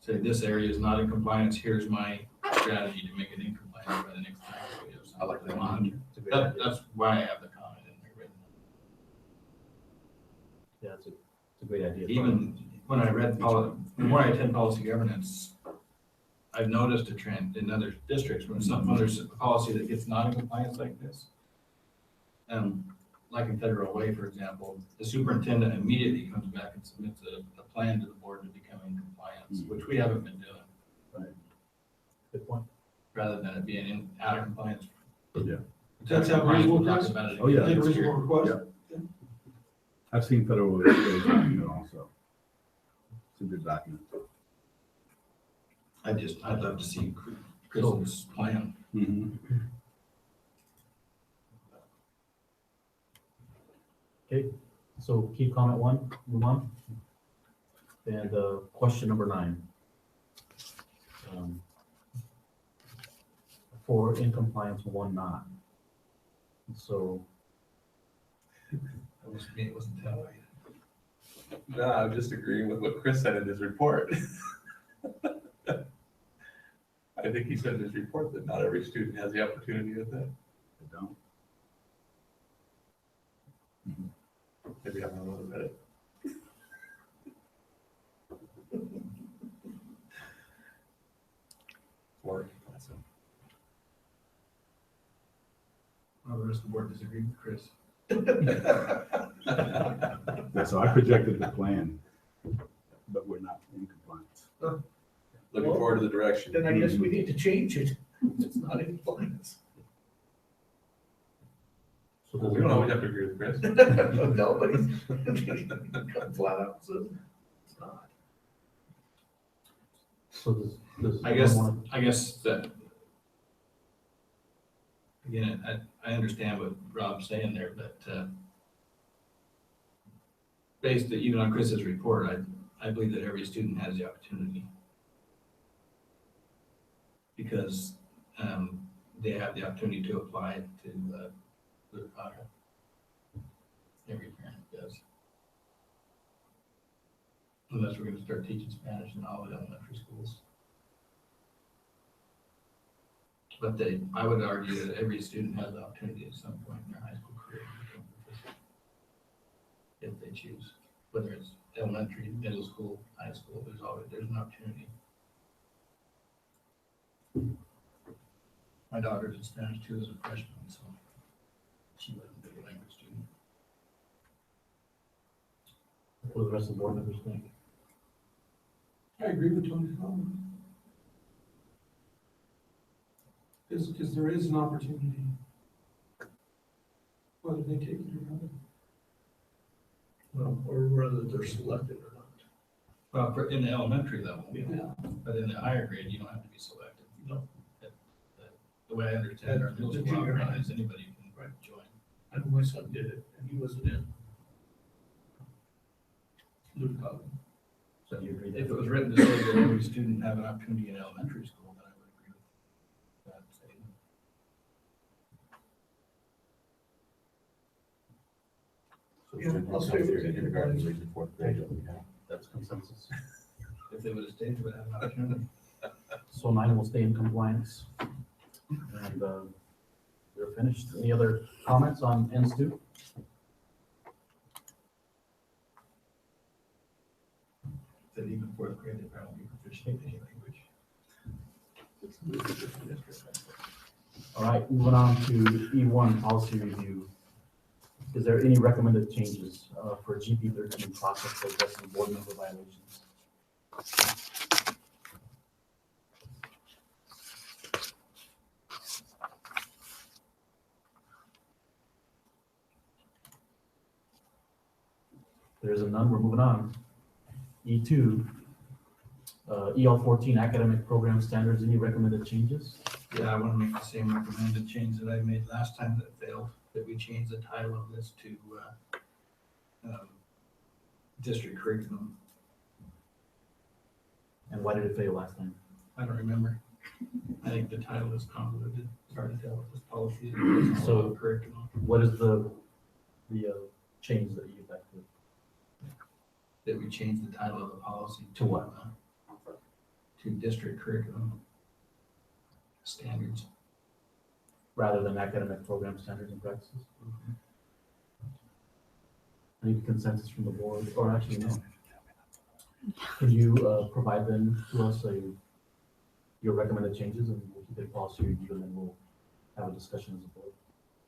Say this area is not in compliance, here's my strategy to make it in compliance by the next time. So we have something I like that. to monitor. It's a great idea. That's why I have the comment in there written. Yeah, it's a great idea. Even when I read the more I attend policy governance, I've noticed a trend in other districts when there's a policy that gets not in compliance like this. Like in Federal Way, for example, the superintendent immediately comes back and submits a plan to the board to become in compliance, which we haven't been doing. Right. Good point. Rather than it being out of compliance. Yeah. That's how reasonable We'll talk request? about it Oh, yeah. again Take a next year. reasonable request? I've seen federal document also. It's a good document. I'd love to see Chris's plan. Okay, so key comment 1, move on. And question number 9. 4 in compliance, 1 not. So That was me, it wasn't that way. No, I'm just agreeing with what Chris said in his report. I think he said in his report that not every student has the opportunity at that. They don't. Maybe I'm wrong about it. Work. So. Well, the rest of the board disagreed with Chris. Yeah, so I projected the plan, but we're not in compliance. Looking forward to the direction. Then I guess we need to change it. It's not in compliance. So We don't always have to agree with Chris. Nobody's flat out says it's not. So does I guess wanna- that, again, I understand what Rob's saying there, but based even on Chris's report, I believe that every student has the opportunity. Because they have the opportunity to apply to the contract. Every parent does. Unless we're gonna start teaching Spanish in all the elementary schools. But I would argue that every student has the opportunity at some point in their high school career to become proficient. If they choose, whether it's elementary, middle school, high school, there's an opportunity. My daughter's in Spanish too as a freshman, so she wasn't a big language student. What do the rest of the board members think? I agree with Tony's comment. Because there is an opportunity. Whether they take it or not. Well, or whether they're selected or not. Well, in the elementary level, Yeah. but in the higher grade, you don't have to be selected. No. The way I understand our At middle the school junior operating high. is anybody can join. I know my son did it, and he wasn't in. Luke Cobb. So you agree If that? it was written to say that every student have an opportunity in elementary school, then I would agree with that statement. So Yeah, student I'll has say to- we're in Kindergarten, third and fourth grade, we have. That's consensus. If they would have stayed, they would have an opportunity. So 9 will stay in compliance. And we're finished. Any other comments on N2? That even fourth grade, they probably be proficient in any language. All right, moving on to E1, policy review. Is there any recommended changes for GP 13 process for addressing board member violations? There's a none, we're moving on. E2, EL14 academic program standards, any recommended changes? Yeah, I want to make the same recommended change that I made last time that failed, that we change the title of this to district curriculum. And why did it fail last time? I don't remember. I think the title is convoluted, hard to tell with this policy. So- Curriculum, What is the change that you effected? that we change the title of the policy. To what? To district curriculum standards. Rather than academic program standards and practices? I need consensus from the board, or actually no. Can you provide them to us your recommended changes and we'll keep it policy review and then we'll have a discussion as a board?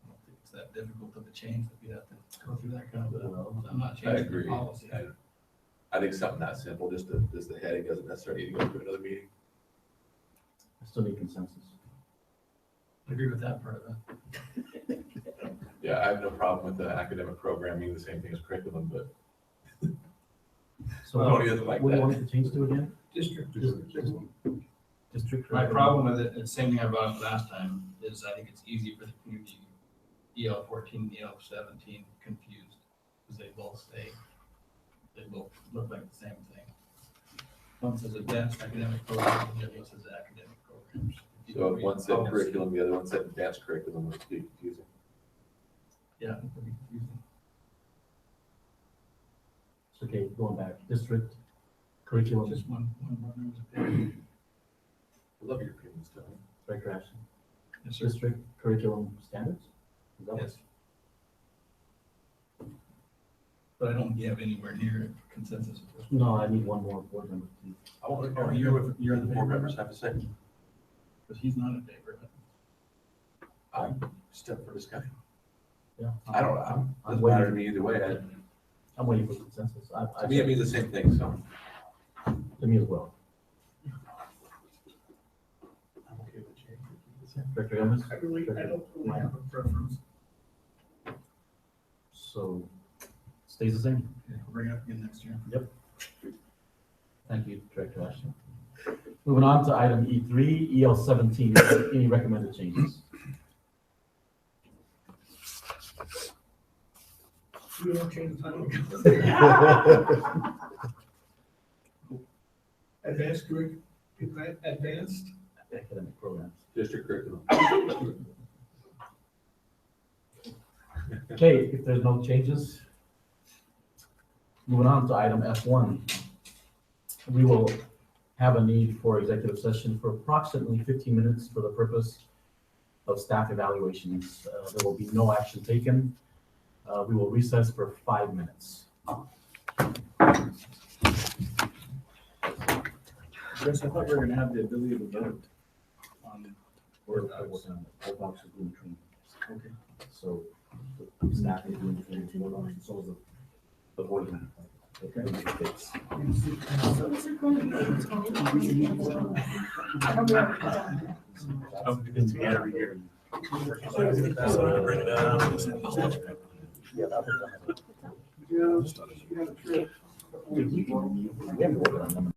I don't think it's that difficult of a change that we have to go through that kind of, Well, I'm not I changing the agree. policy. I think something that simple, just the heading doesn't necessarily need to go to another meeting. I still need consensus. I agree with that part of it. Yeah, I have no problem with the academic program being the same thing as curriculum, but So Tony doesn't like what do you that. want it to change to again? District. District. My problem with it, the same thing I brought up last time, is I think it's easy for the community, EL 14, EL 17 confused, because they both look like the same thing. One says advanced academic program, the other one says academic programs. so if one said curriculum, the other one said advanced curriculum, it would be confusing. Yeah, it would be confusing. Okay, going back, district curriculum, Just one runner's opinion. I love your opinions, Tony. Director Ashton. Yes, sir. District curriculum standards? Is that what- Yes. But I don't have anywhere near consensus. No, I need one more board member. please. I want to hear what you're the board members have to say. Because he's not in favor of it. I'm step for discussion. Yeah. I don't, doesn't matter to me either way. I'm waiting for consensus. To me, it means the same thing, so. To me as well. I'm okay with change. Director Gomez? I don't really have a preference. So, stays the same. Yeah, we'll bring it up again next year. Thank you, Director Ashton. Moving on to item E3, EL 17, any recommended changes? We don't change the title. Advanced advanced. Academic programs. District curriculum. Okay, if there's no changes, moving on to item F1. We will have a need for executive session for approximately 15 minutes for the purpose of staff evaluations. There will be no action taken. We will recess for 5 minutes. Chris, I thought we were gonna have the ability to vote on. We're working on it. Board docs are doing training. Okay. So the staff is doing training, board docs, and so is the board. Yeah, you got a trip. We haven't voted on them.